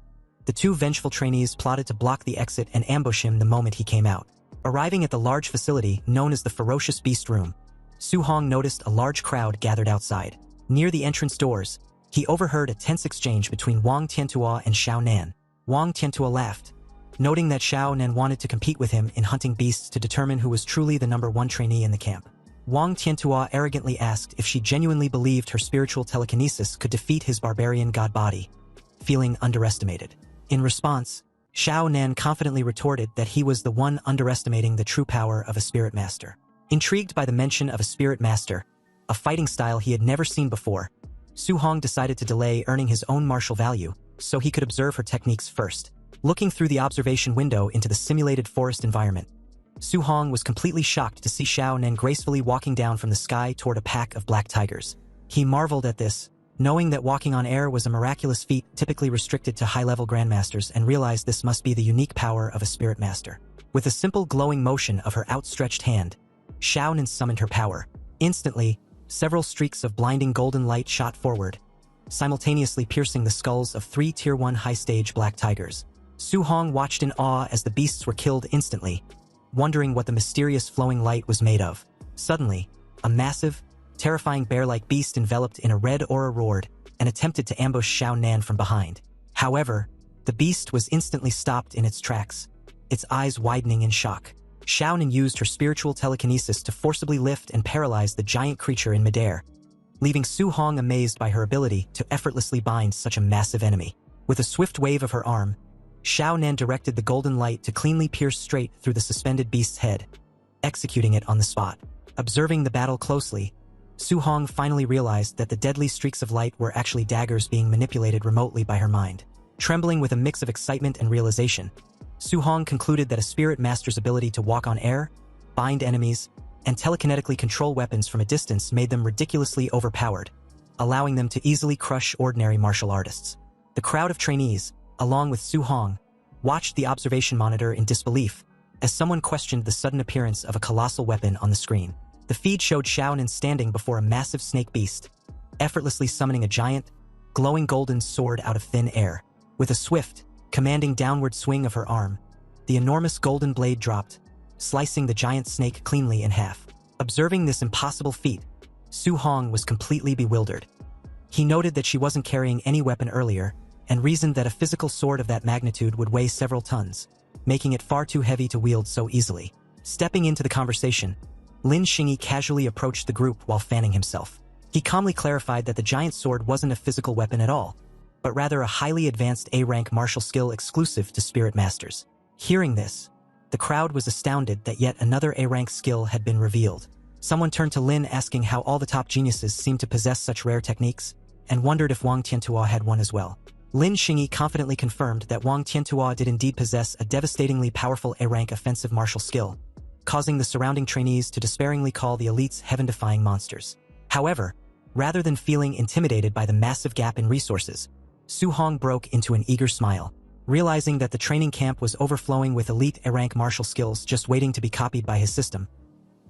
the 2 vengeful trainees plotted to block the exit and ambush him the moment he came out. Arriving at the large facility known as the ferocious beast room, Su Hong noticed a large crowd gathered outside. Near the entrance doors, he overheard a tense exchange between Wang Tiantuo and Xiao Nan. Wang Tiantuo laughed, noting that Xiao Nan wanted to compete with him in hunting beasts to determine who was truly the #1 trainee in the camp. Wang Tiantuo arrogantly asked if she genuinely believed her spiritual telekinesis could defeat his barbarian god body, feeling underestimated. In response, Xiao Nan confidently retorted that he was the one underestimating the true power of a spirit master. Intrigued by the mention of a spirit master, a fighting style he had never seen before, Su Hong decided to delay earning his own martial value so he could observe her techniques first. Looking through the observation window into the simulated forest environment, Su Hong was completely shocked to see Xiao Nan gracefully walking down from the sky toward a pack of black tigers. He marveled at this, knowing that walking on air was a miraculous feat typically restricted to high-level grandmasters, and realized this must be the unique power of a spirit master. With a simple glowing motion of her outstretched hand, Xiao Nan summoned her power. Instantly, several streaks of blinding golden light shot forward, simultaneously piercing the skulls of 3 Tier 1 high-stage black tigers. Su Hong watched in awe as the beasts were killed instantly, wondering what the mysterious flowing light was made of. Suddenly, A massive, terrifying bear-like beast enveloped in a red aura roared and attempted to ambush Xiao Nan from behind. However, the beast was instantly stopped in its tracks, its eyes widening in shock. Xiao Nan used her spiritual telekinesis to forcibly lift and paralyze the giant creature in midair, leaving Su Hong amazed by her ability to effortlessly bind such a massive enemy. With a swift wave of her arm, Xiao Nan directed the golden light to cleanly pierce straight through the suspended beast's head, executing it on the spot. Observing the battle closely, Su Hong finally realized that the deadly streaks of light were actually daggers being manipulated remotely by her mind. Trembling with a mix of excitement and realization, Su Hong concluded that a spirit master's ability to walk on air, bind enemies, and telekinetically control weapons from a distance made them ridiculously overpowered, allowing them to easily crush ordinary martial artists. The crowd of trainees, along with Su Hong, watched the observation monitor in disbelief as someone questioned the sudden appearance of a colossal weapon on the screen. The feed showed Xiao Nan standing before a massive snake beast, effortlessly summoning a giant, glowing golden sword out of thin air. With a swift, commanding downward swing of her arm, the enormous golden blade dropped, slicing the giant snake cleanly in half. Observing this impossible feat, Su Hong was completely bewildered. He noted that she wasn't carrying any weapon earlier, and reasoned that a physical sword of that magnitude would weigh several tons, making it far too heavy to wield so easily. Stepping into the conversation, Lin Xingyi casually approached the group while fanning himself. He calmly clarified that the giant sword wasn't a physical weapon at all, but rather a highly advanced A-rank martial skill exclusive to spirit masters. Hearing this, the crowd was astounded that yet another A-rank skill had been revealed. Someone turned to Lin asking how all the top geniuses seemed to possess such rare techniques, and wondered if Wang Tiantuo had one as well. Lin Xingyi confidently confirmed that Wang Tiantuo did indeed possess a devastatingly powerful A-rank offensive martial skill, causing the surrounding trainees to despairingly call the elites heaven-defying monsters. However, rather than feeling intimidated by the massive gap in resources, Su Hong broke into an eager smile. Realizing that the training camp was overflowing with elite A-rank martial skills just waiting to be copied by his system,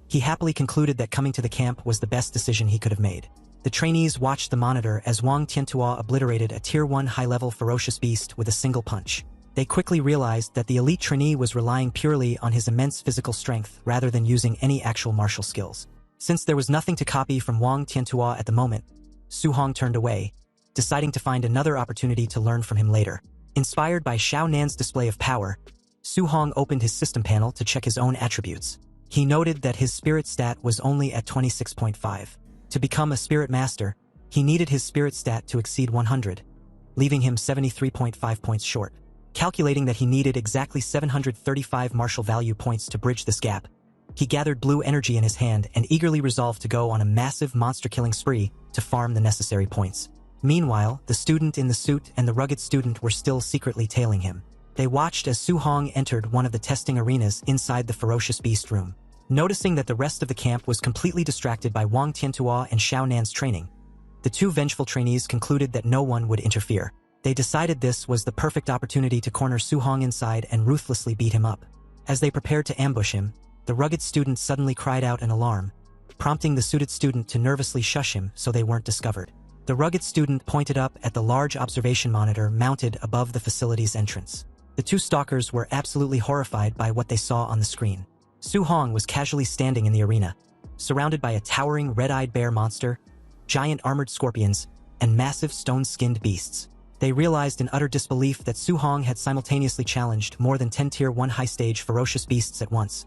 he happily concluded that coming to the camp was the best decision he could have made. The trainees watched the monitor as Wang Tiantuo obliterated a Tier 1 high-level ferocious beast with a single punch. They quickly realized that the elite trainee was relying purely on his immense physical strength rather than using any actual martial skills. Since there was nothing to copy from Wang Tiantuo at the moment, Su Hong turned away, deciding to find another opportunity to learn from him later. Inspired by Xiao Nan's display of power, Su Hong opened his system panel to check his own attributes. He noted that his spirit stat was only at 26.5. To become a spirit master, he needed his spirit stat to exceed 100, leaving him 73.5 points short. Calculating that he needed exactly 735 martial value points to bridge this gap, he gathered blue energy in his hand and eagerly resolved to go on a massive monster-killing spree to farm the necessary points. Meanwhile, the student in the suit and the rugged student were still secretly tailing him. They watched as Su Hong entered one of the testing arenas inside the ferocious beast room. Noticing that the rest of the camp was completely distracted by Wang Tiantuo and Xiao Nan's training, the two vengeful trainees concluded that no one would interfere. They decided this was the perfect opportunity to corner Su Hong inside and ruthlessly beat him up. As they prepared to ambush him, the rugged student suddenly cried out in alarm, prompting the suited student to nervously shush him so they weren't discovered. The rugged student pointed up at the large observation monitor mounted above the facility's entrance. The two stalkers were absolutely horrified by what they saw on the screen. Su Hong was casually standing in the arena, surrounded by a towering red-eyed bear monster, giant armored scorpions, and massive stone-skinned beasts. They realized in utter disbelief that Su Hong had simultaneously challenged more than 10 Tier 1 high-stage ferocious beasts at once,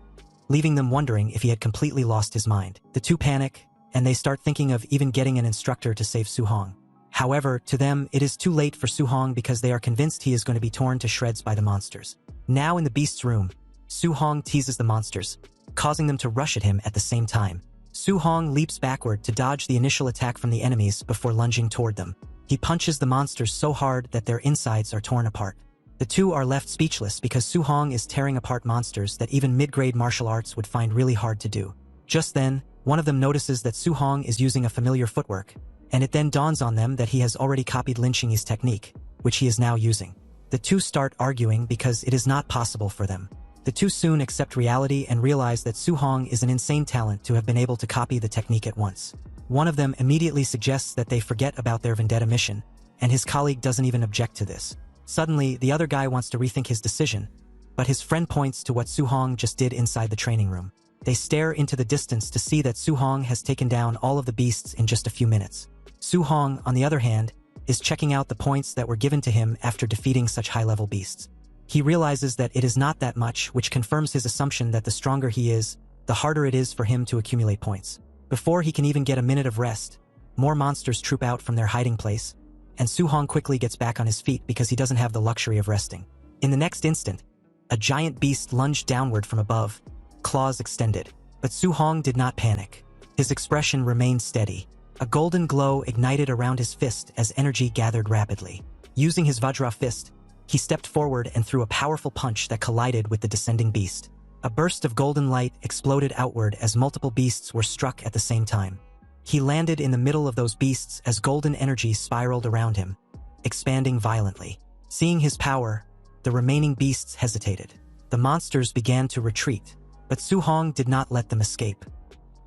leaving them wondering if he had completely lost his mind. The two panic, and they start thinking of even getting an instructor to save Su Hong. However, to them, it is too late for Su Hong because they are convinced he is going to be torn to shreds by the monsters. Now in the beast's room, Su Hong teases the monsters, causing them to rush at him at the same time. Su Hong leaps backward to dodge the initial attack from the enemies before lunging toward them. He punches the monsters so hard that their insides are torn apart. The two are left speechless because Su Hong is tearing apart monsters that even mid-grade martial arts would find really hard to do. Just then, one of them notices that Su Hong is using a familiar footwork, and it then dawns on them that he has already copied Lin Xingyi's technique, which he is now using. The two start arguing because it is not possible for them. The two soon accept reality and realize that Su Hong is an insane talent to have been able to copy the technique at once. One of them immediately suggests that they forget about their vendetta mission, and his colleague doesn't even object to this. Suddenly, the other guy wants to rethink his decision, but his friend points to what Su Hong just did inside the training room. They stare into the distance to see that Su Hong has taken down all of the beasts in just a few minutes. Su Hong, on the other hand, is checking out the points that were given to him after defeating such high-level beasts. He realizes that it is not that much, which confirms his assumption that the stronger he is, the harder it is for him to accumulate points. Before he can even get a minute of rest, more monsters troop out from their hiding place, and Su Hong quickly gets back on his feet because he doesn't have the luxury of resting. In the next instant, a giant beast lunged downward from above, claws extended. But Su Hong did not panic. His expression remained steady. A golden glow ignited around his fist as energy gathered rapidly. Using his Vajra fist, he stepped forward and threw a powerful punch that collided with the descending beast. A burst of golden light exploded outward as multiple beasts were struck at the same time. He landed in the middle of those beasts as golden energy spiraled around him, expanding violently. Seeing his power, the remaining beasts hesitated. The monsters began to retreat, but Su Hong did not let them escape.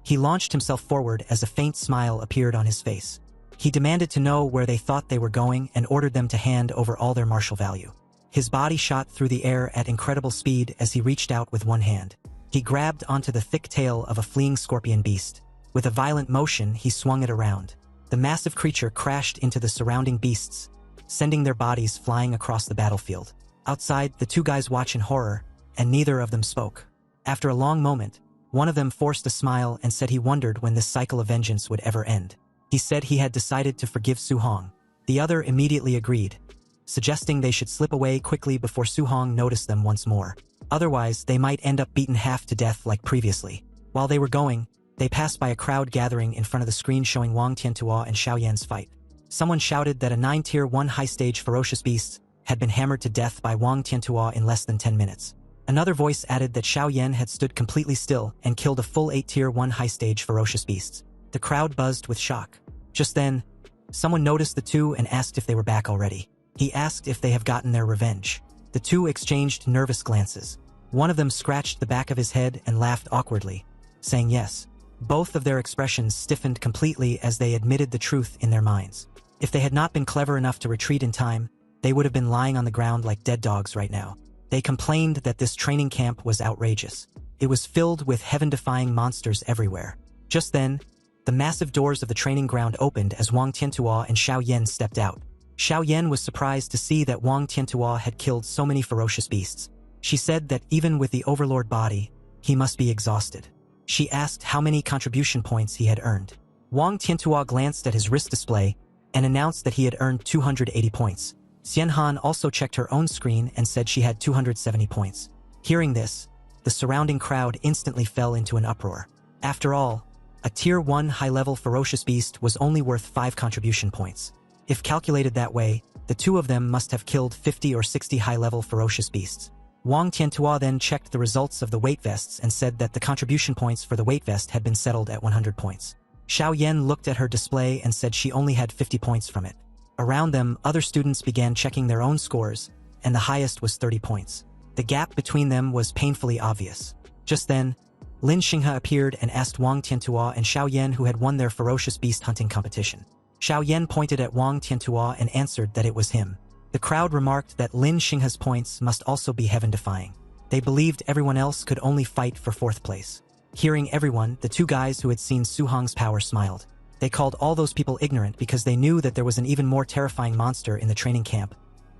He launched himself forward as a faint smile appeared on his face. He demanded to know where they thought they were going and ordered them to hand over all their martial value. His body shot through the air at incredible speed as he reached out with one hand. He grabbed onto the thick tail of a fleeing scorpion beast. With a violent motion, he swung it around. The massive creature crashed into the surrounding beasts, sending their bodies flying across the battlefield. Outside, the two guys watch in horror, and neither of them spoke. After a long moment, one of them forced a smile and said he wondered when this cycle of vengeance would ever end. He said he had decided to forgive Su Hong. The other immediately agreed, suggesting they should slip away quickly before Su Hong noticed them once more. Otherwise, they might end up beaten half to death like previously. While they were going, they passed by a crowd gathering in front of the screen showing Wang Tiantuo and Xiao Yan's fight. Someone shouted that a 9-tier 1 high-stage ferocious beast had been hammered to death by Wang Tiantuo in less than 10 minutes. Another voice added that Xiao Yan had stood completely still and killed a full 8-tier 1 high-stage ferocious beasts. The crowd buzzed with shock. Just then, someone noticed the two and asked if they were back already. He asked if they have gotten their revenge. The two exchanged nervous glances. One of them scratched the back of his head and laughed awkwardly, saying yes. Both of their expressions stiffened completely as they admitted the truth in their minds. If they had not been clever enough to retreat in time, they would have been lying on the ground like dead dogs right now. They complained that this training camp was outrageous. It was filled with heaven-defying monsters everywhere. Just then, the massive doors of the training ground opened as Wang Tiantuo and Xiao Yan stepped out. Xiao Yan was surprised to see that Wang Tiantuo had killed so many ferocious beasts. She said that even with the overlord body, he must be exhausted. She asked how many contribution points he had earned. Wang Tiantuo glanced at his wrist display and announced that he had earned 280 points. Xianhan also checked her own screen and said she had 270 points. Hearing this, the surrounding crowd instantly fell into an uproar. After all, a Tier 1 high-level ferocious beast was only worth 5 contribution points. If calculated that way, the two of them must have killed 50 or 60 high-level ferocious beasts. Wang Tiantuo then checked the results of the weight vests and said that the contribution points for the weight vest had been settled at 100 points. Xiao Yan looked at her display and said she only had 50 points from it. Around them, other students began checking their own scores, and the highest was 30 points. The gap between them was painfully obvious. Just then, Lin Xinghe appeared and asked Wang Tiantuo and Xiao Yan who had won their ferocious beast hunting competition. Xiao Yan pointed at Wang Tiantuo and answered that it was him. The crowd remarked that Lin Xinghe's points must also be heaven-defying. They believed everyone else could only fight for 4th place. Hearing everyone, the two guys who had seen Su Hong's power smiled. They called all those people ignorant because they knew that there was an even more terrifying monster in the training camp,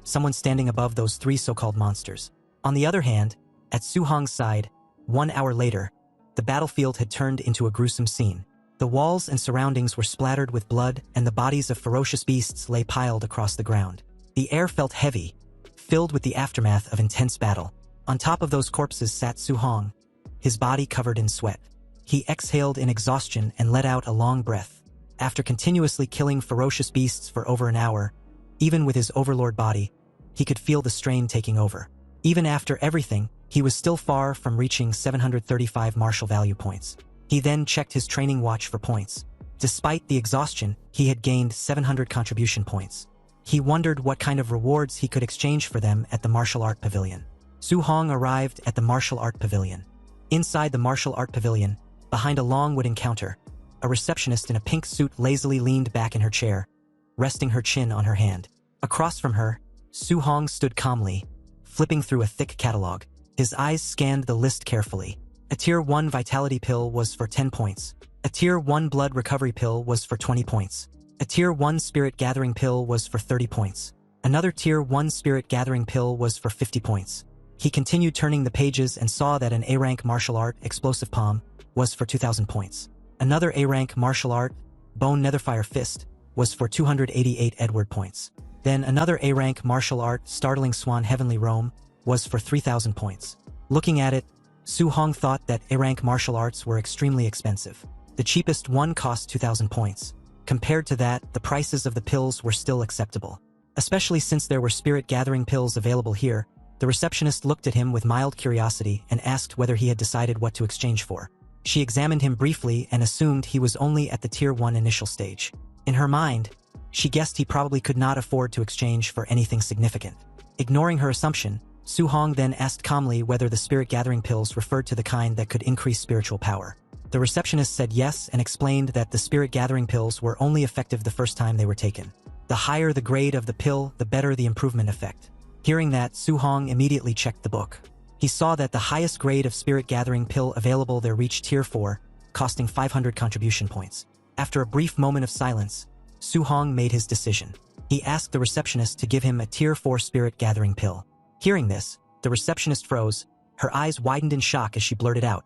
someone standing above those 3 so-called monsters. On the other hand, at Su Hong's side, 1 hour later, the battlefield had turned into a gruesome scene. The walls and surroundings were splattered with blood, and the bodies of ferocious beasts lay piled across the ground. The air felt heavy, filled with the aftermath of intense battle. On top of those corpses sat Su Hong, his body covered in sweat. He exhaled in exhaustion and let out a long breath. After continuously killing ferocious beasts for over an hour, even with his overlord body, he could feel the strain taking over. Even after everything, he was still far from reaching 735 martial value points. He then checked his training watch for points. Despite the exhaustion, he had gained 700 contribution points. He wondered what kind of rewards he could exchange for them at the martial art pavilion. Su Hong arrived at the martial art pavilion. Inside the martial art pavilion, behind a long wooden counter, a receptionist in a pink suit lazily leaned back in her chair, resting her chin on her hand. Across from her, Su Hong stood calmly, flipping through a thick catalog. His eyes scanned the list carefully. A Tier 1 Vitality Pill was for 10 points. A Tier 1 Blood Recovery Pill was for 20 points. A Tier 1 Spirit Gathering Pill was for 30 points. Another Tier 1 Spirit Gathering Pill was for 50 points. He continued turning the pages and saw that an A-rank martial art, Explosive Palm, was for 2,000 points. Another A-rank martial art, Bone Netherfire Fist, was for 288 Edward points. Then another A-rank martial art, Startling Swan Heavenly Roam, was for 3,000 points. Looking at it, Su Hong thought that A-rank martial arts were extremely expensive. The cheapest one cost 2,000 points. Compared to that, the prices of the pills were still acceptable. Especially since there were spirit gathering pills available here, the receptionist looked at him with mild curiosity and asked whether he had decided what to exchange for. She examined him briefly and assumed he was only at the Tier 1 initial stage. In her mind, she guessed he probably could not afford to exchange for anything significant. Ignoring her assumption, Su Hong then asked calmly whether the spirit gathering pills referred to the kind that could increase spiritual power. The receptionist said yes and explained that the spirit gathering pills were only effective the first time they were taken. The higher the grade of the pill, the better the improvement effect. Hearing that, Su Hong immediately checked the book. He saw that the highest grade of spirit gathering pill available there reached Tier 4, costing 500 contribution points. After a brief moment of silence, Su Hong made his decision. He asked the receptionist to give him a Tier 4 spirit gathering pill. Hearing this, the receptionist froze, her eyes widened in shock as she blurted out,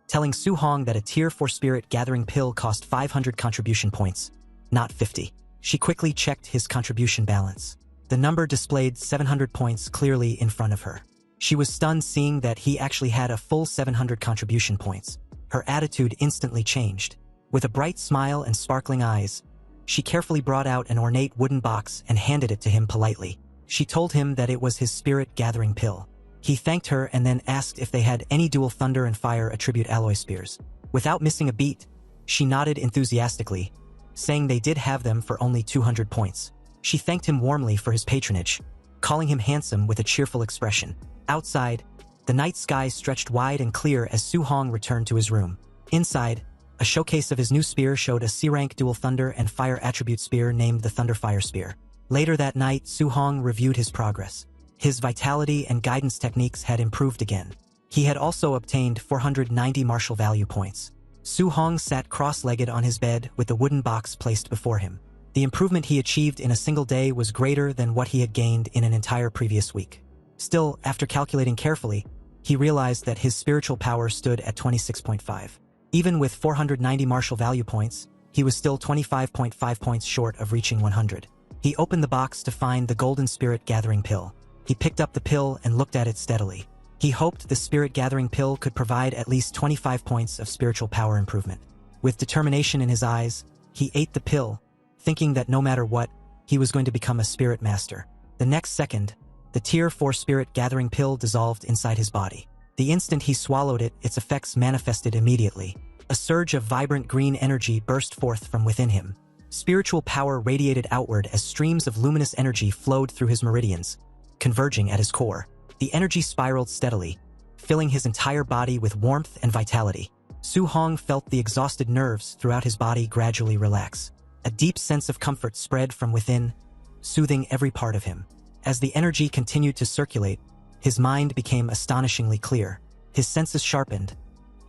telling Su Hong that a Tier 4 spirit gathering pill cost 500 contribution points, not 50. She quickly checked his contribution balance. The number displayed 700 points clearly in front of her. She was stunned seeing that he actually had a full 700 contribution points. Her attitude instantly changed. With a bright smile and sparkling eyes, she carefully brought out an ornate wooden box and handed it to him politely. She told him that it was his spirit gathering pill. He thanked her and then asked if they had any dual thunder and fire attribute alloy spears. Without missing a beat, she nodded enthusiastically, saying they did have them for only 200 points. She thanked him warmly for his patronage, calling him handsome with a cheerful expression. Outside, the night sky stretched wide and clear as Su Hong returned to his room. Inside, a showcase of his new spear showed a C-rank dual thunder and fire attribute spear named the Thunder Fire Spear. Later that night, Su Hong reviewed his progress. His vitality and guidance techniques had improved again. He had also obtained 490 martial value points. Su Hong sat cross-legged on his bed with the wooden box placed before him. The improvement he achieved in a single day was greater than what he had gained in an entire previous week. Still, after calculating carefully, he realized that his spiritual power stood at 26.5. Even with 490 martial value points, he was still 25.5 points short of reaching 100. He opened the box to find the Golden Spirit Gathering Pill. He picked up the pill and looked at it steadily. He hoped the Spirit Gathering Pill could provide at least 25 points of spiritual power improvement. With determination in his eyes, he ate the pill, thinking that no matter what, he was going to become a spirit master. The next second, the Tier 4 Spirit Gathering Pill dissolved inside his body. The instant he swallowed it, its effects manifested immediately. A surge of vibrant green energy burst forth from within him. Spiritual power radiated outward as streams of luminous energy flowed through his meridians, converging at his core. The energy spiraled steadily, filling his entire body with warmth and vitality. Su Hong felt the exhausted nerves throughout his body gradually relax. A deep sense of comfort spread from within, soothing every part of him. As the energy continued to circulate, his mind became astonishingly clear. His senses sharpened,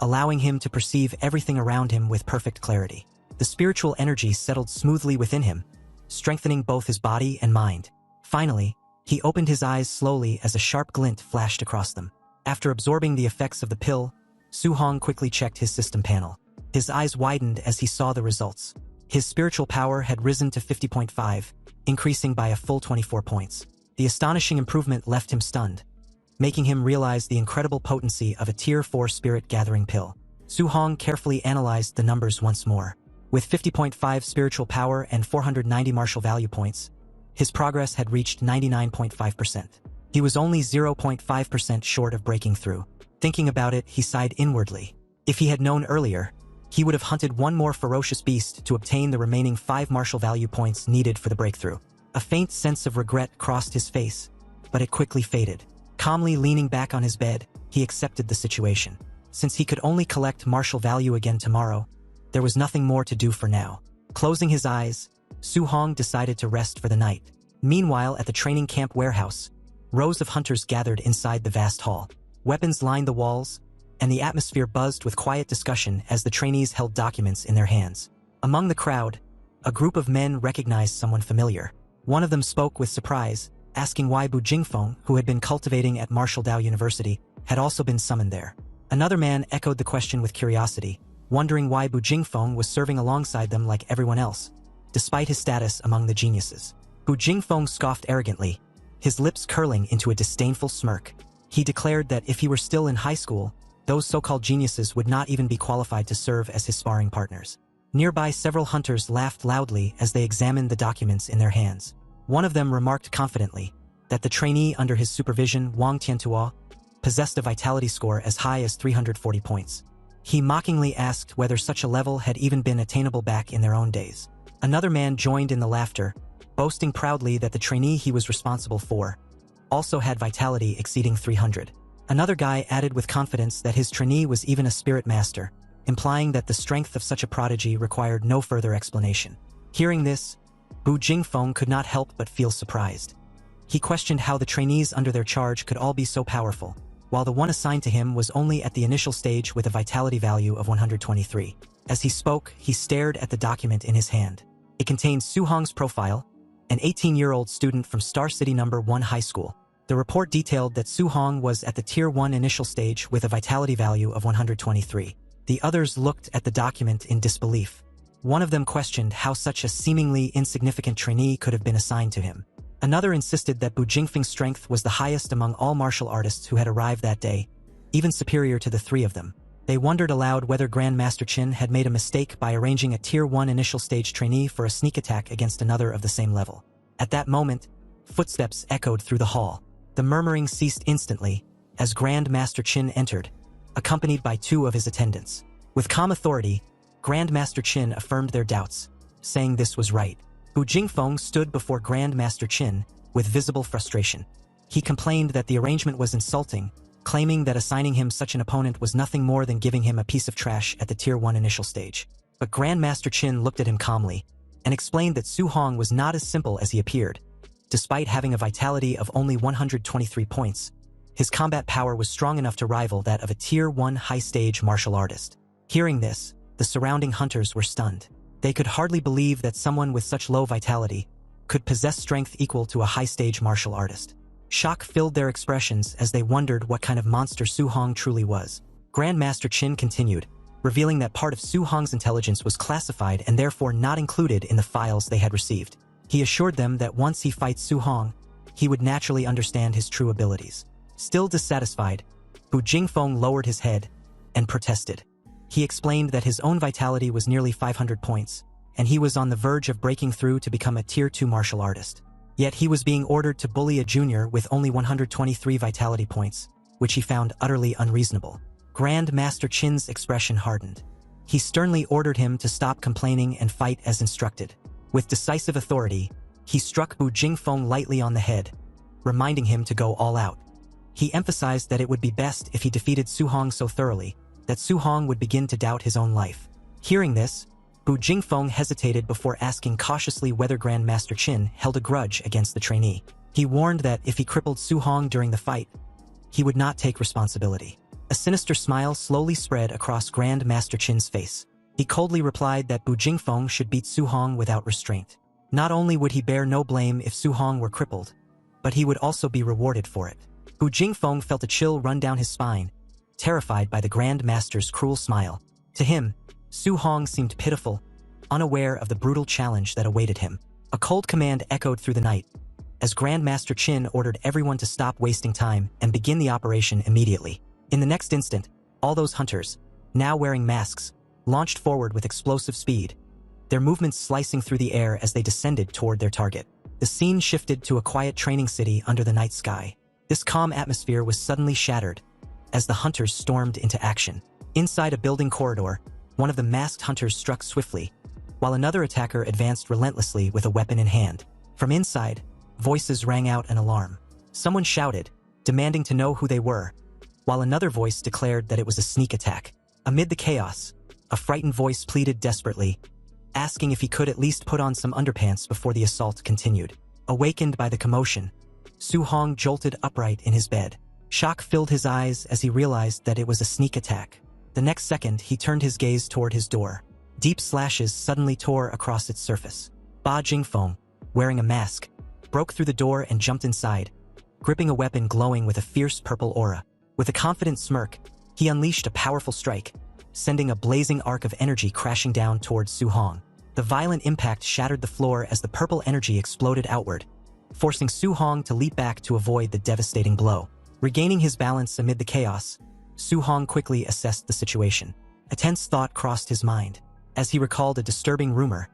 allowing him to perceive everything around him with perfect clarity. The spiritual energy settled smoothly within him, strengthening both his body and mind. Finally, he opened his eyes slowly as a sharp glint flashed across them. After absorbing the effects of the pill, Su Hong quickly checked his system panel. His eyes widened as he saw the results. His spiritual power had risen to 50.5, increasing by a full 24 points. The astonishing improvement left him stunned, making him realize the incredible potency of a Tier 4 Spirit Gathering Pill. Su Hong carefully analyzed the numbers once more. With 50.5 spiritual power and 490 martial value points, his progress had reached 99.5%. He was only 0.5% short of breaking through. Thinking about it, he sighed inwardly. If he had known earlier, he would have hunted one more ferocious beast to obtain the remaining 5 martial value points needed for the breakthrough. A faint sense of regret crossed his face, but it quickly faded. Calmly leaning back on his bed, he accepted the situation. Since he could only collect martial value again tomorrow, there was nothing more to do for now. Closing his eyes, Su Hong decided to rest for the night. Meanwhile, at the training camp warehouse, rows of hunters gathered inside the vast hall. Weapons lined the walls, and the atmosphere buzzed with quiet discussion as the trainees held documents in their hands. Among the crowd, a group of men recognized someone familiar. One of them spoke with surprise, asking why Bu Jingfeng, who had been cultivating at Martial Dao University, had also been summoned there. Another man echoed the question with curiosity, wondering why Bu Jingfeng was serving alongside them like everyone else, despite his status among the geniuses. Bu Jingfeng scoffed arrogantly, his lips curling into a disdainful smirk. He declared that if he were still in high school, those so-called geniuses would not even be qualified to serve as his sparring partners. Nearby, several hunters laughed loudly as they examined the documents in their hands. One of them remarked confidently that the trainee under his supervision, Wang Tiantuo, possessed a vitality score as high as 340 points. He mockingly asked whether such a level had even been attainable back in their own days. Another man joined in the laughter, boasting proudly that the trainee he was responsible for also had vitality exceeding 300. Another guy added with confidence that his trainee was even a spirit master, implying that the strength of such a prodigy required no further explanation. Hearing this, Bu Jingfeng could not help but feel surprised. He questioned how the trainees under their charge could all be so powerful, while the one assigned to him was only at the initial stage with a vitality value of 123. As he spoke, he stared at the document in his hand. It contained Su Hong's profile, an 18-year-old student from Star City No. 1 High School. The report detailed that Su Hong was at the Tier 1 initial stage with a vitality value of 123. The others looked at the document in disbelief. One of them questioned how such a seemingly insignificant trainee could have been assigned to him. Another insisted that Bu Jingfeng's strength was the highest among all martial artists who had arrived that day, even superior to the three of them. They wondered aloud whether Grandmaster Qin had made a mistake by arranging a Tier 1 initial stage trainee for a sneak attack against another of the same level. At that moment, footsteps echoed through the hall. The murmuring ceased instantly as Grandmaster Qin entered, accompanied by two of his attendants. With calm authority, Grandmaster Qin affirmed their doubts, saying this was right. Bu Jingfeng stood before Grandmaster Qin with visible frustration. He complained that the arrangement was insulting, claiming that assigning him such an opponent was nothing more than giving him a piece of trash at the Tier 1 initial stage. But Grandmaster Qin looked at him calmly and explained that Su Hong was not as simple as he appeared. Despite having a vitality of only 123 points, his combat power was strong enough to rival that of a Tier 1 high-stage martial artist. Hearing this, the surrounding hunters were stunned. They could hardly believe that someone with such low vitality could possess strength equal to a high-stage martial artist. Shock filled their expressions as they wondered what kind of monster Su Hong truly was. Grandmaster Qin continued, revealing that part of Su Hong's intelligence was classified and therefore not included in the files they had received. He assured them that once he fights Su Hong, he would naturally understand his true abilities. Still dissatisfied, Bu Jingfeng lowered his head and protested. He explained that his own vitality was nearly 500 points, and he was on the verge of breaking through to become a Tier 2 martial artist. Yet he was being ordered to bully a junior with only 123 vitality points, which he found utterly unreasonable. Grandmaster Qin's expression hardened. He sternly ordered him to stop complaining and fight as instructed. With decisive authority, he struck Bu Jingfeng lightly on the head, reminding him to go all out. He emphasized that it would be best if he defeated Su Hong so thoroughly that Su Hong would begin to doubt his own life. Hearing this, Bu Jingfeng hesitated before asking cautiously whether Grandmaster Qin held a grudge against the trainee. He warned that if he crippled Su Hong during the fight, he would not take responsibility. A sinister smile slowly spread across Grandmaster Qin's face. He coldly replied that Bu Jingfeng should beat Su Hong without restraint. Not only would he bear no blame if Su Hong were crippled, but he would also be rewarded for it. Bu Jingfeng felt a chill run down his spine, terrified by the Grand Master's cruel smile. To him, Su Hong seemed pitiful, unaware of the brutal challenge that awaited him. A cold command echoed through the night, as Grandmaster Qin ordered everyone to stop wasting time and begin the operation immediately. In the next instant, all those hunters, now wearing masks, launched forward with explosive speed, their movements slicing through the air as they descended toward their target. The scene shifted to a quiet training city under the night sky. This calm atmosphere was suddenly shattered as the hunters stormed into action. Inside a building corridor, one of the masked hunters struck swiftly, while another attacker advanced relentlessly with a weapon in hand. From inside, voices rang out an alarm. Someone shouted, demanding to know who they were, while another voice declared that it was a sneak attack. Amid the chaos, a frightened voice pleaded desperately, asking if he could at least put on some underpants before the assault continued. Awakened by the commotion, Su Hong jolted upright in his bed. Shock filled his eyes as he realized that it was a sneak attack. The next second, he turned his gaze toward his door. Deep slashes suddenly tore across its surface. Ba Jingfeng, wearing a mask, broke through the door and jumped inside, gripping a weapon glowing with a fierce purple aura. With a confident smirk, he unleashed a powerful strike, sending a blazing arc of energy crashing down towards Su Hong. The violent impact shattered the floor as the purple energy exploded outward, forcing Su Hong to leap back to avoid the devastating blow. Regaining his balance amid the chaos, Su Hong quickly assessed the situation. A tense thought crossed his mind. As he recalled a disturbing rumor,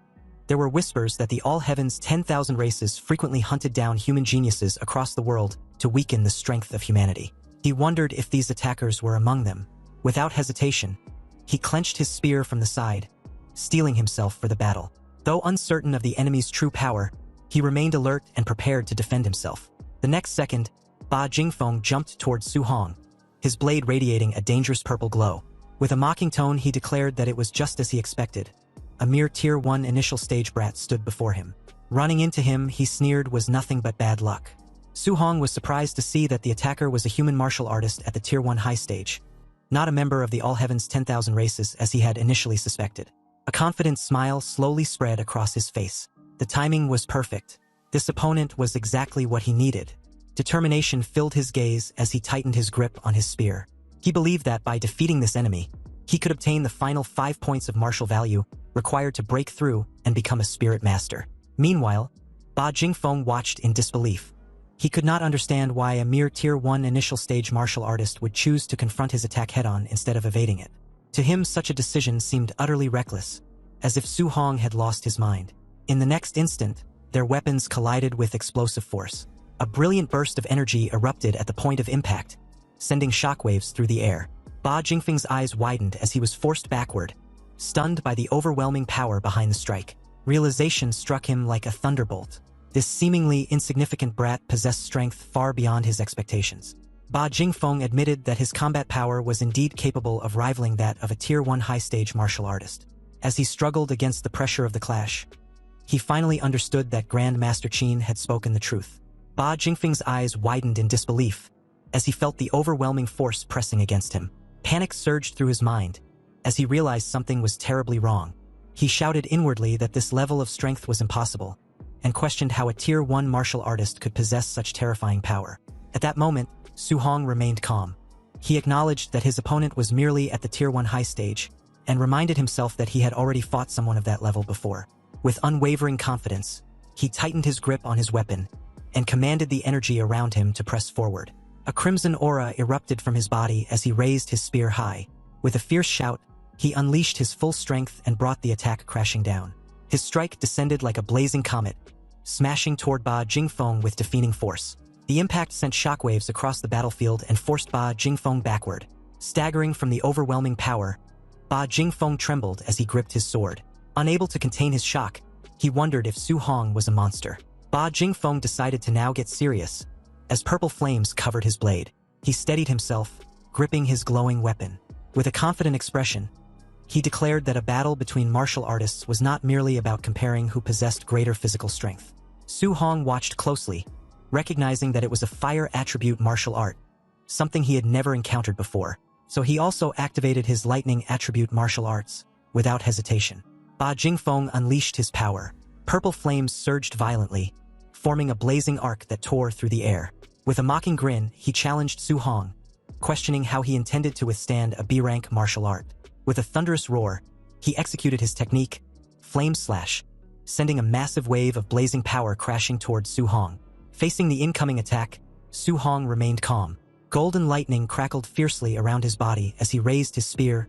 there were whispers that the All Heaven's 10,000 races frequently hunted down human geniuses across the world to weaken the strength of humanity. He wondered if these attackers were among them. Without hesitation, he clenched his spear from the side, steeling himself for the battle. Though uncertain of the enemy's true power, he remained alert and prepared to defend himself. The next second, Ba Jingfeng jumped towards Su Hong, his blade radiating a dangerous purple glow. With a mocking tone, he declared that it was just as he expected. A mere Tier 1 initial stage brat stood before him. Running into him, he sneered, was nothing but bad luck. Su Hong was surprised to see that the attacker was a human martial artist at the Tier 1 high stage, not a member of the All Heaven's 10,000 races as he had initially suspected. A confident smile slowly spread across his face. The timing was perfect. This opponent was exactly what he needed. Determination filled his gaze as he tightened his grip on his spear. He believed that by defeating this enemy, he could obtain the final 5 points of martial value required to break through and become a spirit master. Meanwhile, Ba Jingfeng watched in disbelief. He could not understand why a mere Tier 1 initial stage martial artist would choose to confront his attack head-on instead of evading it. To him, such a decision seemed utterly reckless, as if Su Hong had lost his mind. In the next instant, their weapons collided with explosive force. A brilliant burst of energy erupted at the point of impact, sending shockwaves through the air. Ba Jingfeng's eyes widened as he was forced backward, stunned by the overwhelming power behind the strike. Realization struck him like a thunderbolt. This seemingly insignificant brat possessed strength far beyond his expectations. Ba Jingfeng admitted that his combat power was indeed capable of rivaling that of a Tier 1 high-stage martial artist. As he struggled against the pressure of the clash, he finally understood that Grand Master Qin had spoken the truth. Ba Jingfeng's eyes widened in disbelief as he felt the overwhelming force pressing against him. Panic surged through his mind as he realized something was terribly wrong. He shouted inwardly that this level of strength was impossible, and questioned how a Tier 1 martial artist could possess such terrifying power. At that moment, Su Hong remained calm. He acknowledged that his opponent was merely at the Tier 1 high stage, and reminded himself that he had already fought someone of that level before. With unwavering confidence, he tightened his grip on his weapon, and commanded the energy around him to press forward. A crimson aura erupted from his body as he raised his spear high. With a fierce shout, he unleashed his full strength and brought the attack crashing down. His strike descended like a blazing comet, smashing toward Ba Jingfeng with defeating force. The impact sent shockwaves across the battlefield and forced Ba Jingfeng backward. Staggering from the overwhelming power, Ba Jingfeng trembled as he gripped his sword. Unable to contain his shock, he wondered if Su Hong was a monster. Ba Jingfeng decided to now get serious, as purple flames covered his blade. He steadied himself, gripping his glowing weapon. With a confident expression, he declared that a battle between martial artists was not merely about comparing who possessed greater physical strength. Su Hong watched closely, recognizing that it was a fire attribute martial art, something he had never encountered before. So he also activated his lightning attribute martial arts, without hesitation. Ba Jingfeng unleashed his power. Purple flames surged violently, forming a blazing arc that tore through the air. With a mocking grin, he challenged Su Hong, questioning how he intended to withstand a B-rank martial art. With a thunderous roar, he executed his technique, Flame Slash, sending a massive wave of blazing power crashing towards Su Hong. Facing the incoming attack, Su Hong remained calm. Golden lightning crackled fiercely around his body as he raised his spear,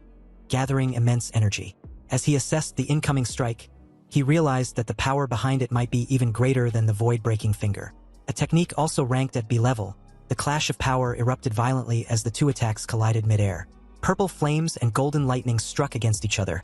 gathering immense energy. As he assessed the incoming strike, he realized that the power behind it might be even greater than the void-breaking finger. A technique also ranked at B level, the clash of power erupted violently as the two attacks collided mid-air. Purple flames and golden lightning struck against each other,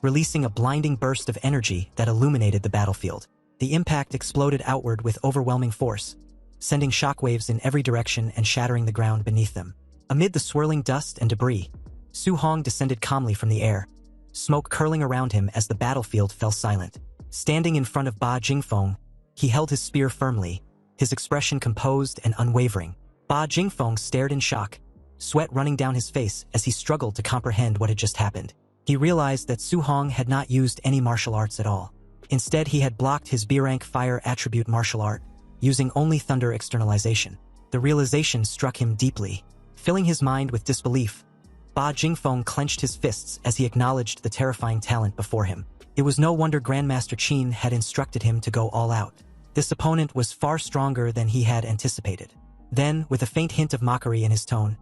releasing a blinding burst of energy that illuminated the battlefield. The impact exploded outward with overwhelming force, sending shockwaves in every direction and shattering the ground beneath them. Amid the swirling dust and debris, Su Hong descended calmly from the air, smoke curling around him as the battlefield fell silent. Standing in front of Ba Jingfeng, he held his spear firmly, his expression composed and unwavering. Ba Jingfeng stared in shock, sweat running down his face as he struggled to comprehend what had just happened. He realized that Su Hong had not used any martial arts at all. Instead, he had blocked his B-rank fire attribute martial art, using only thunder externalization. The realization struck him deeply. Filling his mind with disbelief, Ba Jingfeng clenched his fists as he acknowledged the terrifying talent before him. It was no wonder Grandmaster Qin had instructed him to go all out. This opponent was far stronger than he had anticipated. Then, with a faint hint of mockery in his tone,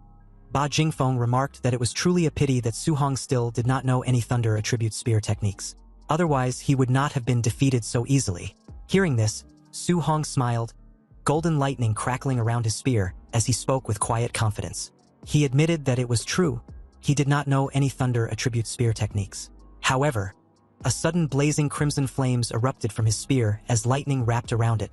Ba Jingfeng remarked that it was truly a pity that Su Hong still did not know any thunder attribute spear techniques. Otherwise, he would not have been defeated so easily. Hearing this, Su Hong smiled, golden lightning crackling around his spear as he spoke with quiet confidence. He admitted that it was true. He did not know any thunder attribute spear techniques. However, a sudden blazing crimson flames erupted from his spear as lightning wrapped around it,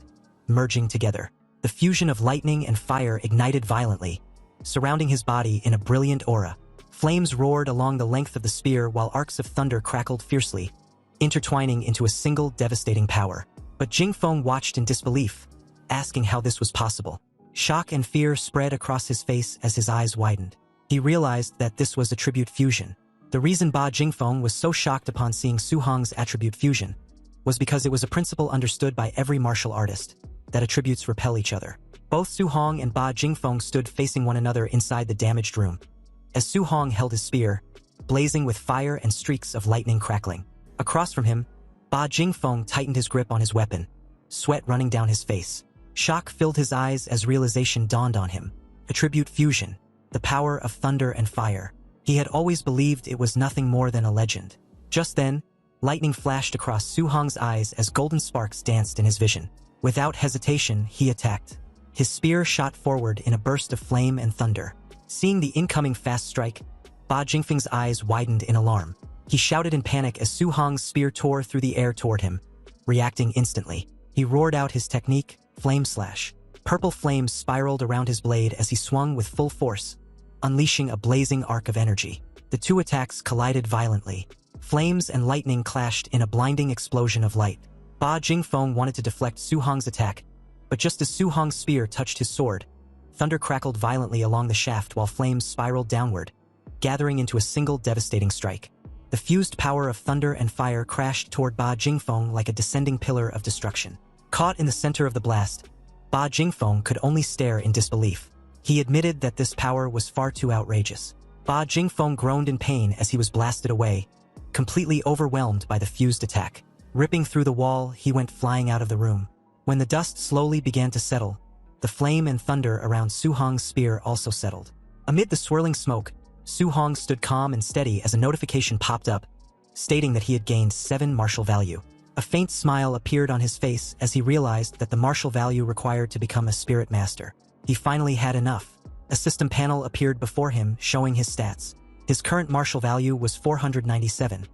merging together. The fusion of lightning and fire ignited violently, surrounding his body in a brilliant aura. Flames roared along the length of the spear while arcs of thunder crackled fiercely, intertwining into a single devastating power. But Jingfeng watched in disbelief, asking how this was possible. Shock and fear spread across his face as his eyes widened. He realized that this was attribute fusion. The reason Ba Jingfeng was so shocked upon seeing Su Hong's attribute fusion was because it was a principle understood by every martial artist, that attributes repel each other. Both Su Hong and Ba Jingfeng stood facing one another inside the damaged room, as Su Hong held his spear, blazing with fire and streaks of lightning crackling. Across from him, Ba Jingfeng tightened his grip on his weapon, sweat running down his face. Shock filled his eyes as realization dawned on him. Attribute fusion, the power of thunder and fire. He had always believed it was nothing more than a legend. Just then, lightning flashed across Su Hong's eyes as golden sparks danced in his vision. Without hesitation, he attacked. His spear shot forward in a burst of flame and thunder. Seeing the incoming fast strike, Ba Jingfeng's eyes widened in alarm. He shouted in panic as Su Hong's spear tore through the air toward him, reacting instantly. He roared out his technique, Flame Slash. Purple flames spiraled around his blade as he swung with full force, unleashing a blazing arc of energy. The two attacks collided violently. Flames and lightning clashed in a blinding explosion of light. Ba Jingfeng wanted to deflect Su Hong's attack, but just as Su Hong's spear touched his sword, thunder crackled violently along the shaft while flames spiraled downward, gathering into a single devastating strike. The fused power of thunder and fire crashed toward Ba Jingfeng like a descending pillar of destruction. Caught in the center of the blast, Ba Jingfeng could only stare in disbelief. He admitted that this power was far too outrageous. Ba Jingfeng groaned in pain as he was blasted away, completely overwhelmed by the fused attack. Ripping through the wall, he went flying out of the room. When the dust slowly began to settle, the flame and thunder around Su Hong's spear also settled. Amid the swirling smoke, Su Hong stood calm and steady as a notification popped up, stating that he had gained 7 martial value. A faint smile appeared on his face as he realized that the martial value required to become a spirit master. He finally had enough. A system panel appeared before him showing his stats. His current martial value was 497,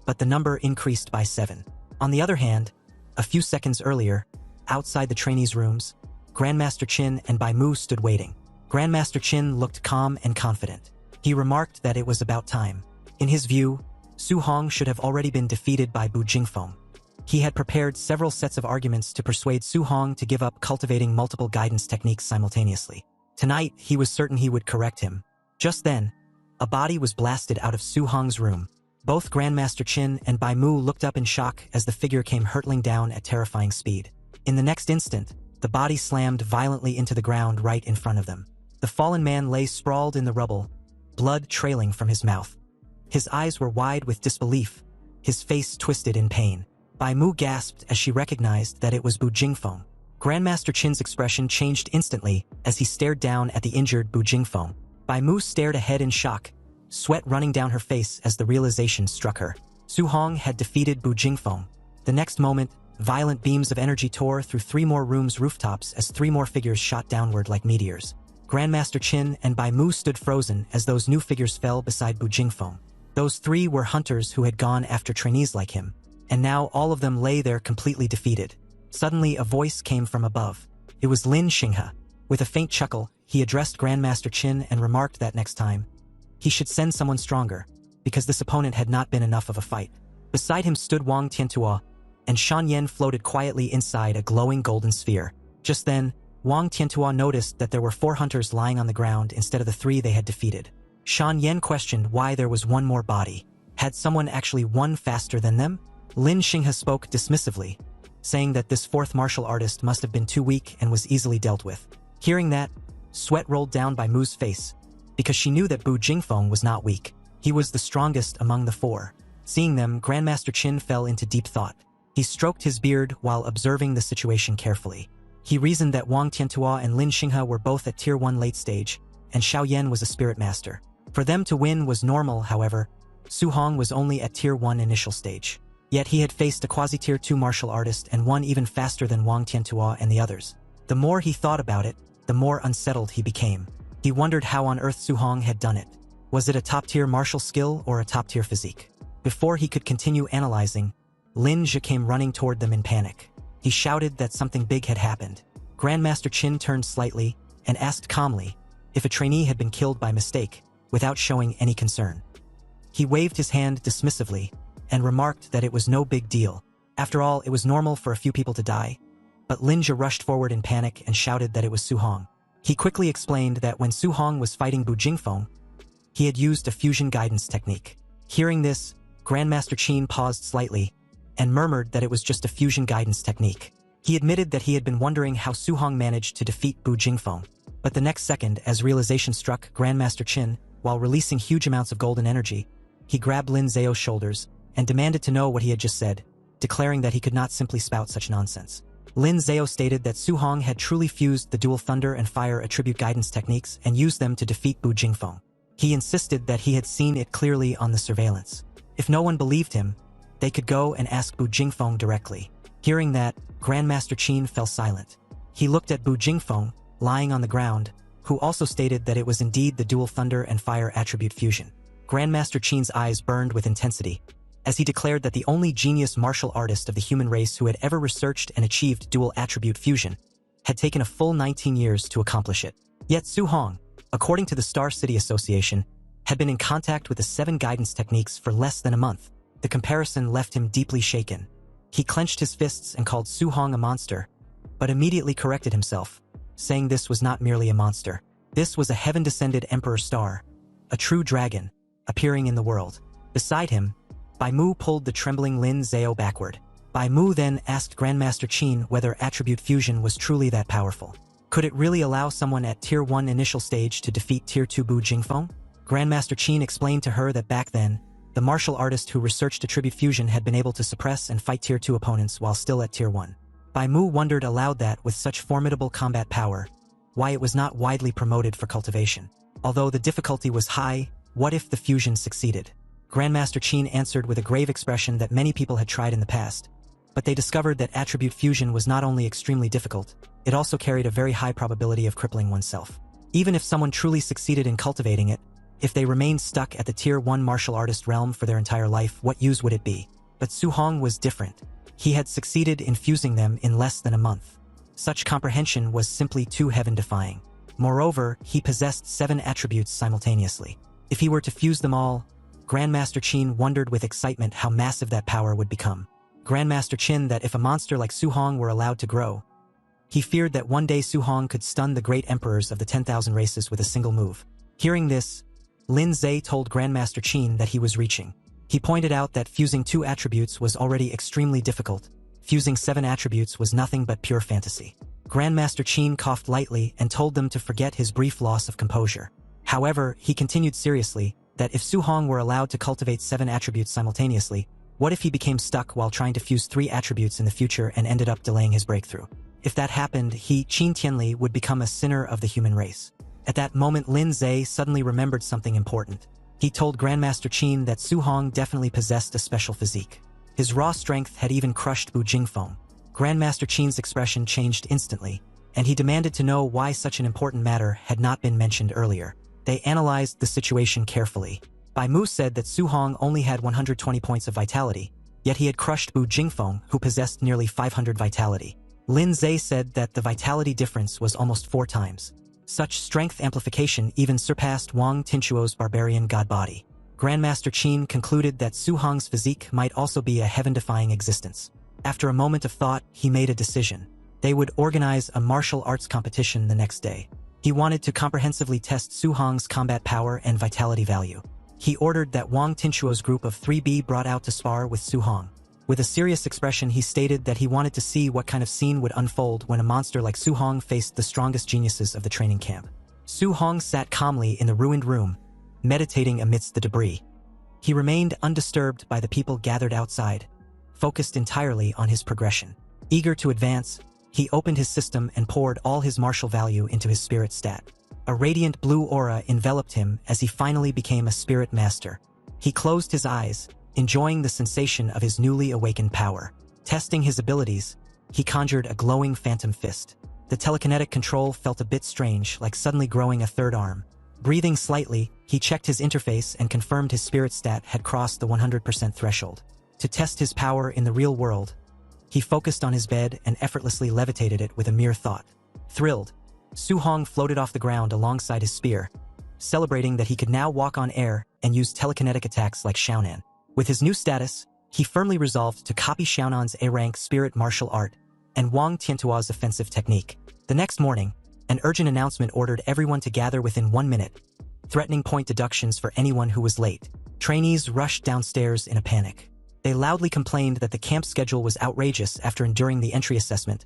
but the number increased by 7. On the other hand, a few seconds earlier, outside the trainees' rooms, Grandmaster Qin and Bai Mu stood waiting. Grandmaster Qin looked calm and confident. He remarked that it was about time. In his view, Su Hong should have already been defeated by Bu Jingfeng. He had prepared several sets of arguments to persuade Su Hong to give up cultivating multiple guidance techniques simultaneously. Tonight, he was certain he would correct him. Just then, a body was blasted out of Su Hong's room. Both Grandmaster Qin and Bai Mu looked up in shock as the figure came hurtling down at terrifying speed. In the next instant, the body slammed violently into the ground right in front of them. The fallen man lay sprawled in the rubble, blood trailing from his mouth. His eyes were wide with disbelief, his face twisted in pain. Bai Mu gasped as she recognized that it was Bu Jingfeng. Grandmaster Qin's expression changed instantly as he stared down at the injured Bu Jingfeng. Bai Mu stared ahead in shock, sweat running down her face as the realization struck her. Su Hong had defeated Bu Jingfeng. The next moment, violent beams of energy tore through 3 more rooms' rooftops as 3 more figures shot downward like meteors. Grandmaster Qin and Bai Mu stood frozen as those new figures fell beside Bu Jingfeng. Those 3 were hunters who had gone after trainees like him, and now all of them lay there completely defeated. Suddenly, a voice came from above. It was Lin Xinghe. With a faint chuckle, he addressed Grandmaster Qin and remarked that next time, he should send someone stronger, because this opponent had not been enough of a fight. Beside him stood Wang Tiantua, and Shan Yan floated quietly inside a glowing golden sphere. Just then, Wang Tiantua noticed that there were 4 hunters lying on the ground instead of the 3 they had defeated. Shan Yan questioned why there was one more body. Had someone actually won faster than them? Lin Xinghe spoke dismissively, saying that this 4th martial artist must have been too weak and was easily dealt with. Hearing that, sweat rolled down Bai Mu's face, because she knew that Bu Jingfeng was not weak. He was the strongest among the 4. Seeing them, Grandmaster Qin fell into deep thought. He stroked his beard while observing the situation carefully. He reasoned that Wang Tiantua and Lin Xinghe were both at Tier 1 late stage, and Xiao Yan was a spirit master. For them to win was normal, however. Su Hong was only at Tier 1 initial stage. Yet he had faced a quasi-Tier 2 martial artist and won even faster than Wang Tiantua and the others. The more he thought about it, the more unsettled he became. He wondered how on earth Su Hong had done it. Was it a top-tier martial skill or a top-tier physique? Before he could continue analyzing, Lin Zhe came running toward them in panic. He shouted that something big had happened. Grandmaster Qin turned slightly and asked calmly if a trainee had been killed by mistake, without showing any concern. He waved his hand dismissively and remarked that it was no big deal. After all, it was normal for a few people to die. But Lin Zhe rushed forward in panic and shouted that it was Su Hong. He quickly explained that when Su Hong was fighting Bu Jingfeng, he had used a fusion guidance technique. Hearing this, Grandmaster Qin paused slightly and murmured that it was just a fusion guidance technique. He admitted that he had been wondering how Su Hong managed to defeat Bu Jingfeng. But the next second, as realization struck Grandmaster Qin, while releasing huge amounts of golden energy, he grabbed Lin Zheo's shoulders and demanded to know what he had just said, declaring that he could not simply spout such nonsense. Lin Zheo stated that Su Hong had truly fused the dual thunder and fire attribute guidance techniques and used them to defeat Bu Jingfeng. He insisted that he had seen it clearly on the surveillance. If no one believed him, they could go and ask Bu Jingfeng directly. Hearing that, Grandmaster Qin fell silent. He looked at Bu Jingfeng, lying on the ground, who also stated that it was indeed the dual thunder and fire attribute fusion. Grandmaster Qin's eyes burned with intensity, as he declared that the only genius martial artist of the human race who had ever researched and achieved dual attribute fusion had taken a full 19 years to accomplish it. Yet Su Hong, according to the Star City Association, had been in contact with the 7 guidance techniques for less than a month. The comparison left him deeply shaken. He clenched his fists and called Su Hong a monster, but immediately corrected himself, saying this was not merely a monster. This was a heaven-descended Emperor Star, a true dragon, appearing in the world. Beside him, Bai Mu pulled the trembling Lin Zheo backward. Bai Mu then asked Grandmaster Qin whether attribute fusion was truly that powerful. Could it really allow someone at Tier 1 initial stage to defeat Tier 2 Bu Jingfeng? Grandmaster Qin explained to her that back then, the martial artist who researched attribute fusion had been able to suppress and fight Tier 2 opponents while still at Tier 1. Bai Mu wondered aloud that, with such formidable combat power, why it was not widely promoted for cultivation. Although the difficulty was high, what if the fusion succeeded? Grandmaster Qin answered with a grave expression that many people had tried in the past, but they discovered that attribute fusion was not only extremely difficult, it also carried a very high probability of crippling oneself. Even if someone truly succeeded in cultivating it, if they remained stuck at the Tier 1 martial artist realm for their entire life, what use would it be? But Su Hong was different. He had succeeded in fusing them in less than a month. Such comprehension was simply too heaven-defying. Moreover, he possessed 7 attributes simultaneously. If he were to fuse them all, Grandmaster Qin wondered with excitement how massive that power would become. Grandmaster Qin that if a monster like Su Hong were allowed to grow, he feared that one day Su Hong could stun the great emperors of the 10,000 races with a single move. Hearing this, Lin Zhe told Grandmaster Qin that he was reaching. He pointed out that fusing 2 attributes was already extremely difficult. Fusing 7 attributes was nothing but pure fantasy. Grandmaster Qin coughed lightly and told them to forget his brief loss of composure. However, he continued seriously that if Su Hong were allowed to cultivate 7 attributes simultaneously, what if he became stuck while trying to fuse 3 attributes in the future and ended up delaying his breakthrough? If that happened, he, Qin Tianli, would become a sinner of the human race. At that moment, Lin Zhe suddenly remembered something important. He told Grandmaster Qin that Su Hong definitely possessed a special physique. His raw strength had even crushed Bu Jingfeng. Grandmaster Qin's expression changed instantly, and he demanded to know why such an important matter had not been mentioned earlier. They analyzed the situation carefully. Bai Mu said that Su Hong only had 120 points of vitality, yet he had crushed Bu Jingfeng, who possessed nearly 500 vitality. Lin Zhe said that the vitality difference was almost 4 times. Such strength amplification even surpassed Wang Tinchuo's barbarian god body. Grandmaster Qin concluded that Su Hong's physique might also be a heaven-defying existence. After a moment of thought, he made a decision. They would organize a martial arts competition the next day. He wanted to comprehensively test Su Hong's combat power and vitality value. He ordered that Wang Tinchuo's group of 3 be brought out to spar with Su Hong. With a serious expression, he stated that he wanted to see what kind of scene would unfold when a monster like Su Hong faced the strongest geniuses of the training camp. Su Hong sat calmly in the ruined room, meditating amidst the debris. He remained undisturbed by the people gathered outside, focused entirely on his progression. Eager to advance, he opened his system and poured all his martial value into his spirit stat. A radiant blue aura enveloped him as he finally became a spirit master. He closed his eyes, enjoying the sensation of his newly awakened power. Testing his abilities, he conjured a glowing phantom fist. The telekinetic control felt a bit strange, like suddenly growing a third arm. Breathing slightly, he checked his interface and confirmed his spirit stat had crossed the 100% threshold. To test his power in the real world, he focused on his bed and effortlessly levitated it with a mere thought. Thrilled, Su Hong floated off the ground alongside his spear, celebrating that he could now walk on air and use telekinetic attacks like Xiaonan. With his new status, he firmly resolved to copy Xiaonan's A-rank spirit martial art and Wang Tiantuo's offensive technique. The next morning, an urgent announcement ordered everyone to gather within 1 minute, threatening point deductions for anyone who was late. Trainees rushed downstairs in a panic. They loudly complained that the camp schedule was outrageous after enduring the entry assessment,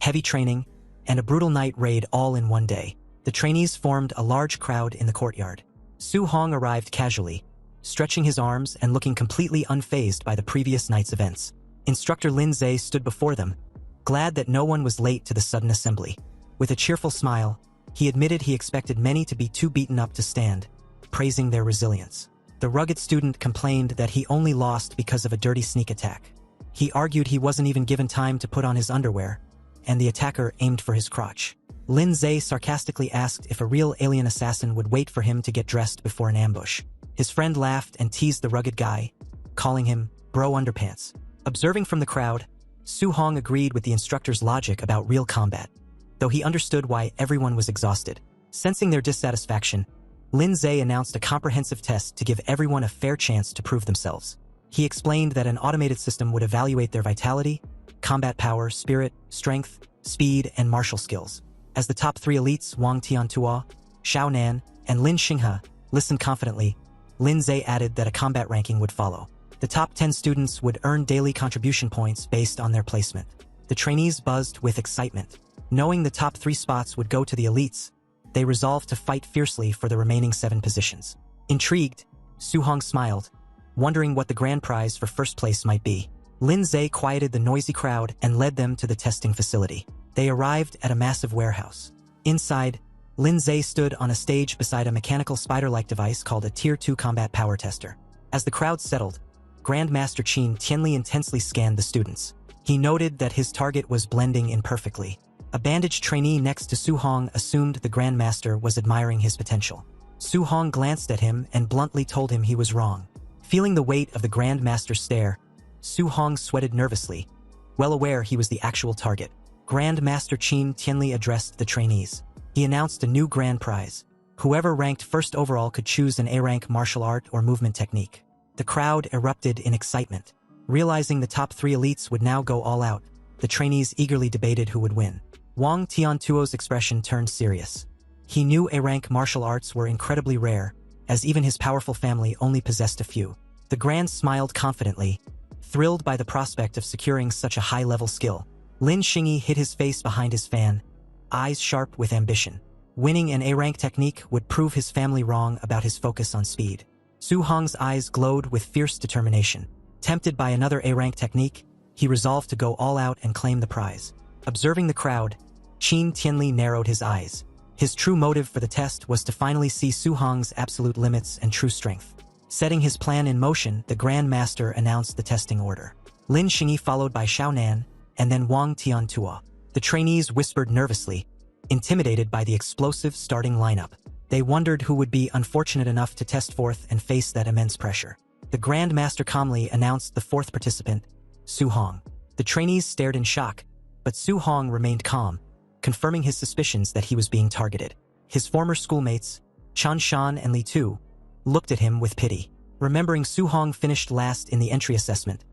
heavy training, and a brutal night raid all in one day. The trainees formed a large crowd in the courtyard. Su Hong arrived casually, stretching his arms and looking completely unfazed by the previous night's events. Instructor Lin Zhe stood before them, glad that no one was late to the sudden assembly. With a cheerful smile, he admitted he expected many to be too beaten up to stand, praising their resilience. The rugged student complained that he only lost because of a dirty sneak attack. He argued he wasn't even given time to put on his underwear, and the attacker aimed for his crotch. Lin Zhe sarcastically asked if a real alien assassin would wait for him to get dressed before an ambush. His friend laughed and teased the rugged guy, calling him bro underpants. Observing from the crowd, Su Hong agreed with the instructor's logic about real combat, though he understood why everyone was exhausted. Sensing their dissatisfaction, Lin Zhe announced a comprehensive test to give everyone a fair chance to prove themselves. He explained that an automated system would evaluate their vitality, combat power, spirit, strength, speed, and martial skills. As the top 3 elites, Wang Tiantuo, Xiao Nan, and Lin Xinghe, listened confidently, Lin Zhe added that a combat ranking would follow. The top 10 students would earn daily contribution points based on their placement. The trainees buzzed with excitement. Knowing the top 3 spots would go to the elites, they resolved to fight fiercely for the remaining 7 positions. Intrigued, Su Hong smiled, wondering what the grand prize for first place might be. Lin Zhe quieted the noisy crowd and led them to the testing facility. They arrived at a massive warehouse. Inside, Lin Zhe stood on a stage beside a mechanical spider-like device called a Tier 2 combat power tester. As the crowd settled, Grandmaster Qin Tianli intensely scanned the students. He noted that his target was blending in perfectly. A bandaged trainee next to Su Hong assumed the Grandmaster was admiring his potential. Su Hong glanced at him and bluntly told him he was wrong. Feeling the weight of the Grandmaster's stare, Su Hong sweated nervously, well aware he was the actual target. Grandmaster Qin Tianli addressed the trainees. He announced a new grand prize. Whoever ranked first overall could choose an A-rank martial art or movement technique. The crowd erupted in excitement. Realizing the top 3 elites would now go all out, the trainees eagerly debated who would win. Wang Tiantuo's expression turned serious. He knew A-rank martial arts were incredibly rare, as even his powerful family only possessed a few. The Grand smiled confidently, thrilled by the prospect of securing such a high-level skill. Lin Xinghe hid his face behind his fan, eyes sharp with ambition. Winning an A-rank technique would prove his family wrong about his focus on speed. Su Hong's eyes glowed with fierce determination. Tempted by another A-rank technique, he resolved to go all out and claim the prize. Observing the crowd, Qin Tianli narrowed his eyes. His true motive for the test was to finally see Su Hong's absolute limits and true strength. Setting his plan in motion, the Grand Master announced the testing order. Lin Xinghe followed by Xiao Nan, and then Wang Tiantuo. The trainees whispered nervously, intimidated by the explosive starting lineup. They wondered who would be unfortunate enough to test forth and face that immense pressure. The Grand Master calmly announced the 4th participant, Su Hong. The trainees stared in shock, but Su Hong remained calm, confirming his suspicions that he was being targeted. His former schoolmates, Chan Shan and Li Tu, looked at him with pity. Remembering Su Hong finished last in the entry assessment,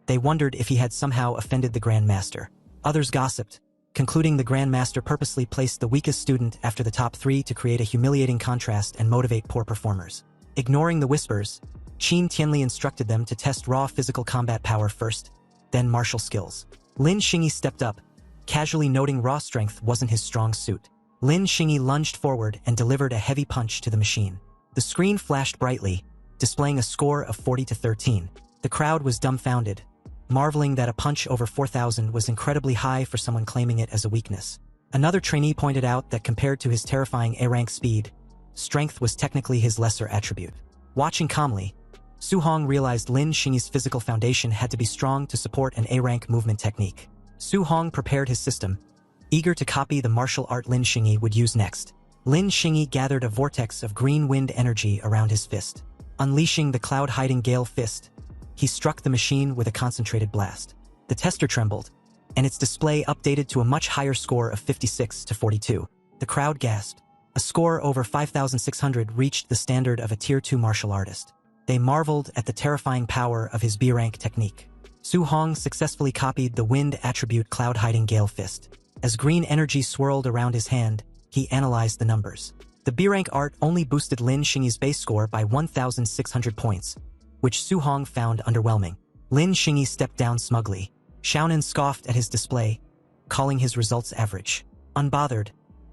they wondered if he had somehow offended the Grand Master. Others gossiped, concluding the Grandmaster purposely placed the weakest student after the top 3 to create a humiliating contrast and motivate poor performers. Ignoring the whispers, Qin Tianli instructed them to test raw physical combat power first, then martial skills. Lin Xingyi stepped up, casually noting raw strength wasn't his strong suit. Lin Xingyi lunged forward and delivered a heavy punch to the machine. The screen flashed brightly, displaying a score of 40-13. The crowd was dumbfounded, marveling that a punch over 4,000 was incredibly high for someone claiming it as a weakness. Another trainee pointed out that compared to his terrifying A-rank speed, strength was technically his lesser attribute. Watching calmly, Su Hong realized Lin Xingyi's physical foundation had to be strong to support an A-rank movement technique. Su Hong prepared his system, eager to copy the martial art Lin Xingyi would use next. Lin Xingyi gathered a vortex of green wind energy around his fist. Unleashing the cloud-hiding gale fist, he struck the machine with a concentrated blast. The tester trembled, and its display updated to a much higher score of 56-42. The crowd gasped. A score over 5,600 reached the standard of a Tier 2 martial artist. They marveled at the terrifying power of his B-rank technique. Su Hong successfully copied the wind attribute cloud-hiding gale fist. As green energy swirled around his hand, he analyzed the numbers. The B-rank art only boosted Lin Xingyi's base score by 1,600 points, which Su Hong found underwhelming. Lin Xingyi stepped down smugly. Xiaonan scoffed at his display, calling his results average. Unbothered,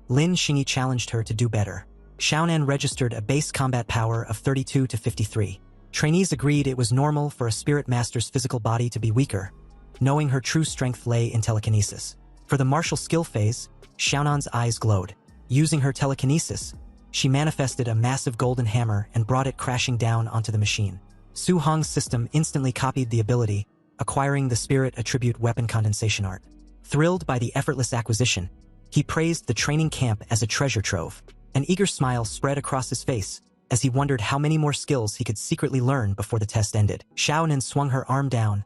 Lin Xingyi challenged her to do better. Xiaonan registered a base combat power of 32-53. Trainees agreed it was normal for a spirit master's physical body to be weaker, knowing her true strength lay in telekinesis. For the martial skill phase, Xiaonan's eyes glowed. Using her telekinesis, she manifested a massive golden hammer and brought it crashing down onto the machine. Su Hong's system instantly copied the ability, acquiring the spirit attribute weapon condensation art. Thrilled by the effortless acquisition, he praised the training camp as a treasure trove. An eager smile spread across his face as he wondered how many more skills he could secretly learn before the test ended. Xiaonan swung her arm down,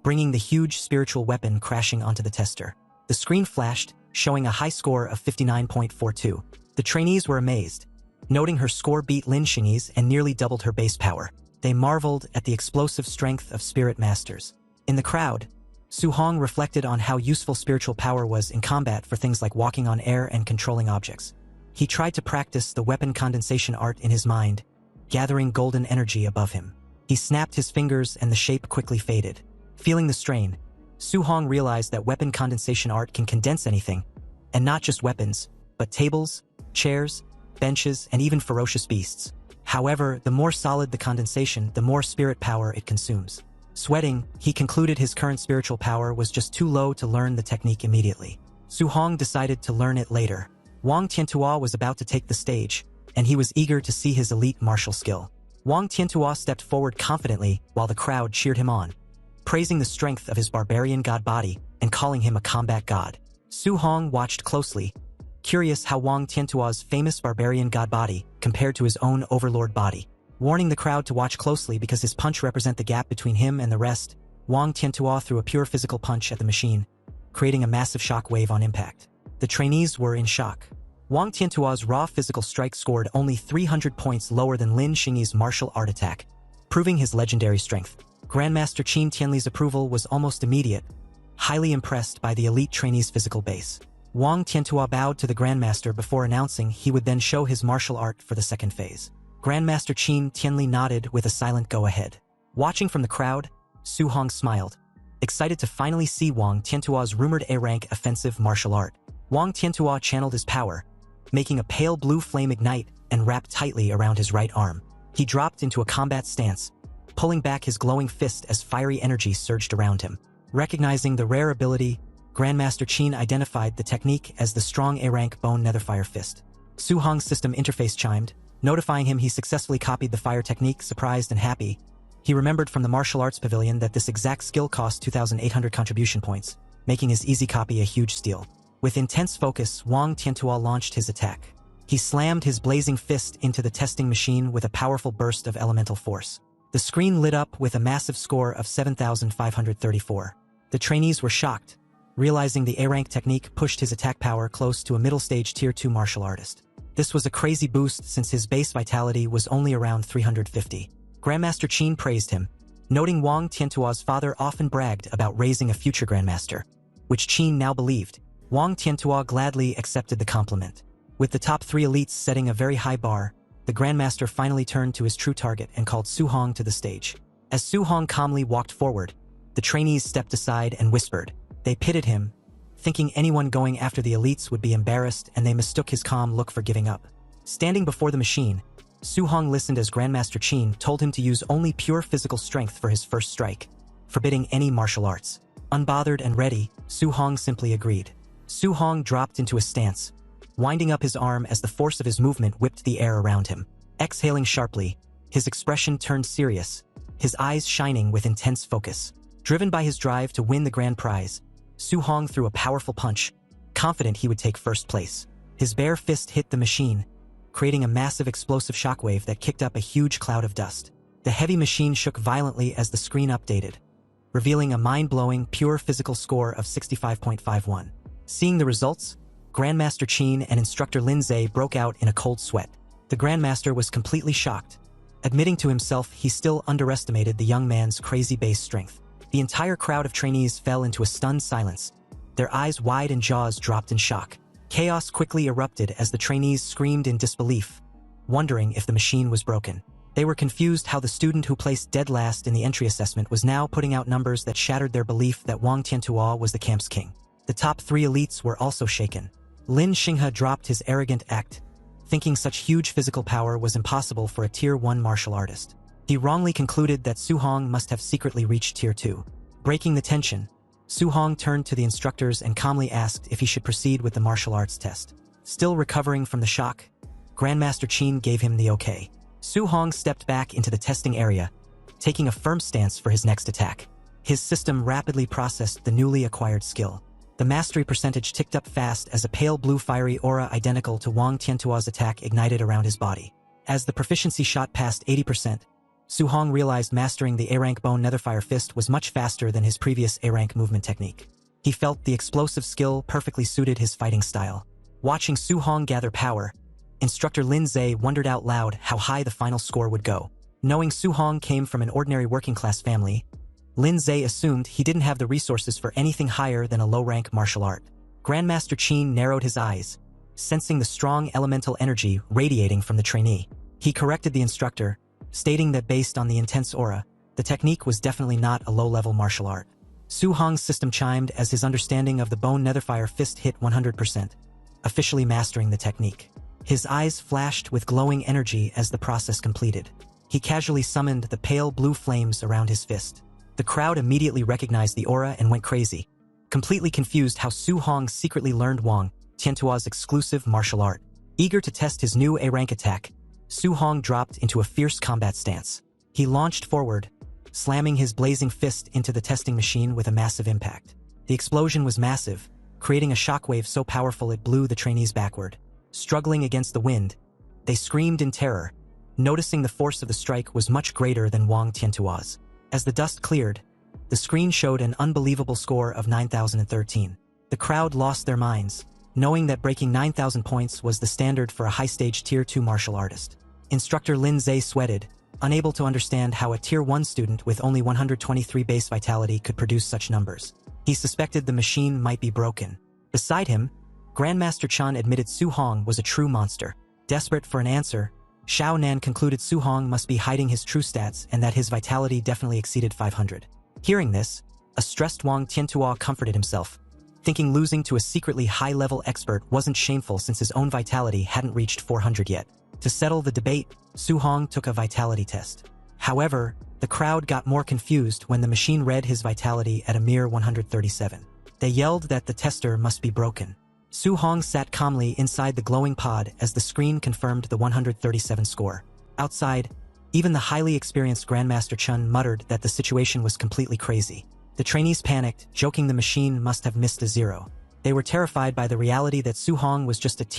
bringing the huge spiritual weapon crashing onto the tester. The screen flashed, showing a high score of 59.42. The trainees were amazed, noting her score beat Lin Xingyi's and nearly doubled her base power. They marveled at the explosive strength of spirit masters. In the crowd, Su Hong reflected on how useful spiritual power was in combat for things like walking on air and controlling objects. He tried to practice the weapon condensation art in his mind, gathering golden energy above him. He snapped his fingers and the shape quickly faded. Feeling the strain, Su Hong realized that weapon condensation art can condense anything, and not just weapons, but tables, chairs, benches, and even ferocious beasts. However, the more solid the condensation, the more spirit power it consumes. Sweating, he concluded his current spiritual power was just too low to learn the technique immediately. Su Hong decided to learn it later. Wang Tiantuo was about to take the stage, and he was eager to see his elite martial skill. Wang Tiantuo stepped forward confidently while the crowd cheered him on, praising the strength of his barbarian god body and calling him a combat god. Su Hong watched closely, curious how Wang Tiantuo's famous barbarian god body compared to his own overlord body. Warning the crowd to watch closely because his punch represent the gap between him and the rest, Wang Tiantuo threw a pure physical punch at the machine, creating a massive shock wave on impact. The trainees were in shock. Wang Tiantuo's raw physical strike scored only 300 points lower than Lin Xingyi's martial art attack, proving his legendary strength. Grandmaster Qin Tianli's approval was almost immediate, highly impressed by the elite trainee's physical base. Wang Tiantuo bowed to the Grandmaster before announcing he would then show his martial art for the second phase. Grandmaster Qin Tianli nodded with a silent go-ahead. Watching from the crowd, Su Hong smiled, excited to finally see Wang Tiantuo's rumored A-rank offensive martial art. Wang Tiantuo channeled his power, making a pale blue flame ignite and wrap tightly around his right arm. He dropped into a combat stance, pulling back his glowing fist as fiery energy surged around him. Recognizing the rare ability, Grandmaster Qin identified the technique as the strong A-rank bone netherfire fist. Su Hong's system interface chimed, notifying him he successfully copied the fire technique. Surprised and happy, he remembered from the martial arts pavilion that this exact skill cost 2,800 contribution points, making his easy copy a huge steal. With intense focus, Wang Tiantuo launched his attack. He slammed his blazing fist into the testing machine with a powerful burst of elemental force. The screen lit up with a massive score of 7,534. The trainees were shocked, realizing the A-rank technique pushed his attack power close to a middle-stage Tier 2 martial artist. This was a crazy boost since his base vitality was only around 350. Grandmaster Qin praised him, noting Wang Tiantuo's father often bragged about raising a future Grandmaster, which Qin now believed. Wang Tiantua gladly accepted the compliment. With the top 3 elites setting a very high bar, the Grandmaster finally turned to his true target and called Su Hong to the stage. As Su Hong calmly walked forward, the trainees stepped aside and whispered. They pitted him, thinking anyone going after the elites would be embarrassed, and they mistook his calm look for giving up. Standing before the machine, Su Hong listened as Grandmaster Qin told him to use only pure physical strength for his first strike, forbidding any martial arts. Unbothered and ready, Su Hong simply agreed. Su Hong dropped into a stance, winding up his arm as the force of his movement whipped the air around him. Exhaling sharply, his expression turned serious, his eyes shining with intense focus. Driven by his drive to win the grand prize, Su Hong threw a powerful punch, confident he would take first place. His bare fist hit the machine, creating a massive explosive shockwave that kicked up a huge cloud of dust. The heavy machine shook violently as the screen updated, revealing a mind-blowing, pure physical score of 65.51. Seeing the results, Grandmaster Qin and Instructor Lin Zhe broke out in a cold sweat. The Grandmaster was completely shocked, admitting to himself he still underestimated the young man's crazy base strength. The entire crowd of trainees fell into a stunned silence, their eyes wide and jaws dropped in shock. Chaos quickly erupted as the trainees screamed in disbelief, wondering if the machine was broken. They were confused how the student who placed dead last in the entry assessment was now putting out numbers that shattered their belief that Wang Tiantua was the camp's king. The top 3 elites were also shaken. Lin Xinghe dropped his arrogant act, thinking such huge physical power was impossible for a Tier 1 martial artist. He wrongly concluded that Su Hong must have secretly reached Tier 2. Breaking the tension, Su Hong turned to the instructors and calmly asked if he should proceed with the martial arts test. Still recovering from the shock, Grandmaster Qin gave him the okay. Su Hong stepped back into the testing area, taking a firm stance for his next attack. His system rapidly processed the newly acquired skill. The mastery percentage ticked up fast as a pale blue fiery aura identical to Wang Tiantua's attack ignited around his body. As the proficiency shot past 80%, Su Hong realized mastering the A-rank Bone Netherfire Fist was much faster than his previous A-rank movement technique. He felt the explosive skill perfectly suited his fighting style. Watching Su Hong gather power, Instructor Lin Zhe wondered out loud how high the final score would go. Knowing Su Hong came from an ordinary working-class family, Lin Zhe assumed he didn't have the resources for anything higher than a low-rank martial art. Grandmaster Qin narrowed his eyes, sensing the strong elemental energy radiating from the trainee. He corrected the instructor, stating that based on the intense aura, the technique was definitely not a low-level martial art. Su Hong's system chimed as his understanding of the Bone Netherfire Fist hit 100%, officially mastering the technique. His eyes flashed with glowing energy as the process completed. He casually summoned the pale blue flames around his fist. The crowd immediately recognized the aura and went crazy, completely confused how Su Hong secretly learned Wang Tiantua's exclusive martial art. Eager to test his new A-rank attack, Su Hong dropped into a fierce combat stance. He launched forward, slamming his blazing fist into the testing machine with a massive impact. The explosion was massive, creating a shockwave so powerful it blew the trainees backward. Struggling against the wind, they screamed in terror, noticing the force of the strike was much greater than Wang Tiantua's. As the dust cleared, the screen showed an unbelievable score of 9,013. The crowd lost their minds, knowing that breaking 9,000 points was the standard for a high-stage Tier 2 martial artist. Instructor Lin Zhe sweated, unable to understand how a Tier 1 student with only 123 base vitality could produce such numbers. He suspected the machine might be broken. Beside him, Grandmaster Chan admitted Su Hong was a true monster. Desperate for an answer, Xiao Nan concluded Su Hong must be hiding his true stats and that his vitality definitely exceeded 500. Hearing this, a stressed Wang Tiantua comforted himself, thinking losing to a secretly high-level expert wasn't shameful since his own vitality hadn't reached 400 yet. To settle the debate, Su Hong took a vitality test. However, the crowd got more confused when the machine read his vitality at a mere 137. They yelled that the tester must be broken. Su Hong sat calmly inside the glowing pod as the screen confirmed the 137 score. Outside, even the highly experienced Grandmaster Chun muttered that the situation was completely crazy. The trainees panicked, joking the machine must have missed a zero. They were terrified by the reality that Su Hong was just a Tier